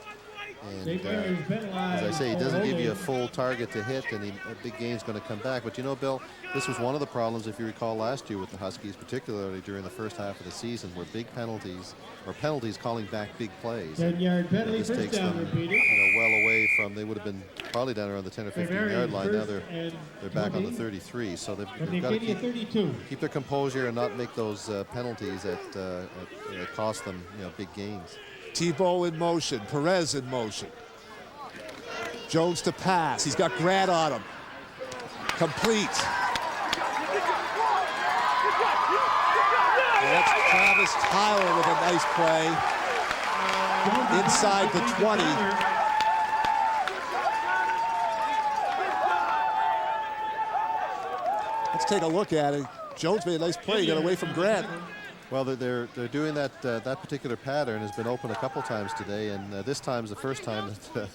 as I say, he doesn't give you a full target to hit, and a big game's going to come back. But you know, Bill, this was one of the problems, if you recall, last year with the Huskies, particularly during the 1st half of the season, where big penalties calling back big plays. 10-yard penalty, this first takes down, them, repeated. well away from. They would have been probably down around the 10 or 15-yard line. Now they're back on the 33, so they've got to keep their composure and not make those penalties that cost them big gains. Tebow in motion, Perez in motion. Jones to pass. He's got Grant on him. Complete. And that's Travis Tyler with a nice play. Inside the 20. Let's take a look at it. Jones made a nice play. He got away from Grant. Well, they're doing that particular pattern has been open a couple times today, and this time's the first time that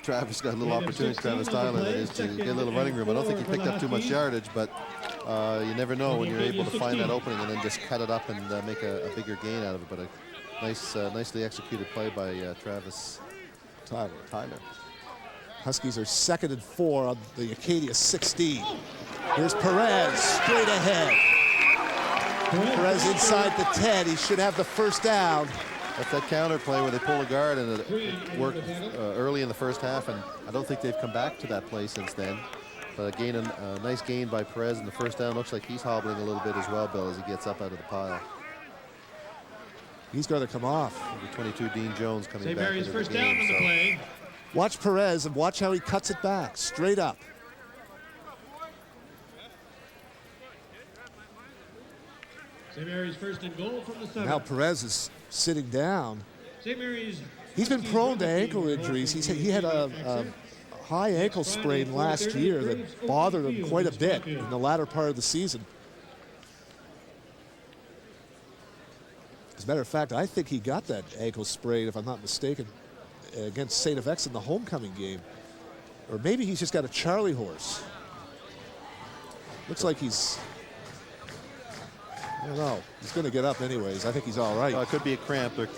Travis got a little opportunity, Travis Tyler, that is, to get a little running room. I don't think he picked up too much yardage, but you never know when you're able to find that opening and then just cut it up and make a bigger gain out of it. But a nice, nicely executed play by Travis Tyler. Huskies are 2nd and 4 on the Acadia 16. Here's Perez straight ahead. Perez inside the 10. He should have the first down. That's that counter play where they pull a guard, and it worked early in the first half, and I don't think they've come back to that play since then. But again, a nice gain by Perez in the first down. Looks like he's hobbling a little bit as well, Bill, as he gets up out of the pile. He's going to come off. Number 22, Dean Jones, coming St. back Mary's into first the down game. on the play. Watch Perez and watch how he cuts it back, straight up. St. Mary's first and goal from the 7. Now Perez is sitting down. St. Mary's. He's been prone to ankle injuries. He had a high ankle sprain last year that bothered him quite a bit in the latter part of the season. As a matter of fact, I think he got that ankle sprain, if I'm not mistaken, against St. FX in the homecoming game. Or maybe he's just got a Charlie horse. Looks like he's, I don't know. He's going to get up anyways. I think he's all right. Well, it could be a cramp. Their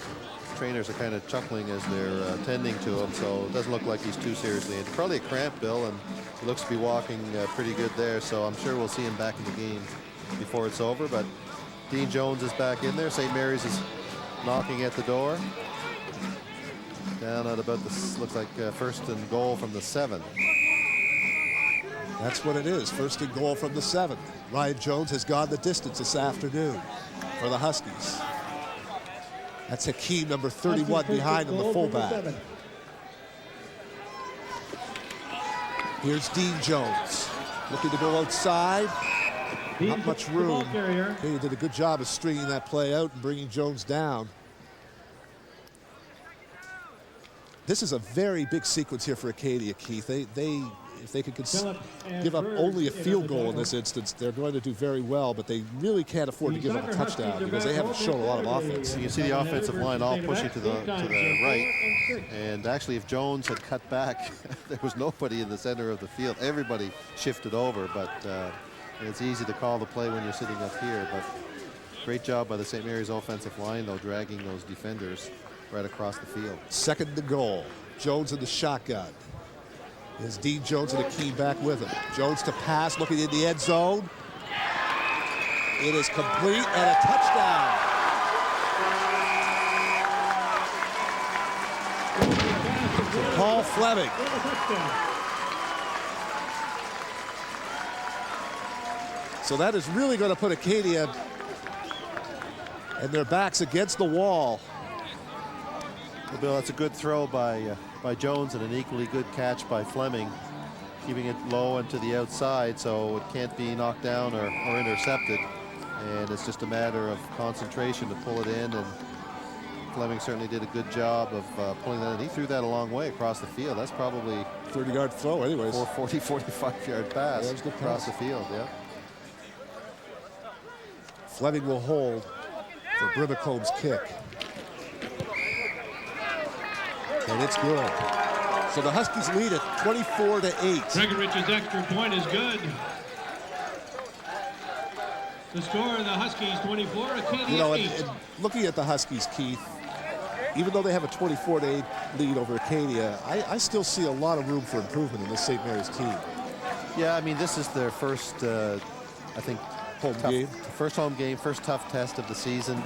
trainers are kind of chuckling as they're tending to him, so it doesn't look like he's too seriously injured. Probably a cramp, Bill, and he looks to be walking pretty good there, so I'm sure we'll see him back in the game before it's over. But Dean Jones is back in there. St. Mary's is knocking at the door. Down at about this, looks like first and goal from the 7. That's what it is, first and goal from the 7. Ryan Jones has gone the distance this afternoon for the Huskies. That's Hakeem, number 31, behind him, the fullback. Here's Dean Jones, looking to go outside. Not much room. He did a good job of stringing that play out and bringing Jones down. This is a very big sequence here for Acadia, Keith. If they could give up only a field goal in this instance, they're going to do very well, but they really can't afford to give up a touchdown because they haven't shown a lot of offense. You can see the offensive line all pushing to the right. And actually, if Jones had cut back, there was nobody in the center of the field. Everybody shifted over, but it's easy to call the play when you're sitting up here. But great job by the St. Mary's offensive line, though, dragging those defenders right across the field. 2nd and goal. Jones in the shotgun. Is Dean Jones and Hakeem back with him. Jones to pass, looking in the end zone. It is complete and a touchdown. To Paul Fleming. So that is really going to put Acadia and their backs against the wall. Well, Bill, that's a good throw by Jones and an equally good catch by Fleming, keeping it low and to the outside so it can't be knocked down or intercepted. And it's just a matter of concentration to pull it in, and Fleming certainly did a good job of pulling that in. He threw that a long way across the field. That's probably 30-yard throw anyways. 40, 45-yard pass across the field, yeah. Fleming will hold for Brimacombe's kick. And it's good. So the Huskies lead at 24-8. Gregorich's extra point is good. The score of the Huskies 24, Acadia 8. And looking at the Huskies, Keith, even though they have a 24-8 lead over Acadia, I still see a lot of room for improvement in this St. Mary's team. Yeah, I mean, this is their first, I think, first home game, first tough test of the season.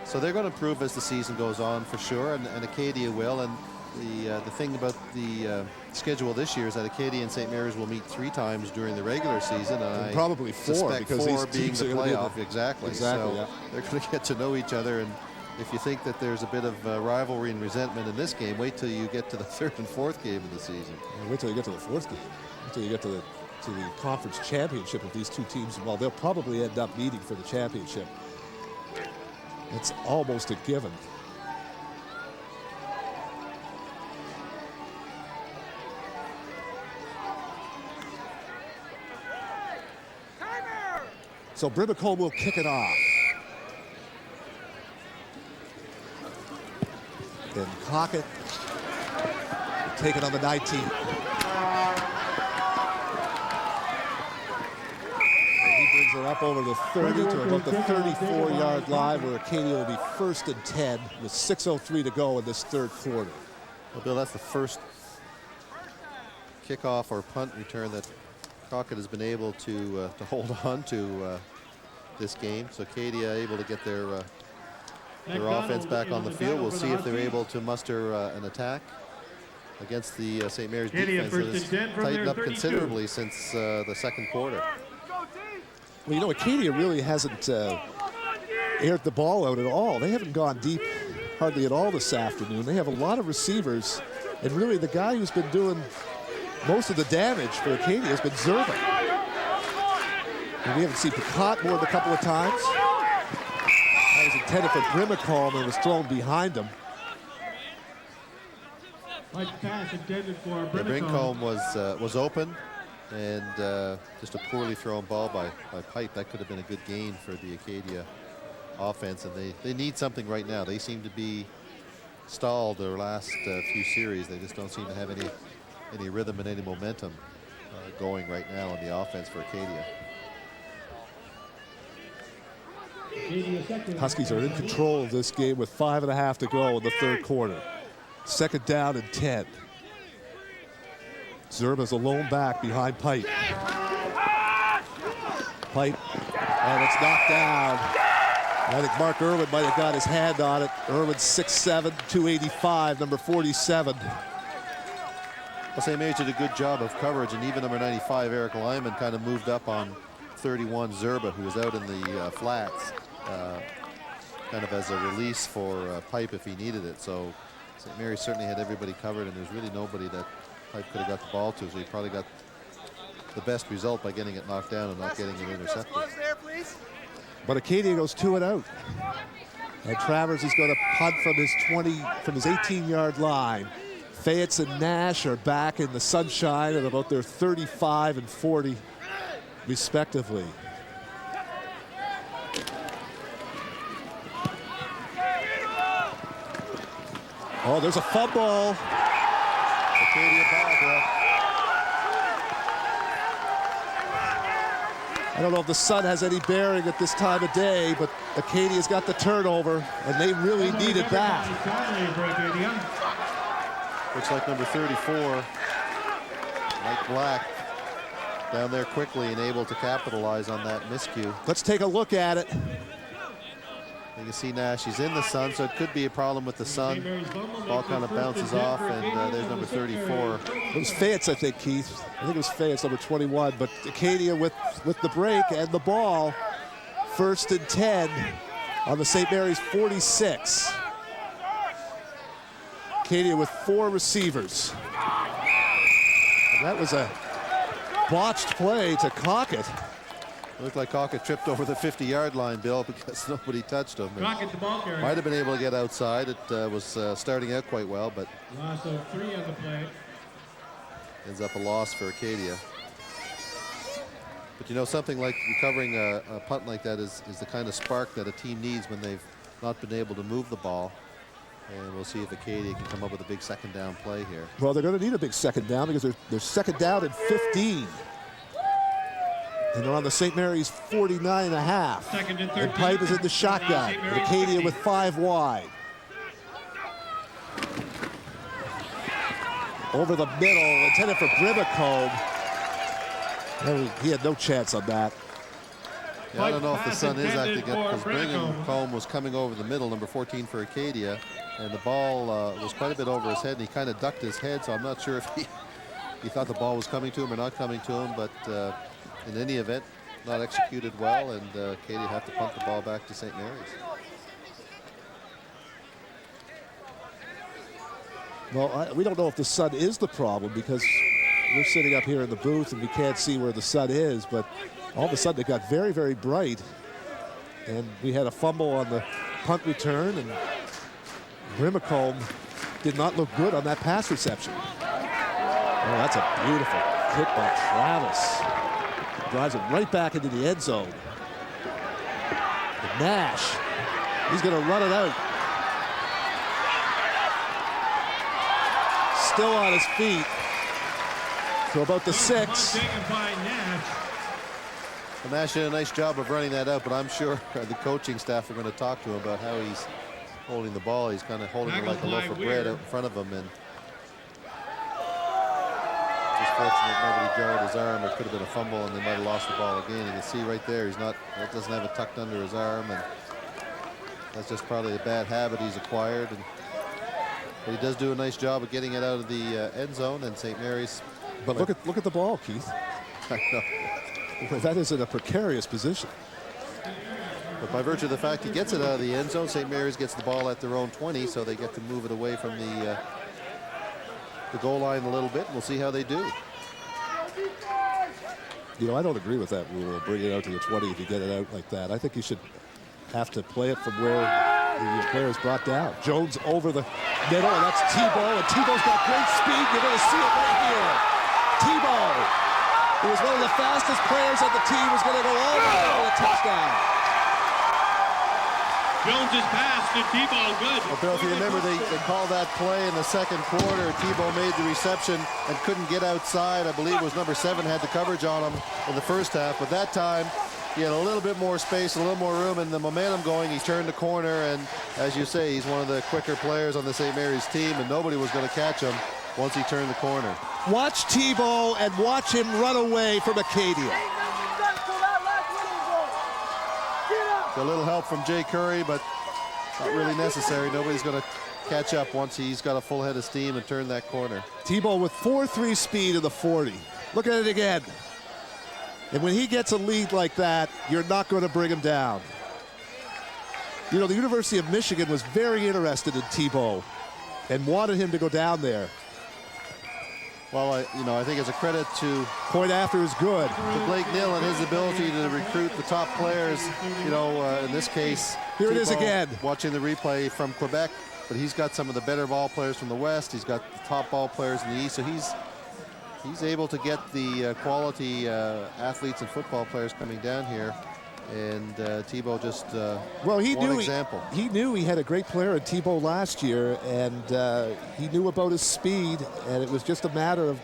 So they're going to improve as the season goes on for sure, and Acadia will. And the thing about the schedule this year is that Acadia and St. Mary's will meet 3 times during the regular season, and probably 4 because 4 these being teams the are playoff. Exactly. So yeah. they're going to get to know each other, and if you think that there's a bit of rivalry and resentment in this game, wait till you get to the 3rd and 4th game of the season. Yeah, wait till you get to the 4th game. Wait till you get to the conference championship of these 2 teams. Well, they'll probably end up meeting for the championship. It's almost a given. So Brimacombe will kick it off. And Cockett taken on the 19. He brings it up over the 30 to about the 34-yard line, where Acadia will be 1st and 10 with 6:03 to go in this third quarter. Well, Bill, that's the first kickoff or punt return that Crockett has been able to hold on to this game. So Acadia able to get their offense back on the field. We'll see if they're able to muster an attack against the St. Mary's defense that has tightened up considerably since the second quarter. Well, you know, Acadia really hasn't aired the ball out at all. They haven't gone deep hardly at all this afternoon. They have a lot of receivers, and really the guy who's been doing most of the damage for Acadia has been Zerba. And we haven't seen Picot more than a couple of times. That was intended for Grimacombe and was thrown behind him. Pass intended for Grimacombe was open, and just a poorly thrown ball by Pipe. That could have been a good gain for the Acadia offense, and they need something right now. They seem to be stalled their last few series. They just don't seem to have any rhythm and any momentum going right now on the offense for Acadia. Huskies are in control of this game with 5.5 to go in the third quarter. 2nd down and 10. Zerba's alone back behind Pipe. Pipe, and it's knocked down. I think Mark Irwin might have got his hand on it. Irwin 6'7", 285, number 47. Well, St. Mary's did a good job of coverage, and even number 95, Eric Lyman, kind of moved up on 31, Zerba, who was out in the flats, kind of as a release for Pipe if he needed it. So St. Mary's certainly had everybody covered, and there's really nobody that Pipe could have got the ball to, so he probably got the best result by getting it knocked down and not getting it intercepted. But Acadia goes 2 and out. And Travers is going to punt from his 18-yard line. Fayetz and Nash are back in the sunshine at about their 35 and 40, respectively. Oh, there's a fumble. Acadia ball. I don't know if the sun has any bearing at this time of day, but Acadia's got the turnover, and they really needed that. Looks like number 34, Mike Black, down there quickly and able to capitalize on that miscue. Let's take a look at it. You can see Nash, he's in the sun, so it could be a problem with the sun. Ball kind of bounces off, and there's number 34. It was Fayetz, I think, Keith. I think it was Fayetz, number 21. But Acadia with the break and the ball. 1st and 10 on the St. Mary's 46. Acadia with 4 receivers. And that was a botched play to Crockett. It looked like Crockett tripped over the 50-yard line, Bill, because nobody touched him. Crockett, the ball carrier. Might have been able to get outside. It was starting out quite well, but Loss of 3 on the play. Ends up a loss for Acadia. But you know, something like recovering a punt like that is the kind of spark that a team needs when they've not been able to move the ball. And we'll see if Acadia can come up with a big 2nd down play here. Well, they're going to need a big 2nd down because they're 2nd down and 15. And they're on the St. Mary's 49 and a half. And Pipe is in the shotgun. And Acadia with 5 wide. Over the middle, intended for Grimacombe. He had no chance on that. Yeah, I don't know if the sun is acting up, because Grimacombe was coming over the middle, number 14 for Acadia, and the ball was quite a bit over his head, and he kind of ducked his head, so I'm not sure if he thought the ball was coming to him or not coming to him, but in any event, not executed well, and Acadia have to punt the ball back to St. Mary's. Well, we don't know if the sun is the problem, because we're sitting up here in the booth and we can't see where the sun is, but all of a sudden it got very, very bright, and we had a fumble on the punt return, and Grimacombe did not look good on that pass reception. Oh, that's a beautiful hit by Travis. Drives it right back into the end zone. And Nash, he's going to run it out. still on his feet. So about the 6. Taken by Nash. Well, Nash did a nice job of running that out, but I'm sure the coaching staff are going to talk to him about how he's holding the ball. He's kind of holding it like a loaf of bread out in front of him, and just fortunate nobody jarred his arm. It could have been a fumble, and they might have lost the ball again. You can see right there, he doesn't have it tucked under his arm, and that's just probably a bad habit he's acquired. But he does do a nice job of getting it out of the end zone, and St. Mary's. But look at the ball, Keith. I know. That is in a precarious position. But by virtue of the fact he gets it out of the end zone, St. Mary's gets the ball at their own 20, so they get to move it away from the goal line a little bit. We'll see how they do. You know, I don't agree with that rule of bringing it out to the 20 if you get it out like that. I think you should have to play it from where the player is brought down. Jones over the middle, and that's Tebow, and Tebow's got great speed. You're going to see it right here. Tebow, who was one of the fastest players on the team, was going to go all the way for a touchdown. Jones's pass to Tebow, good. Well, Bill, if you remember, they called that play in the second quarter. Tebow made the reception and couldn't get outside. I believe it was number 7 had the coverage on him in the first half, but that time he had a little bit more space, a little more room, and the momentum going. He turned the corner, and as you say, he's one of the quicker players on the St. Mary's team, and nobody was going to catch him once he turned the corner. Watch Tebow and watch him run away from Acadia. A little help from Jay Curry, but not really necessary. Nobody's going to catch up once he's got a full head of steam and turn that corner. Tebow with 4.3 speed in the 40. Look at it again. And when he gets a lead like that, you're not going to bring him down. You know, the University of Michigan was very interested in Tebow and wanted him to go down there. Well, I think it's a credit to point after is good. To Blake Nill and his ability to recruit the top players. You know, in this case, here it is again. Watching the replay from Quebec, but he's got some of the better ball players from the West. He's got the top ball players in the East, so he's able to get the quality athletes and football players coming down here. And Tebow just well, he one knew example. He knew he had a great player in Tebow last year, and he knew about his speed, and it was just a matter of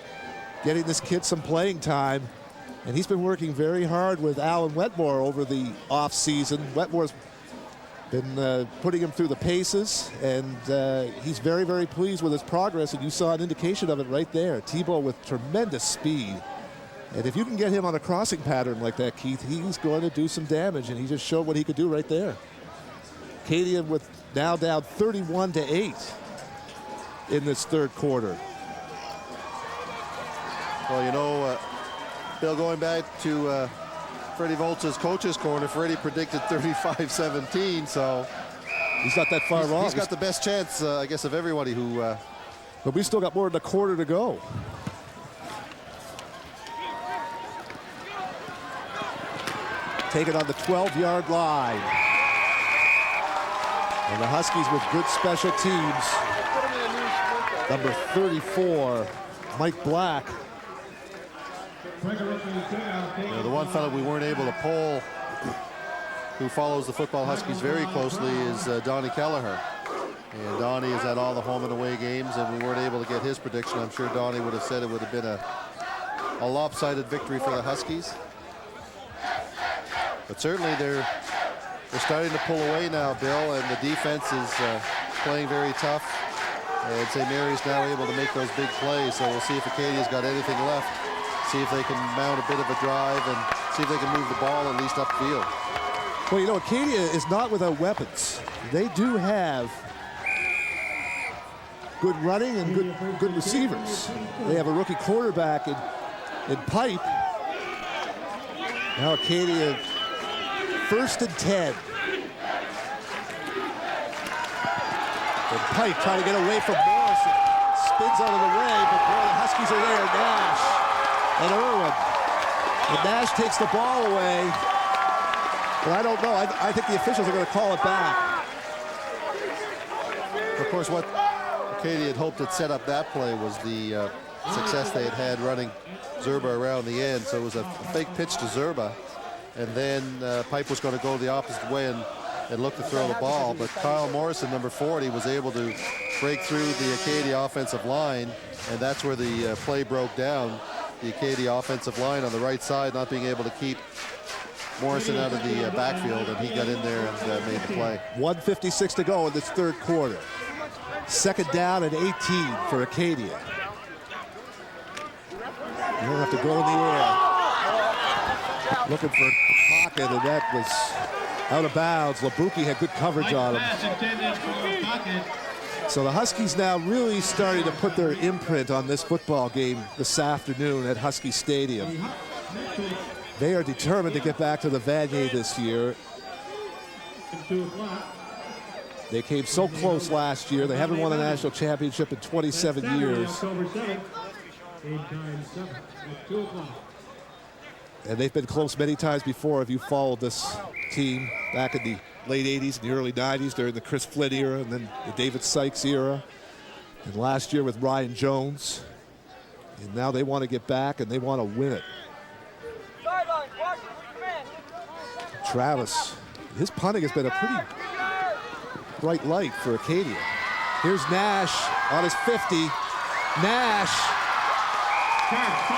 getting this kid some playing time. And he's been working very hard with Alan Wetmore over the off season. Wetmore's been putting him through the paces, and he's very, very pleased with his progress, and you saw an indication of it right there. Tebow with tremendous speed. And if you can get him on a crossing pattern like that, Keith, he's going to do some damage, and he just showed what he could do right there. Acadia with now down 31-8 in this third quarter. Well, you know, Bill, going back to Freddie Volz's coach's corner, Freddie predicted 35-17, so he's not that far wrong. He's got the best chance, I guess, of everybody who... But we still got more than a quarter to go. Taken on the 12-yard line. And the Huskies with good special teams. Number 34, Mike Black. You know, the one fellow we weren't able to poll who follows the football Huskies very closely is Donnie Kelleher. And Donnie is at all the home and away games, and we weren't able to get his prediction. I'm sure Donnie would have said it would have been a lopsided victory for the Huskies. But certainly they're starting to pull away now, Bill, and the defense is playing very tough. And St. Mary's now able to make those big plays, so we'll see if Acadia's got anything left. See if they can mount a bit of a drive and see if they can move the ball at least upfield. Well, you know, Acadia is not without weapons. They do have good running and good receivers. They have a rookie quarterback in Pipe. Now Acadia 1st and 10. And Pipe trying to get away from Morrison. Spins out of the way, but boy, the Huskies are there. Nash and Irwin. And Nash takes the ball away. But I don't know. I think the officials are going to call it back. Of course, what Acadia had hoped had set up that play was the success they had had running Zerba around the end. So it was a fake pitch to Zerba. And then Pipe was going to go the opposite way and and look to throw the ball, but Kyle Morrison, number 40, was able to break through the Acadia offensive line, and that's where the play broke down. The Acadia offensive line on the right side not being able to keep Morrison out of the backfield, and he got in there and made the play. 1:56 to go in this third quarter. Second down and 18 for Acadia. You don't have to go in the air. Looking for a pocket, and that was out of bounds. Labuki had good coverage on him. So the Huskies now really starting to put their imprint on this football game this afternoon at Husky Stadium. They are determined to get back to the Vanier this year. They came so close last year. They haven't won a national championship in 27 years. And they've been close many times before if you followed this team back in the late 80s and the early 90s during the Chris Flynn era and then the David Sykes era. And last year with Ryan Jones. And now they want to get back and they want to win it. Travis, his punting has been a pretty bright light for Acadia. Here's Nash on his 50. Nash.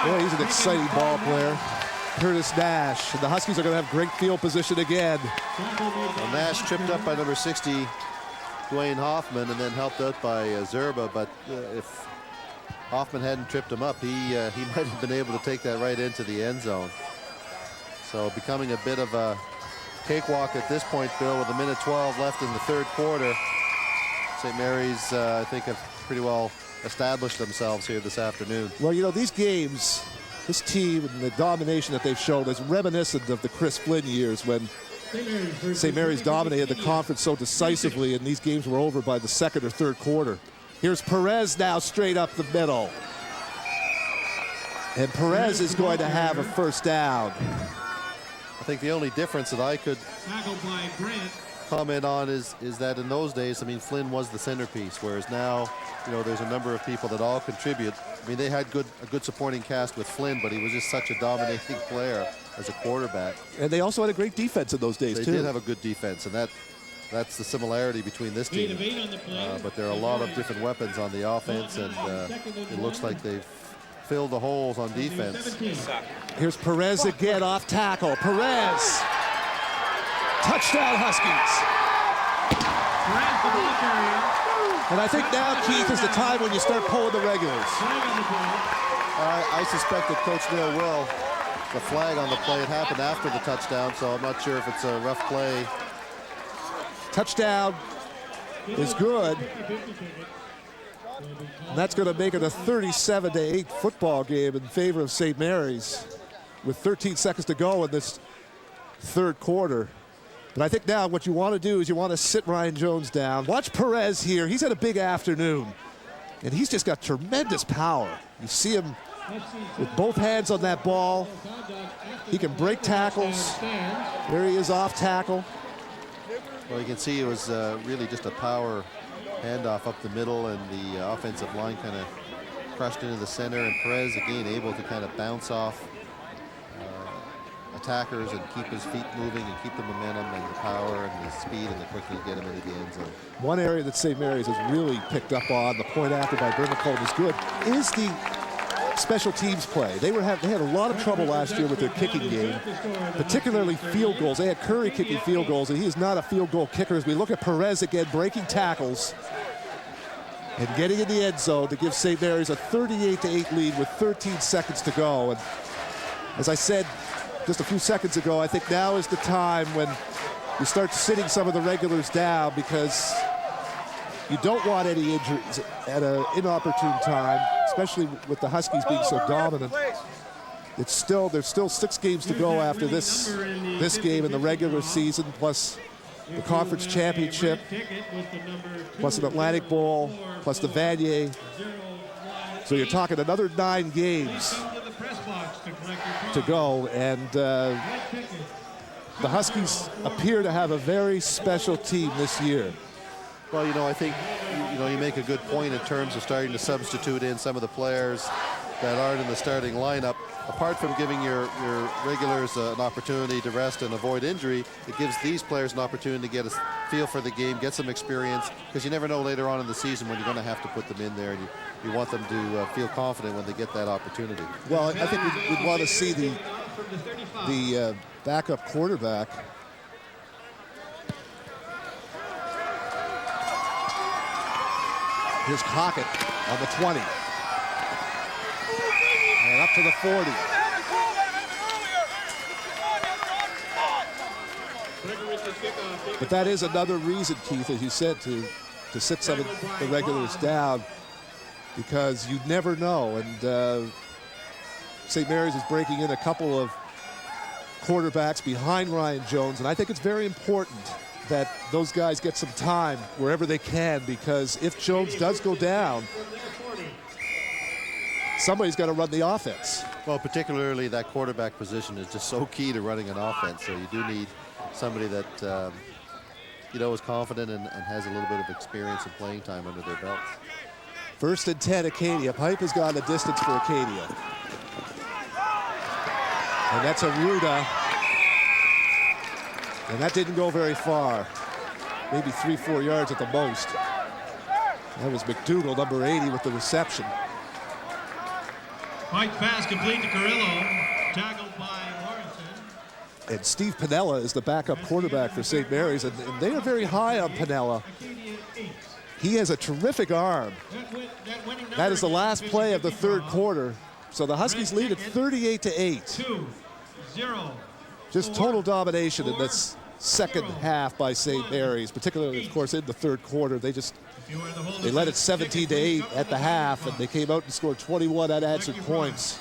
Boy, he's an exciting ball player. Curtis Nash. And the Huskies are going to have great field position again. Well, Nash tripped up by number 60, Dwayne Hoffman, and then helped out by Zerba. But if Hoffman hadn't tripped him up, he might have been able to take that right into the end zone. So becoming a bit of a cakewalk at this point, Bill, with 1:12 left in the third quarter. St. Mary's, I think, have pretty well established themselves here this afternoon. Well, you know, these games, this team and the domination that they've shown is reminiscent of the Chris Flynn years when St. Mary's dominated the conference so decisively, and these games were over by the second or third quarter. Here's Perez now straight up the middle. And Perez is going to have a first down. I think the only difference that I could comment on is that in those days, I mean, Flynn was the centerpiece, whereas now, you know, there's a number of people that all contribute. I mean, they had a good supporting cast with Flynn, but he was just such a dominating player as a quarterback. And they also had a great defense in those days, too. They did have a good defense, and that's the similarity between this team. But there are a lot of different weapons on the offense, and it looks like they've filled the holes on defense. Here's Perez again off tackle. Perez. Touchdown Huskies. And I think now, Keith, is the time when you start pulling the regulars. I suspect that Coach Neal will. The flag on the play, it happened after the touchdown, so I'm not sure if it's a rough play. Touchdown is good. And that's going to make it a 37-8 football game in favor of St. Mary's with 13 seconds to go in this third quarter. But I think now what you want to do is you want to sit Ryan Jones down. Watch Perez here. He's had a big afternoon, and he's just got tremendous power. You see him with both hands on that ball. He can break tackles. There he is off tackle. Well, you can see it was really just a power handoff up the middle, and the offensive line kind of crushed into the center, and Perez again able to kind of bounce off attackers and keep his feet moving and keep the momentum and the power and the speed and the quickness to get him into the end zone. One area that St. Mary's has really picked up on, the point after by Bernacold is good, is the special teams play. They had a lot of trouble last year with their kicking game, particularly field goals. They had Curry kicking field goals, and he is not a field goal kicker. As we look at Perez again breaking tackles and getting in the end zone to give St. Mary's a 38-8 lead with 13 seconds to go. And as I said just a few seconds ago, I think now is the time when you start sitting some of the regulars down, because you don't want any injuries at an inopportune time, especially with the Huskies being so dominant. There's still 6 games to go after this game in the regular season, plus the conference championship, plus an Atlantic Bowl, plus the Vanier. So you're talking another 9 games to go, and the Huskies appear to have a very special team this year. Well, you know, I think, you make a good point in terms of starting to substitute in some of the players that aren't in the starting lineup, apart from giving your regulars an opportunity to rest and avoid injury, it gives these players an opportunity to get a feel for the game, get some experience, because you never know later on in the season when you're going to have to put them in there, and you want them to feel confident when they get that opportunity. Well, I think we'd want to see the backup quarterback. Here's Cockett on the 20. And up to the 40. But that is another reason, Keith, as you said, to sit some of the regulars down, because you never know. And St. Mary's is breaking in a couple of quarterbacks behind Ryan Jones, and I think it's very important that those guys get some time wherever they can, because if Jones does go down, somebody's got to run the offense. Well, particularly that quarterback position is just so key to running an offense, so you do need somebody that you know is confident and has a little bit of experience and playing time under their belts. 1st and 10, Acadia. Pipe has gone the distance for Acadia. And that's Aruda. And that didn't go very far. Maybe 3-4 yards at the most. That was McDougall, number 80, with the reception. Quite fast, complete to Carrillo. Tackled by Lawrenson. And Steve Piniella is the backup quarterback for St. Mary's, and they are very high on Piniella. He has a terrific arm. That is the last play of the 3rd quarter. So the Huskies lead at 38-8. 2-0. Just total domination in this second half by St. Mary's, particularly, of course, in the 3rd quarter. They led it 17-8 at the half, and they came out and scored 21 unanswered points.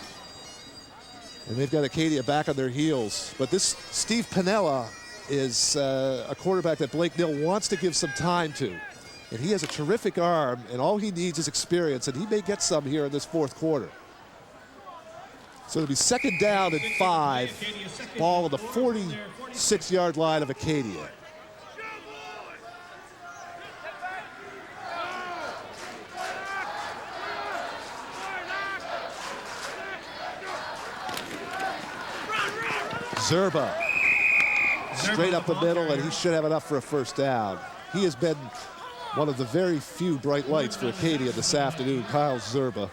And they've got Acadia back on their heels. But this Steve Piniella is a quarterback that Blake Nill wants to give some time to. And he has a terrific arm, and all he needs is experience, and he may get some here in this 4th quarter. So it'll be 2nd down and 5. Ball on the 46-yard line of Acadia. Zerba. Straight up the middle, and he should have enough for a 1st down. He has been one of the very few bright lights for Acadia this afternoon, Kyle Zerba.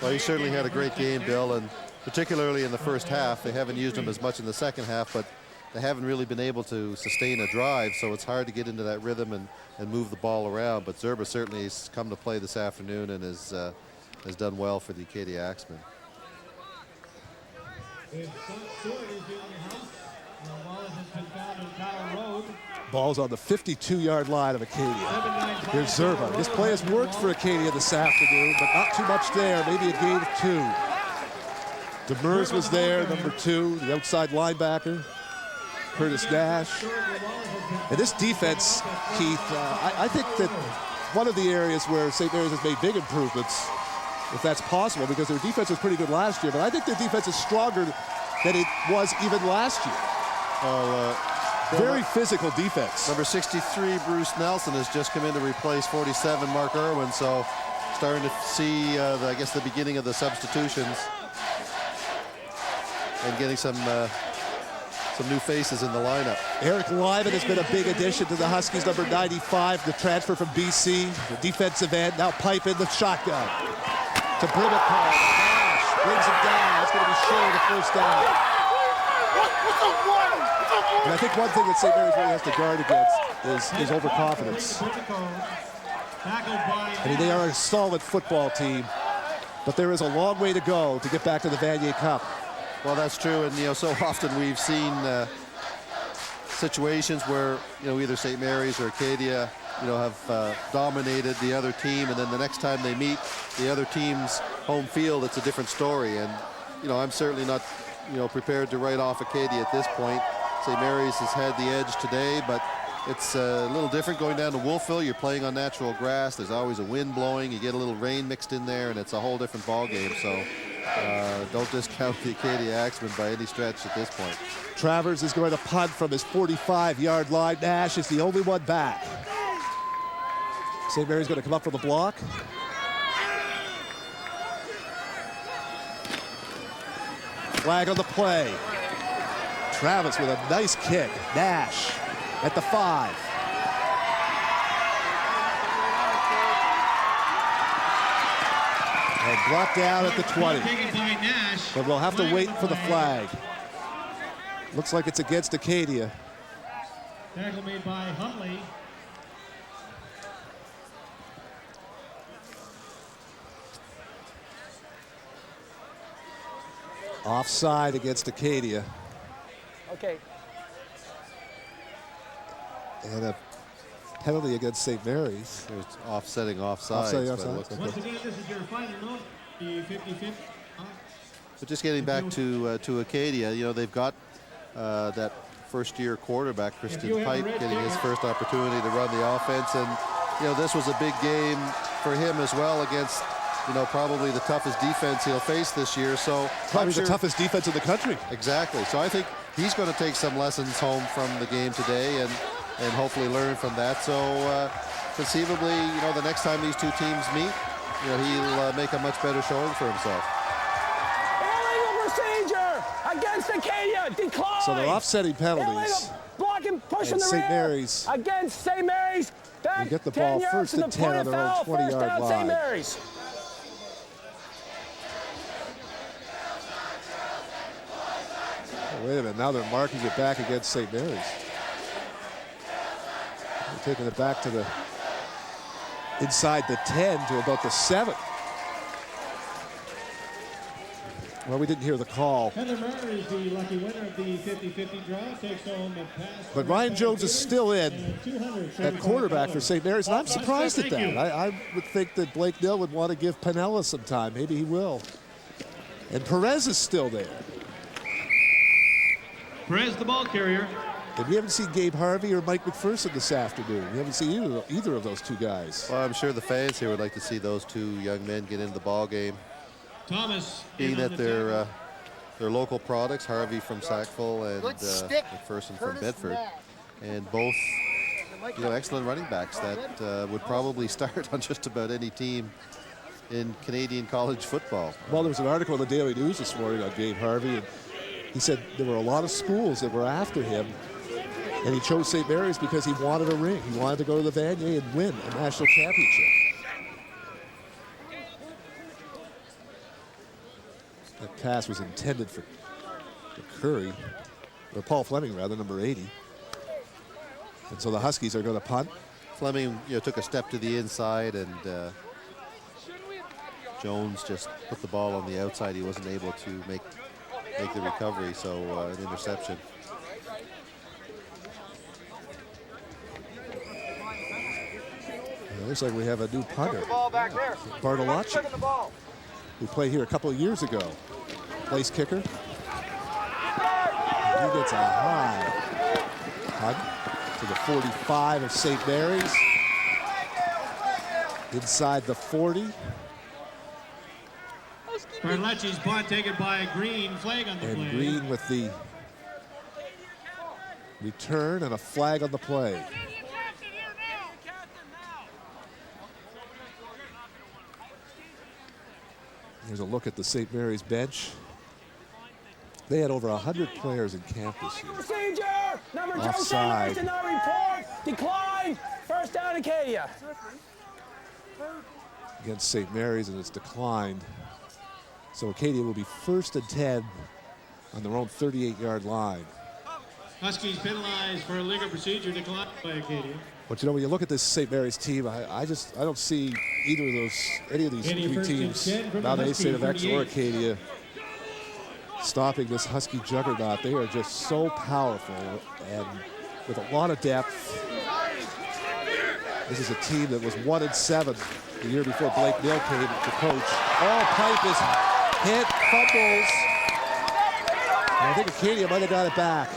Well, he certainly had a great game, Bill, and particularly in the 1st half. They haven't used him as much in the 2nd half, but they haven't really been able to sustain a drive, so it's hard to get into that rhythm and move the ball around. But Zerba certainly has come to play this afternoon and has done well for the Acadia Axemen. Ball's on the 52-yard line of Acadia. Here's Zerba. This play has worked for Acadia this afternoon, but not too much there. Maybe a gain of 2. Demers was there, number 2, the outside linebacker. Curtis Nash. And this defense, Keith, I think that one of the areas where St. Mary's has made big improvements, if that's possible, because their defense was pretty good last year, but I think their defense is stronger than it was even last year. Very physical defense. Number 63, Bruce Nelson, has just come in to replace 47, Mark Irwin, so starting to see, I guess, the beginning of the substitutions and getting some new faces in the lineup. Eric Lyman has been a big addition to the Huskies, number 95, the transfer from BC, the defensive end. Now Pipe in the shotgun to Brimacall. Nash brings him down. That's going to be short of the 1st down. And I think one thing that St. Mary's really has to guard against is overconfidence. I mean, they are a solid football team, but there is a long way to go to get back to the Vanier Cup. Well, that's true, and so often we've seen situations where either St. Mary's or Acadia have dominated the other team, and then the next time they meet the other team's home field, it's a different story. And I'm certainly not prepared to write off Acadia at this point. St. Mary's has had the edge today, but it's a little different going down to Wolfville. You're playing on natural grass. There's always a wind blowing. You get a little rain mixed in there, and it's a whole different ball game. So don't discount the Acadia Axemen by any stretch at this point. Travers is going to punt from his 45-yard line. Nash is the only one back. St. Mary's going to come up for the block. Flag on the play. Travis with a nice kick. Nash at the 5. And brought down at the 20. But we'll have to wait for the flag. Looks like it's against Acadia. Tackle made by Huntley. Offside against Acadia. Okay. And a penalty against St. Mary's. There's offsetting offside. Offsetting offside. Once again, this is your final note. The 50-50. But just getting back to Acadia, you know, they've got that first-year quarterback, Christian Pipe, getting his first opportunity to run the offense. And, you know, this was a big game for him as well against, you know, probably the toughest defense he'll face this year. So probably the toughest defense in the country. Exactly. So I think he's going to take some lessons home from the game today and hopefully learn from that. So conceivably, you know, the next time these two teams meet, you know, he'll make a much better showing for himself. Illegal procedure against Acadia. Decline. So they're offsetting penalties. Illegal blocking, pushing and the St. rear. Mary's Against St. Mary's. Back we get the ball 10 yards first and 10 on their own 20-yard line. St. Mary's. Oh, wait a minute, now they're marking it back against St. Mary's. They're taking it back to the inside the 10 to about the 7. Well, we didn't hear the call. Heather Murray is the lucky winner of the 50-50 draw. Takes home a pass. But Ryan Jones is still in at quarterback for St. Mary's, and I'm surprised at that. I would think that Blake Nill would want to give Pinella some time. Maybe he will. And Perez is still there. Perez, the ball carrier. And we haven't seen Gabe Harvey or Mike McPherson this afternoon. We haven't seen either of those two guys. Well, I'm sure the fans here would like to see those two young men get into the ball game. Thomas, being that they're local products, Harvey from Sackville and McPherson from Bedford, and both, you know, excellent running backs that would probably start on just about any team in Canadian college football. Well, there was an article in the Daily News this morning on Gabe Harvey, and he said there were a lot of schools that were after him, and he chose St. Mary's because he wanted a ring. He wanted to go to the Vanier and win a national championship. That pass was intended for Curry, or Paul Fleming rather, number 80. And so the Huskies are going to punt. Fleming, you know, took a step to the inside, and Jones just put the ball on the outside. He wasn't able to make the recovery, so an interception. It looks like we have a new punter, Bartolacci, who played here a couple of years ago. Place kicker. And he gets a high punt to the 45 of St. Mary's. Inside the 40. Bartolacci's punt taken by Green. Flag on the play. And Green with the return and a flag on the play. Here's a look at the St. Mary's bench. They had over 100 players in camp this year. Procedure! Number Offside. 2 did not report. Decline. First down, Acadia. Against St. Mary's, and it's declined. So Acadia will be 1st and 10 on their own 38-yard line. Huskies penalized for illegal procedure, declined by Acadia. But you know, when you look at this St. Mary's team, I don't see any of these three teams, Mount A, St. FX, or Acadia, stopping this Husky juggernaut. They are just so powerful and with a lot of depth. This is a team that was 1-7 the year before Blake Nill came to coach. Oh, Pipe is hit, fumbles. And I think Acadia might have got it back.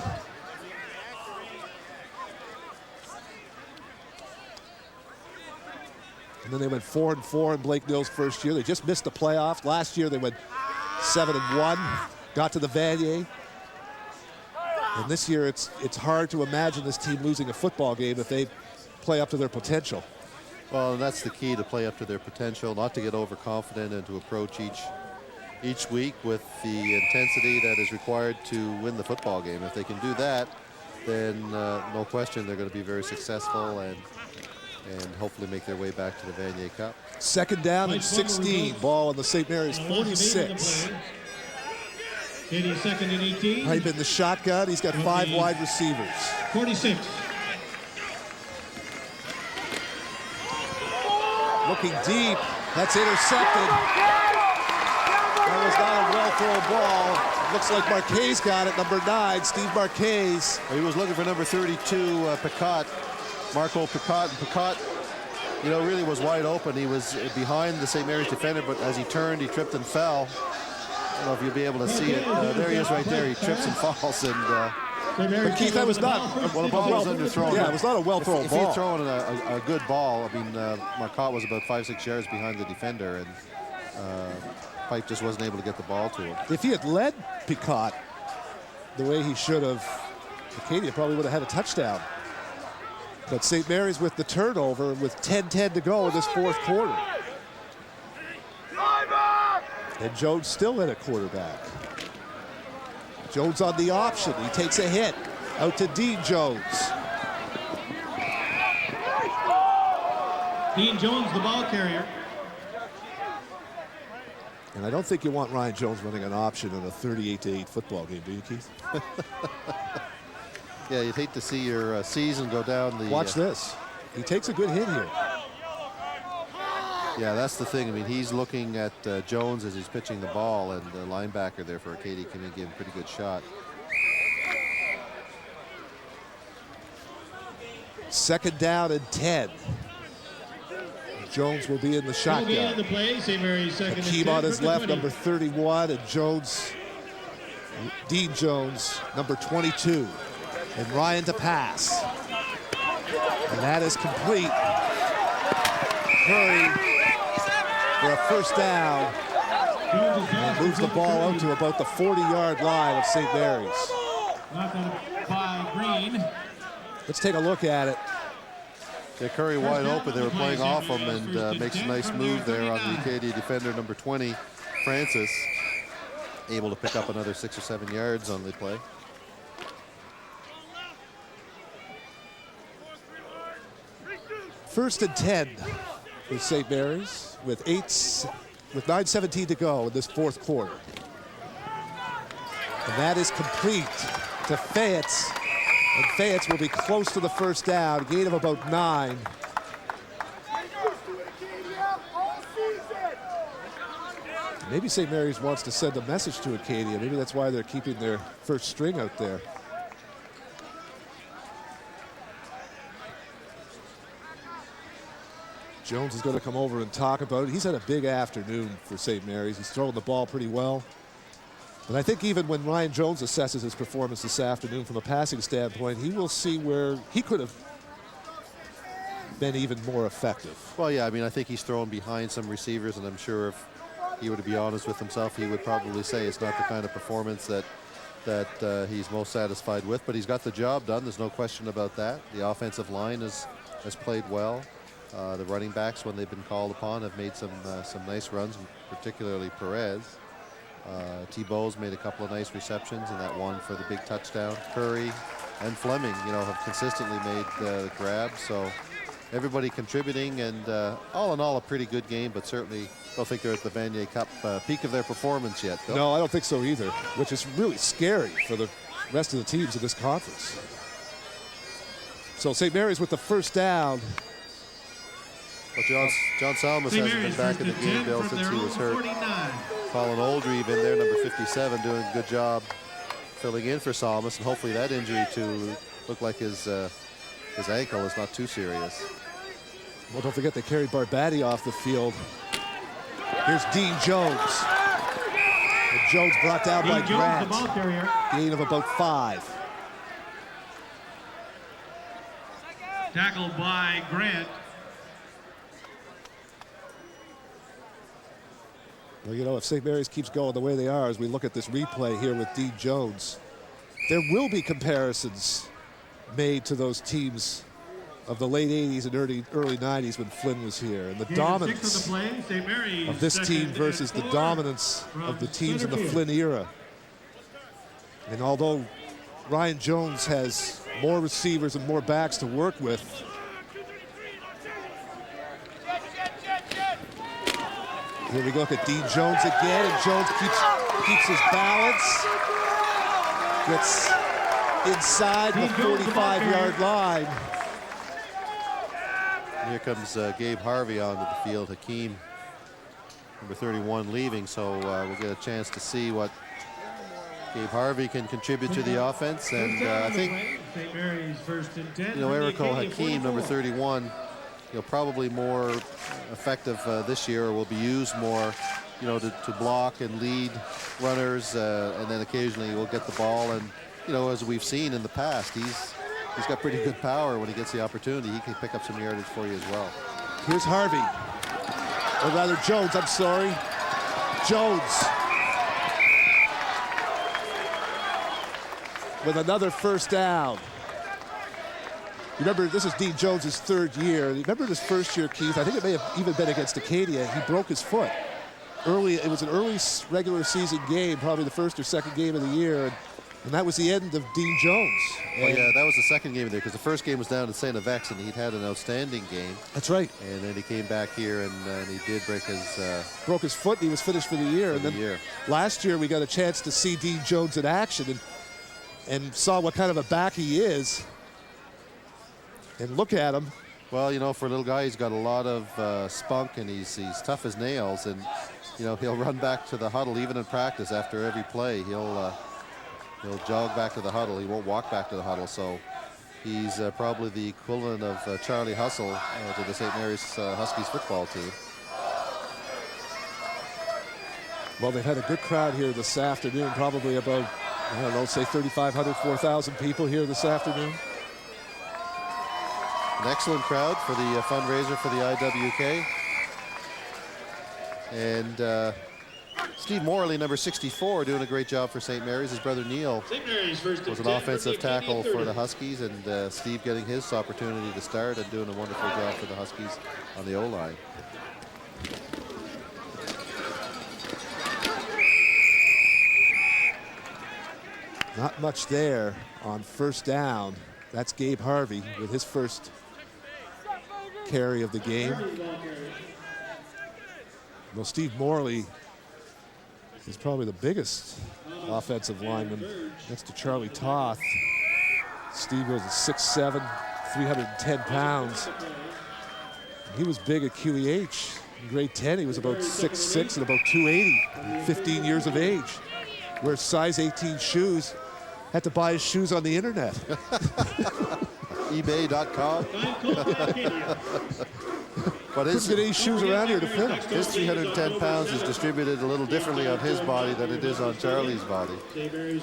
And then they went 4-4 in Blake Nill's first year. They just missed the playoffs. Last year they went 7-1, got to the Vanier. And this year it's hard to imagine this team losing a football game if they play up to their potential. Well, and that's the key, to play up to their potential, not to get overconfident and to approach each week with the intensity that is required to win the football game. If they can do that, then no question they're going to be very successful and hopefully make their way back to the Vanier Cup. Second down and 16. Ball on the St. Mary's 46. 82nd and 18. Pipe in the shotgun. He's got 5 wide receivers. 46. Looking deep. That's intercepted. That was not a well-thrown ball. Looks like Marquez got it. Number 9, Steve Marquez. He was looking for number 32, Picot, Marco Picot. And Picot, you know, really was wide open. He was behind the St. Mary's defender, but as he turned, he tripped and fell. I don't know if you'll be able to see it. There he is right there. He trips and falls. And but Keith, that was not. Well, the ball was underthrown. Yeah, it was not a well-thrown ball. If he'd thrown a good ball, I mean, Marcotte was about 5-6 yards behind the defender, and Pipe just wasn't able to get the ball to him. If he had led Picot the way he should have, Acadia probably would have had a touchdown. But St. Mary's with the turnover with 10-10 to go in this fourth quarter. And Jones still in at quarterback. Jones on the option. He takes a hit. Out to Dean Jones. Dean Jones, the ball carrier. And I don't think you want Ryan Jones running an option in a 38-8 football game, do you, Keith? Yeah, you'd hate to see your season go down the... Watch this. He takes a good hit here. Yeah, that's the thing. I mean, he's looking at Jones as he's pitching the ball, and the linebacker there for Acadia can give him a pretty good shot. Second down and 10. Jones will be in the shotgun. Hakeem on his left, number 31, and Jones, Dean Jones, number 22. And Ryan to pass. And that is complete. Curry for a first down. And moves the ball out to about the 40-yard line of St. Mary's. By Green. Let's take a look at it. Yeah, Curry wide open. They were playing off him, and makes a nice move there on the Acadia defender, number 20, Francis. Able to pick up another 6 or 7 yards on the play. First and 10 for St. Mary's with 9:17 to go in this fourth quarter. And that is complete to Fayetz. And Fayetz will be close to the first down, gain of about 9. Maybe St. Mary's wants to send a message to Acadia. Maybe that's why they're keeping their first string out there. Jones is going to come over and talk about it. He's had a big afternoon for St. Mary's. He's throwing the ball pretty well. And I think even when Ryan Jones assesses his performance this afternoon from a passing standpoint, he will see where he could have been even more effective. Well, yeah, I mean, I think he's thrown behind some receivers, and I'm sure if he were to be honest with himself, he would probably say it's not the kind of performance that he's most satisfied with, but he's got the job done. There's no question about that. The offensive line has played well. The running backs, when they've been called upon, have made some nice runs, particularly Perez. Thibault's made a couple of nice receptions, and that one for the big touchdown. Curry and Fleming, you know, have consistently made the grabs. So everybody contributing, and all in all, a pretty good game, but certainly don't think they're at the Vanier Cup peak of their performance yet. Bill. No, I don't think so either, which is really scary for the rest of the teams in this conference. So St. Mary's with the first down. Well, John Salmas hasn't been back in the game, Bill, since he was hurt. 49. Colin Oldreeve in there, number 57, doing a good job filling in for Salmas, and hopefully that injury to look like his ankle is not too serious. Well, don't forget they carried Barbati off the field. Here's Dean Jones. And Jones brought down by Grant. Gain of about 5. Tackled by Grant. Well, you know, if St. Mary's keeps going the way they are, as we look at this replay here with Dean Jones, there will be comparisons made to those teams of the late 80s and early 90s when Flynn was here. And the dominance of this team versus the dominance of the teams in the Flynn era. And although Ryan Jones has more receivers and more backs to work with, here we look at Dean Jones again, and Jones keeps his balance. Gets inside the 45-yard line. Here comes Gabe Harvey onto the field. Hakeem, number 31, leaving, so we'll get a chance to see what Gabe Harvey can contribute to the offense. And I think, Erico Hakeem, number 31, probably more effective this year, or will be used more, to block and lead runners, and then occasionally will get the ball. And, as we've seen in the past, he's got pretty good power when he gets the opportunity. He can pick up some yardage for you as well. Here's Harvey, or rather Jones, I'm sorry. Jones with another first down. Remember, this is Dean Jones' third year. Remember his first year, Keith? I think it may have even been against Acadia. He broke his foot. It was an early regular season game, probably the first or second game of the year, and that was the end of Dean Jones. Well, yeah, that was the second game there, because the first game was down at St. Avex, and he'd had an outstanding game. That's right. And then he came back here, and he did break his... broke his foot, and he was finished for the year. Last year, we got a chance to see Dean Jones in action and saw what kind of a back he is. And look at him. Well, for a little guy, he's got a lot of spunk, and he's tough as nails. And, he'll run back to the huddle, even in practice after every play. He'll jog back to the huddle. He won't walk back to the huddle. So he's probably the equivalent of Charlie Hustle to the St. Mary's Huskies football team. Well, they've had a good crowd here this afternoon, probably about, I don't know, say 3,500, 4,000 people here this afternoon. An excellent crowd for the fundraiser for the IWK. And Steve Morley, number 64, doing a great job for St. Mary's. His brother Neil was an offensive tackle for the Huskies, and Steve getting his opportunity to start and doing a wonderful job for the Huskies on the O-line. Not much there on first down. That's Gabe Harvey with his first carry of the game. Well, Steve Morley is probably the biggest offensive lineman next to Charlie Toth. Steve was 6'7", 310 pounds. He was big at QEH. In grade 10, he was about 6'6" and about 280, 15 years of age. Wears size 18 shoes. Had to buy his shoes on the internet. eBay.com. But his get any shoes around here to fit him. His 310 pounds is distributed a little differently on his body than it is on Charlie's body.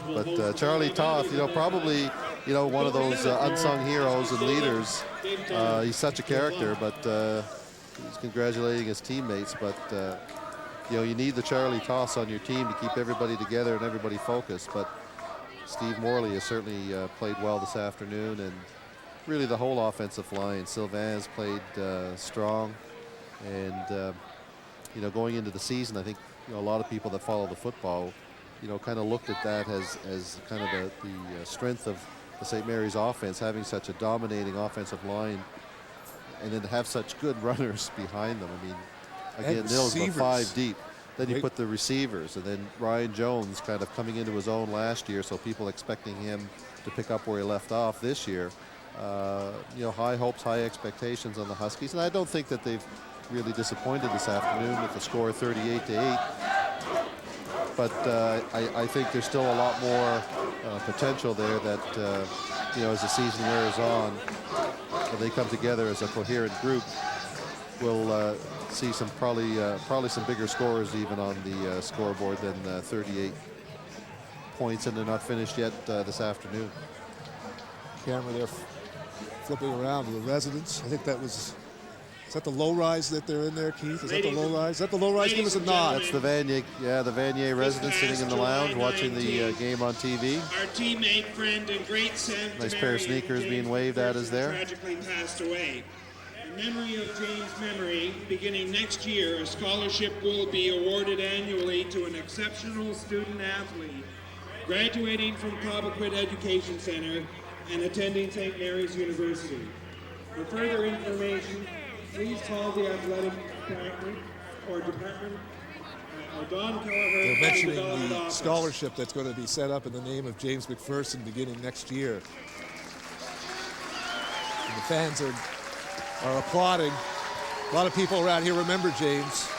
But Charlie Toth, probably, one of those unsung heroes and leaders. He's such a character, but he's congratulating his teammates. But you need the Charlie Toths on your team to keep everybody together and everybody focused. But Steve Morley has certainly played well this afternoon, and really the whole offensive line. Sylvain's played strong, and going into the season, I think a lot of people that follow the football, kind of looked at that as kind of the strength of the St. Mary's offense, having such a dominating offensive line, and then to have such good runners behind them. I mean, again, Nils about 5 deep. Then you put the receivers, and then Ryan Jones kind of coming into his own last year, so people expecting him to pick up where he left off this year. High hopes, high expectations on the Huskies, and I don't think that they've really disappointed this afternoon with the score 38-8. But I think there's still a lot more potential there that, as the season wears on, when they come together as a coherent group, we'll see some probably some bigger scores even on the scoreboard than 38 points, and they're not finished yet this afternoon. Camera there flipping around to the residents. I think that was Is that the low rise that they're in there, Keith? Is that the low rise? Is that the low rise? Give us a nod. That's the Vanier, the Vanier resident sitting in the lounge watching the game on TV. Our teammate, friend, and great Sept Nice pair of sneakers being waved at us there. Tragically passed away. In memory of James' memory, beginning next year, a scholarship will be awarded annually to an exceptional student athlete graduating from Cobequid Education Center and attending St. Mary's University. For further information, please call the athletic department or Don Kelleher. They're mentioning the scholarship that's going to be set up in the name of James McPherson beginning next year. And the fans are applauding. A lot of people around here remember James.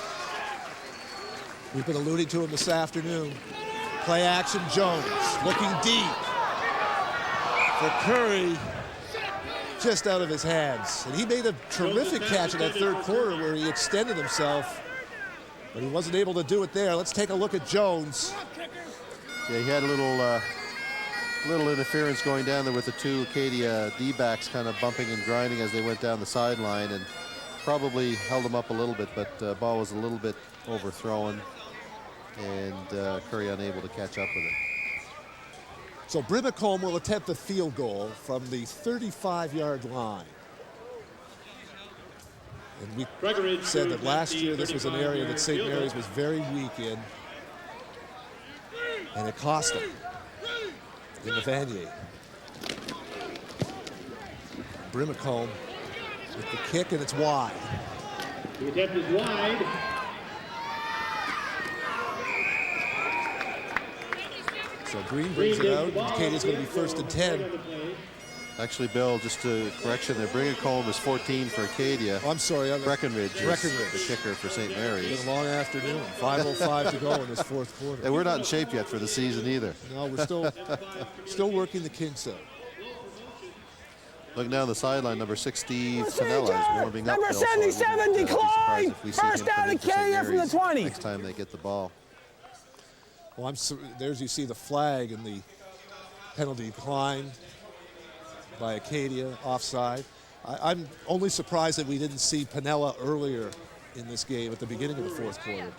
We've been alluding to him this afternoon. Play action, Jones looking deep for Curry, just out of his hands. And he made a terrific catch in that third quarter where he extended himself, but he wasn't able to do it there. Let's take a look at Jones. Yeah, he had a little interference going down there with the two Acadia D-backs kind of bumping and grinding as they went down the sideline, and probably held them up a little bit, but ball was a little bit overthrown, and Curry unable to catch up with it. So Brimacombe will attempt the field goal from the 35-yard line. And we said that last year this was an area that St. Mary's was very weak in, and it cost them in the Vanier. Brimacombe with the kick, and it's wide. The attempt is wide. So Green brings it out. Acadia's going to be first and 10. Actually, Bill, just a correction there. Brimacombe is 14 for Acadia. Oh, I'm sorry. Breckenridge is the kicker for St. Mary's. It's been a long afternoon. 5:05 to go in this fourth quarter. And we're not in shape yet for the season either. No, we're still working the kinks out. Looking down the sideline, number 6, Steve Fenella is warming up. Number 77 decline. First down Acadia from the 20. Next time they get the ball. Well, there's you see the flag and the penalty decline by Acadia, offside. I'm only surprised that we didn't see Piniella earlier in this game at the beginning of the fourth quarter,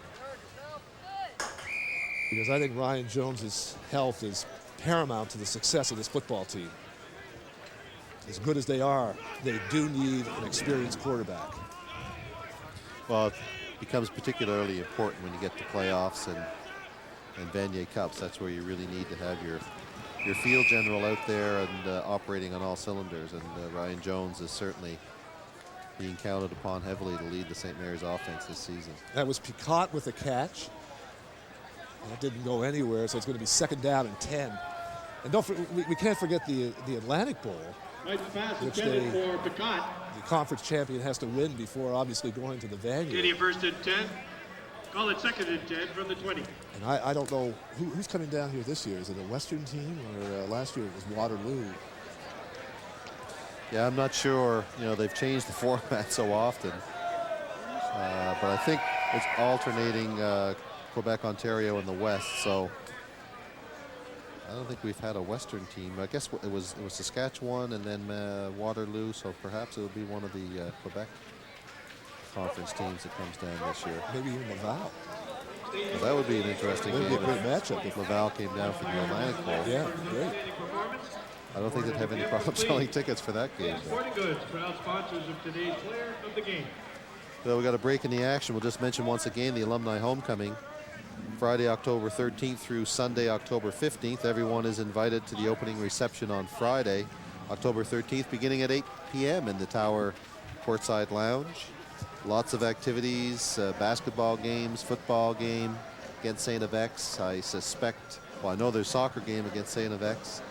because I think Ryan Jones's health is paramount to the success of this football team. As good as they are, they do need an experienced quarterback. Well, it becomes particularly important when you get to playoffs and Vanier Cups. That's where you really need to have your field general out there and operating on all cylinders. And Ryan Jones is certainly being counted upon heavily to lead the St. Mary's offense this season. That was Picot with a catch. That didn't go anywhere, so it's going to be second down and 10. And we can't forget the Atlantic Bowl, which the conference champion has to win before obviously going to the Vanier. Acadia first and 10. Call it second and 10 from the 20. And I don't know who's coming down here this year. Is it a Western team, or last year it was Waterloo? Yeah, I'm not sure. You know, they've changed the format so often. But I think it's alternating Quebec, Ontario, and the West. So I don't think we've had a Western team. I guess it was Saskatchewan and then Waterloo. So perhaps it'll be one of the Quebec conference teams that comes down this year. Maybe even Laval. Well, that would be an interesting game. Be a great matchup if Laval came down from the Atlantic Bowl. Yeah, great. I don't think they'd have any problem selling tickets for that game. Sporting Goods, proud sponsors of today's player of the game. So we got a break in the action. We'll just mention once again the alumni homecoming. Friday, October 13th through Sunday, October 15th. Everyone is invited to the opening reception on Friday, October 13th, beginning at 8 p.m. in the Tower Courtside Lounge. Lots of activities, basketball games, football game against St. FX. I suspect, well, I know there's soccer game against St. FX,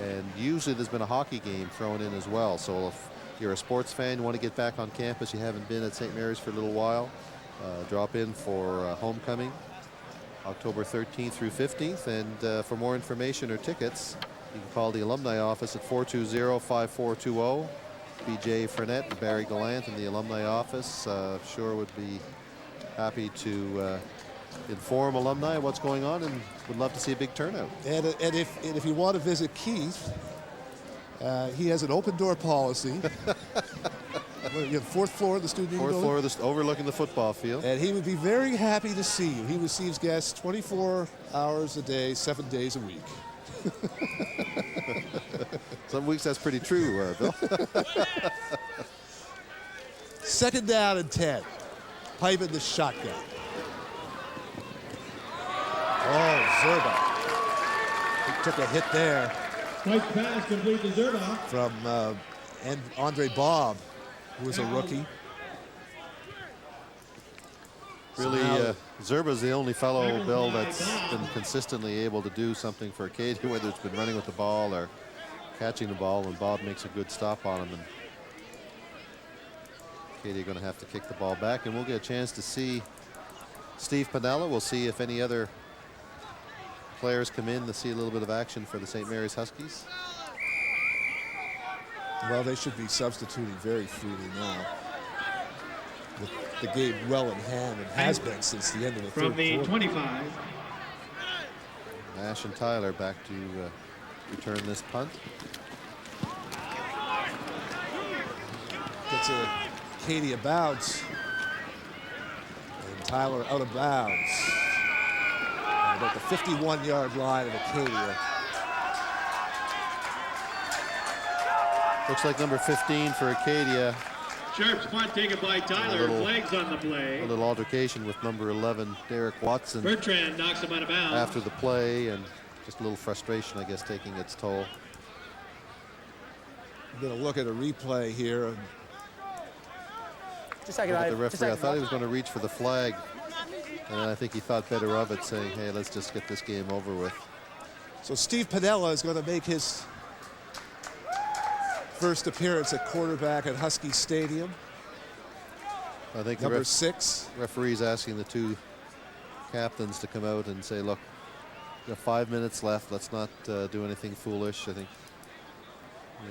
and usually there's been a hockey game thrown in as well. So if you're a sports fan, you want to get back on campus, you haven't been at St. Mary's for a little while, drop in for homecoming, October 13th through 15th. And for more information or tickets, you can call the alumni office at 420-5420. BJ Frenette and Barry Gallant in the alumni office sure would be happy to inform alumni what's going on, and would love to see a big turnout. And if you want to visit Keith, he has an open door policy. you have fourth floor of the student Fourth building? floor, overlooking the football field. And he would be very happy to see you. He receives guests 24 hours a day, 7 days a week. Some weeks that's pretty true, Bill. Second down and 10. Pipe in the shotgun. Oh, Zerba. He took a hit there. Quick pass complete to Zerba. From Andre Bob, who was a rookie. Really, Zerba's the only fellow, Bill, that's been consistently able to do something for Acadia, whether it's been running with the ball or catching the ball, and Bob makes a good stop on him. And Acadia going to have to kick the ball back, and we'll get a chance to see Steve Piniella. We'll see if any other players come in to see a little bit of action for the St. Mary's Huskies. Well, they should be substituting very freely now. With the game well in hand and has been since the end of the third From the quarter. 25. Nash and Tyler back to return this punt. Gets a Acadia bounce. And Tyler out of bounds. And about the 51-yard line of Acadia. Looks like number 15 for Acadia. Sharp punt taken by Tyler. Flags on the play. A little altercation with number 11, Derek Watson. Bertrand knocks him out of bounds. After the play, and just a little frustration, I guess, taking its toll. I'm going to look at a replay here. And Just a second, look at the referee. I thought he was going to reach for the flag, and I think he thought better of it, saying, hey, let's just get this game over with. So Steve Piniella is going to make his first appearance at quarterback at Husky Stadium. I think number 6. Referee's asking the two captains to come out and say, look, 5 minutes left. Let's not do anything foolish. I think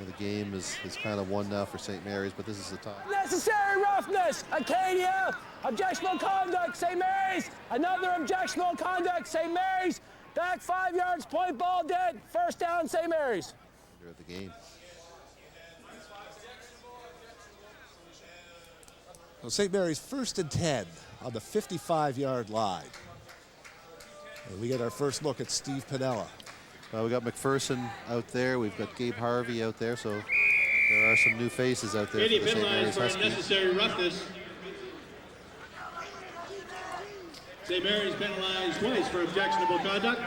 the game is kind of won now for St. Mary's, but this is the time. Necessary roughness, Acadia. Objectionable conduct, St. Mary's. Another objectionable conduct, St. Mary's. Back 5 yards, point ball dead. First down, St. Mary's. Of the game. So St. Mary's 1st and 10 on the 55-yard line. And we get our first look at Steve Piniella. We got McPherson out there. We've got Gabe Harvey out there. So there are some new faces out there for the St. Mary's Huskies. Unnecessary roughness. St. Mary's penalized twice for objectionable conduct.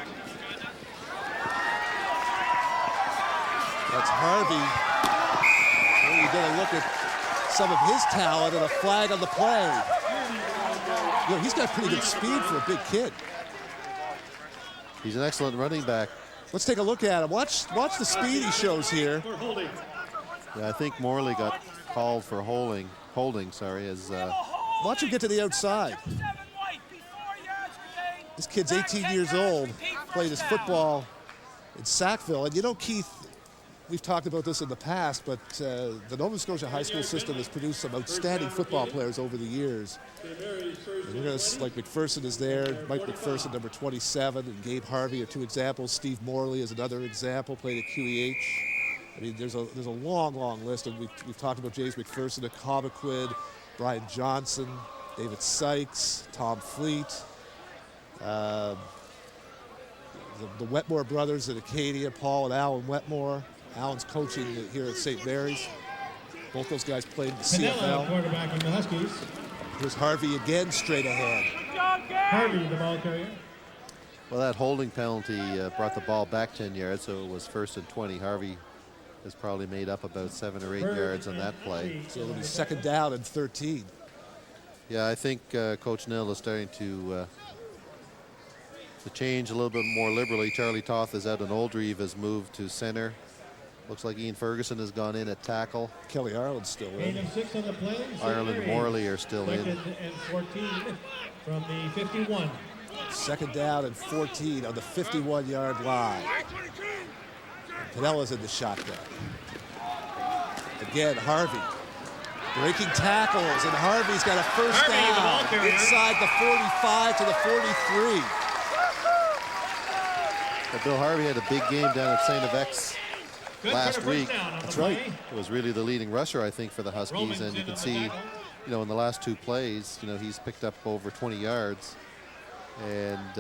That's Harvey. Well, you get a look at some of his talent and a flag on the play. He's got pretty good speed for a big kid. He's an excellent running back. Let's take a look at him. Watch the speed he shows here. Yeah, I think Morley got called for holding. As watch him get to the outside. This kid's 18 years old. Played his football in Sackville, and Keith, we've talked about this in the past, but the Nova Scotia high school system has produced some outstanding football players over the years. And we're going to, like McPherson is there, Mike McPherson, number 27, and Gabe Harvey are two examples. Steve Morley is another example, played at QEH. I mean, there's a long list, and we've talked about James McPherson at Cobequid, Brian Johnson, David Sykes, Tom Fleet, the Wetmore brothers at Acadia, Paul and Alan Wetmore. Alan's coaching here at St. Mary's. Both those guys played in the CFL. Quarterbacking the Huskies. Here's Harvey again, straight ahead. Harvey, the ball carrier. Well, that holding penalty brought the ball back 10 yards, so it was 1st and 20. Harvey has probably made up about 7 or 8 yards on that play. So it'll be 2nd down and 13. Yeah, I think Coach Nell is starting to change a little bit more liberally. Charlie Toth is out and Oldreeve has moved to center. Looks like Ian Ferguson has gone in at tackle. Kelly Ireland's still in. 8 of 6 on the play. Ireland and Morley are still in. 2nd and 14 from the 51. 2nd down and 14 on the 51-yard line. Pinella's in the shotgun. Again, Harvey breaking tackles, and Harvey's got a first down inside the 45 to the 43. Bill Harvey had a big game down at St. X last week. That's right. It was really the leading rusher, I think, for the Huskies, and you can see, you know, in the last 2 plays, you know, he's picked up over 20 yards, and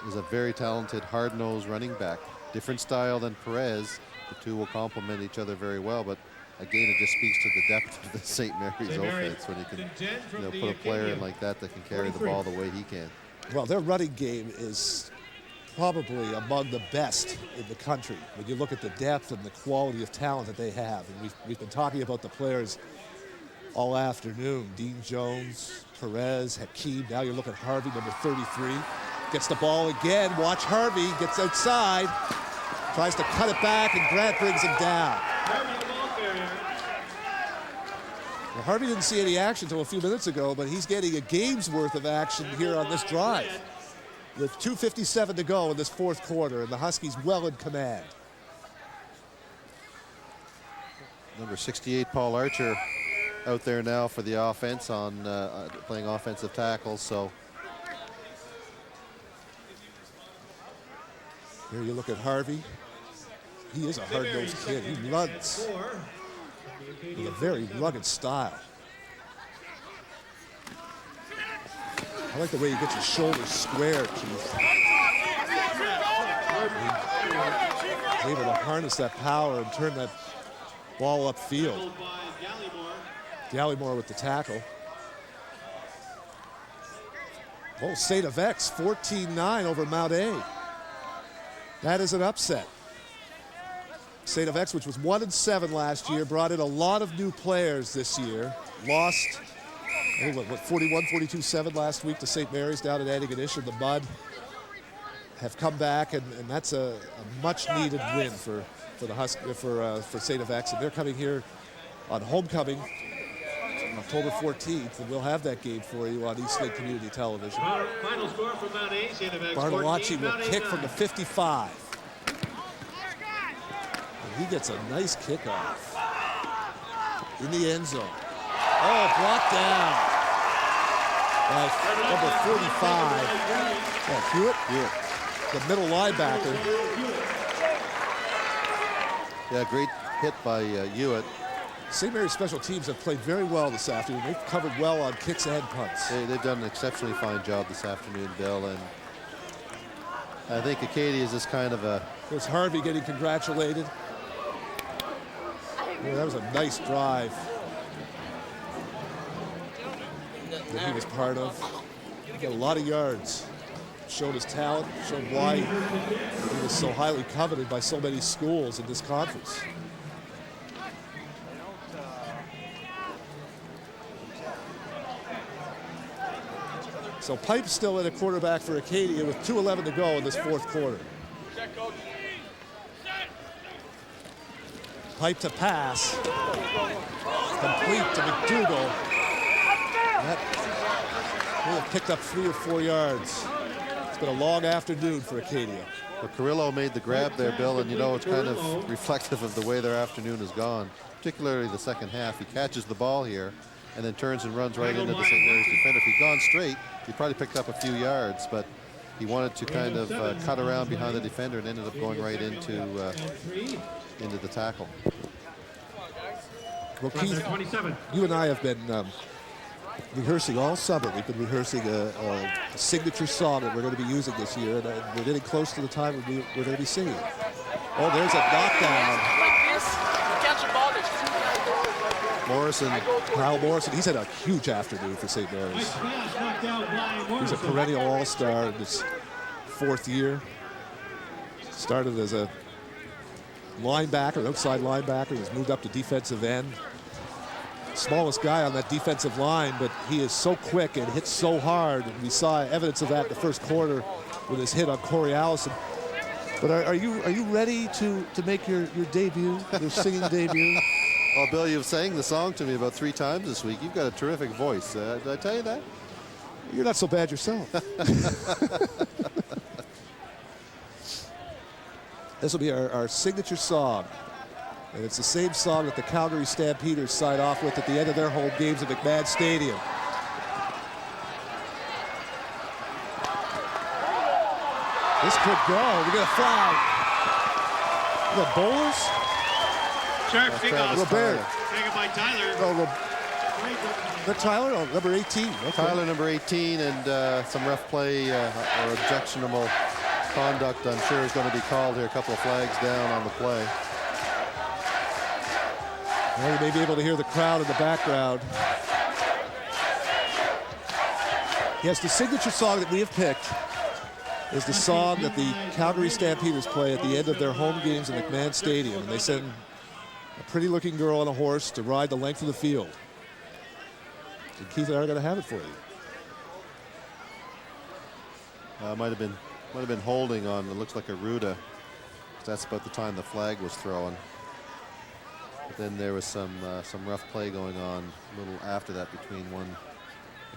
is a very talented, hard-nosed running back. Different style than Perez. The two will complement each other very well, but again, it just speaks to the depth of the St. Mary's offense when you can, you know, put a player in like that that can carry the ball the way he can. Well, their running game is probably among the best in the country when you look at the depth and the quality of talent that they have. And we've been talking about the players all afternoon. Dean Jones, Perez, Hakeem. Now you look at Harvey, number 33. Gets the ball again. Watch Harvey. Gets outside. Tries to cut it back, and Grant brings him down. Well, Harvey didn't see any action until a few minutes ago, but he's getting a game's worth of action here on this drive. With 2:57 to go in this 4th quarter, and the Huskies well in command. Number 68, Paul Archer, out there now for the offense on playing offensive tackles. So here you look at Harvey. He is a hard-nosed kid. He runs with a very rugged style. I like the way he gets his shoulders squared, Keith. He's able to harness that power and turn that ball upfield. Gallimore with the tackle. Oh, St. X, 14-9 over Mount A. That is an upset. St. X, which was 1-7 last year, brought in a lot of new players this year. Lost, I think, what 41-42-7 last week to St. Mary's down at Antigonish. The Mud have come back, and that's a much-needed win for St. X. And they're coming here on homecoming on October 14th, and we'll have that game for you on Eastlake Community Television. Final score for Mount A, St. X. Bartolacci will kick from the 55. And he gets a nice kickoff in the end zone. Oh, blocked down by number 45. Hewitt? Hewitt. The middle linebacker. Yeah, great hit by Hewitt. St. Mary's special teams have played very well this afternoon. They've covered well on kicks and punts. They've done an exceptionally fine job this afternoon, Bill, and I think Acadia is just kind of a... There's Harvey getting congratulated. Yeah, that was a nice drive that he was part of. He got a lot of yards. Showed his talent, showed why he was so highly coveted by so many schools in this conference. So Pipe's still in a quarterback for Acadia with 2:11 to go in this 4th quarter. Pipe to pass. Complete to McDougall. That will have picked up 3 or 4 yards. It's been a long afternoon for Acadia. Well, Carrillo made the grab there, Bill, and you know it's kind of reflective of the way their afternoon has gone, particularly the second half. He catches the ball here and then turns and runs right into the St. Mary's defender. If he'd gone straight, he probably picked up a few yards, but he wanted to kind of cut around behind the defender and ended up going right into the tackle. Well, Keith, you and I have been rehearsing all summer. We've been rehearsing a signature song that we're going to be using this year, and we're getting close to the time when we're going to be singing. Oh, there's a knockdown. Morrison, Kyle Morrison, he's had a huge afternoon for St. Mary's. He's a perennial all-star in his 4th year. Started as a linebacker, outside linebacker. He's moved up to defensive end. Smallest guy on that defensive line, but he is so quick and hits so hard. And we saw evidence of that in the 1st quarter with his hit on Corey Allison. But are you ready to make your debut, your singing debut? Well, Bill, you've sang the song to me about 3 times this week. You've got a terrific voice. Did I tell you that? You're not so bad yourself. This will be our signature song. And it's the same song that the Calgary Stampeders sign off with at the end of their home games at McMahon Stadium. This could go. We get a flag. The bowlers? Sharp kickoff. Robert. Taken by Tyler. The Tyler, oh, number 18. Okay. Tyler, number 18, and some rough play or objectionable conduct, I'm sure, is going to be called here. A couple of flags down on the play. Well, you may be able to hear the crowd in the background. Yes, the signature song that we have picked is the song that the Calgary Stampeders play at the end of their home games in McMahon Stadium. And they send a pretty-looking girl on a horse to ride the length of the field. And Keith and I are going to have it for you. Might have been holding on. It looks like a Ruda. That's about the time the flag was thrown. But then there was some rough play going on a little after that between one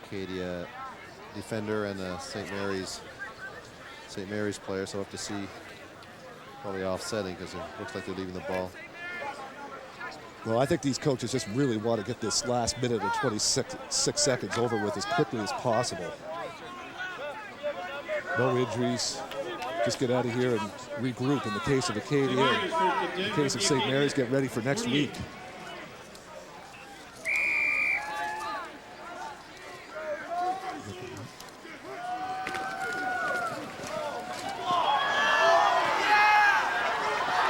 Acadia defender and a St. Mary's player. So we'll have to see. Probably offsetting because it looks like they're leaving the ball. Well, I think these coaches just really want to get this last minute and 26 seconds over with as quickly as possible. No injuries. Just get out of here and regroup. In the case of Acadia, in the case of St. Mary's, get ready for next week.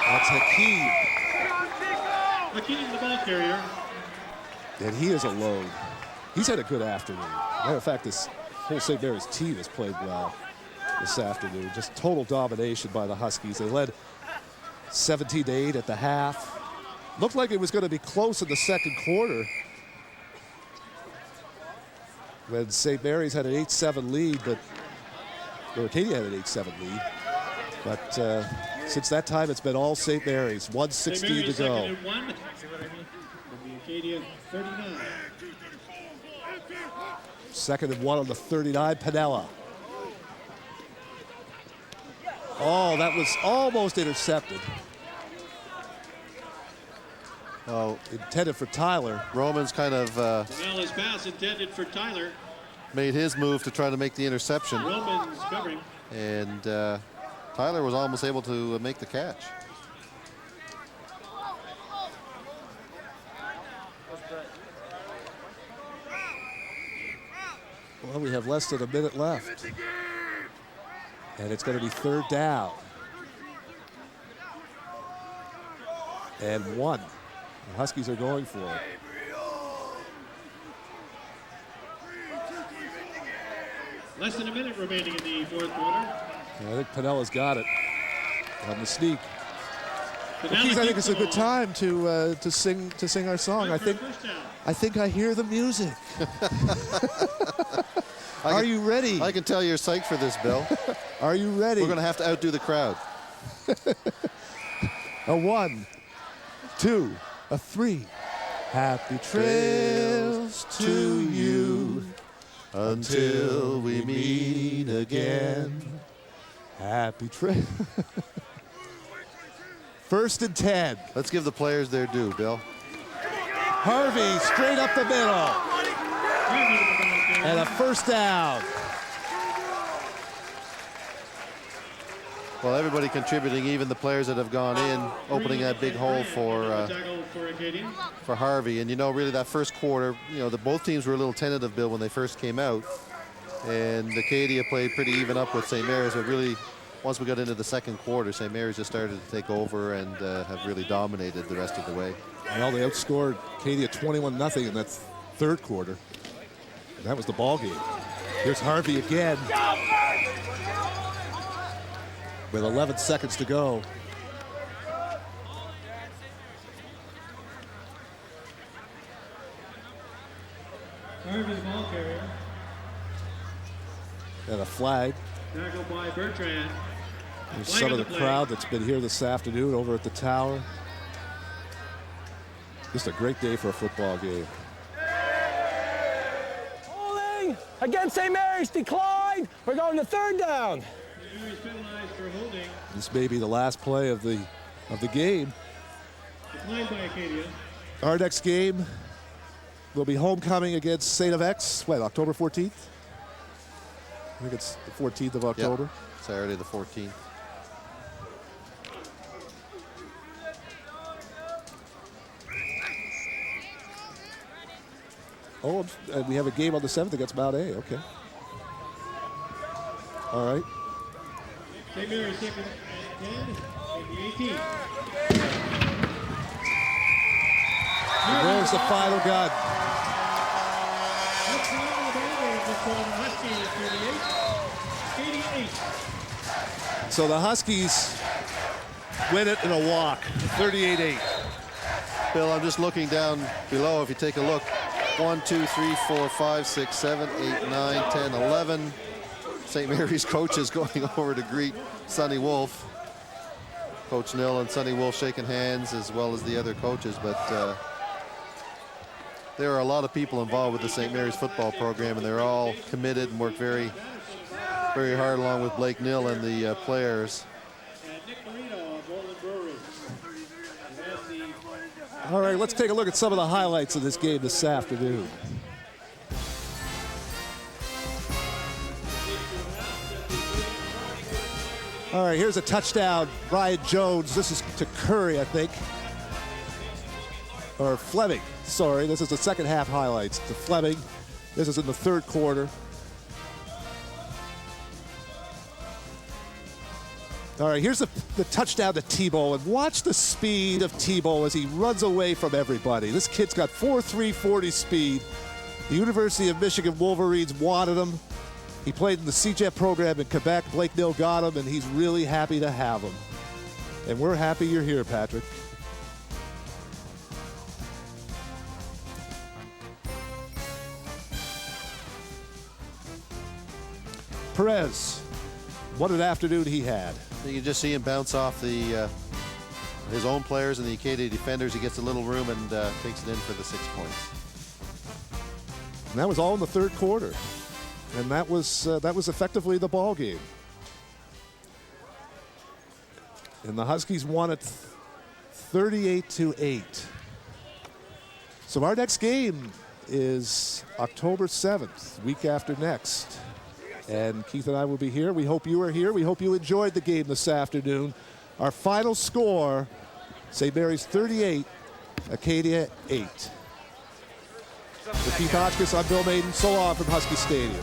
That's Hakeem. Hakeem, the ball carrier. And he is alone. He's had a good afternoon. Matter of fact, this whole St. Mary's team has played well this afternoon. Just total domination by the Huskies. They led 17-8 at the half. Looked like it was going to be close in the second quarter when St. Mary's had an 8-7 lead, but Acadia had an 8-7 lead. But since that time, it's been all St. Mary's. 1:16 to go. Acadia 39. Second and 1 on the 39, Pinella. Oh, that was almost intercepted. Oh, intended for Tyler. Roman's kind of Pinella's pass intended for Tyler. made his move to try to make the interception. Roman's covering. And Tyler was almost able to make the catch. Well, we have less than a minute left. And it's going to be third down. And 1. The Huskies are going for it. Less than a minute remaining in the fourth quarter. Yeah, I think Pinella's got it on the sneak. Pinella Keith, I think keeps it's a the good ball. time to sing our song. I think I hear the music. Are you ready? I can tell you're psyched for this, Bill. Are you ready? We're going to have to outdo the crowd. A 1, 2, a 3. Happy trails to you until we meet again. Happy trails. First and 10. Let's give the players their due, Bill. Harvey straight up the middle. And a first down. Well, everybody contributing, even the players that have gone in, opening that big hole for Harvey. And you know, really that first quarter, you know, both teams were a little tentative, Bill, when they first came out. And Acadia played pretty even up with St. Mary's, but really, once we got into the second quarter, St. Mary's just started to take over and have really dominated the rest of the way. Well, they outscored Acadia 21-0 in that third quarter. And that was the ball game. Here's Harvey again. With 11 seconds to go. Harvey's ball carrier. And a flag. Tackled by Bertrand. There's some of the crowd that's been here this afternoon over at the tower. Just a great day for a football game. Holding against St. Mary's, declined. We're going to third down. St. Mary's penalized for holding. This may be the last play of the game. Declined by Acadia. Our next game will be homecoming against St. FX. When, October 14th? I think it's the 14th of October. Yep. Saturday the 14th. Oh, and we have a game on the 7th against Mount A. Okay. All right. St. Mary's second and 10 and the 18. And there's the final gun. That's the final game for the Huskies, 38. So the Huskies win it in a walk, 38-8. Bill, I'm just looking down below. If you take a look, 1, 2, 3, 4, 5, 6, 7, 8, 9, 10, 11. St. Mary's coaches going over to greet Sonny Wolf. Coach Nill and Sonny Wolf shaking hands, as well as the other coaches. But there are a lot of people involved with the St. Mary's football program, and they're all committed and work very, very hard along with Blake Nill and the players. All right, let's take a look at some of the highlights of this game this afternoon. All right, here's a touchdown. Ryan Jones. This is to Curry, I think. Or Fleming, sorry. This is the second half highlights to Fleming. This is in the third quarter. All right, here's the touchdown to Tebow, and watch the speed of Tebow as he runs away from everybody. This kid's got 4.3 40 speed. The University of Michigan Wolverines wanted him. He played in the CJET program in Quebec. Blake Nill got him, and he's really happy to have him. And we're happy you're here, Patrick. Perez, what an afternoon he had. You can just see him bounce off the his own players and the Acadia defenders. He gets a little room and takes it in for the 6 points. And that was all in the third quarter. And that was effectively the ball game. And the Huskies won it 38-8. So our next game is October 7th, week after next. And Keith and I will be here. We hope you are here. We hope you enjoyed the game this afternoon. Our final score, St. Mary's 38, Acadia 8. For Keith Hotchkiss, I'm Bill Maiden. So long from Husky Stadium.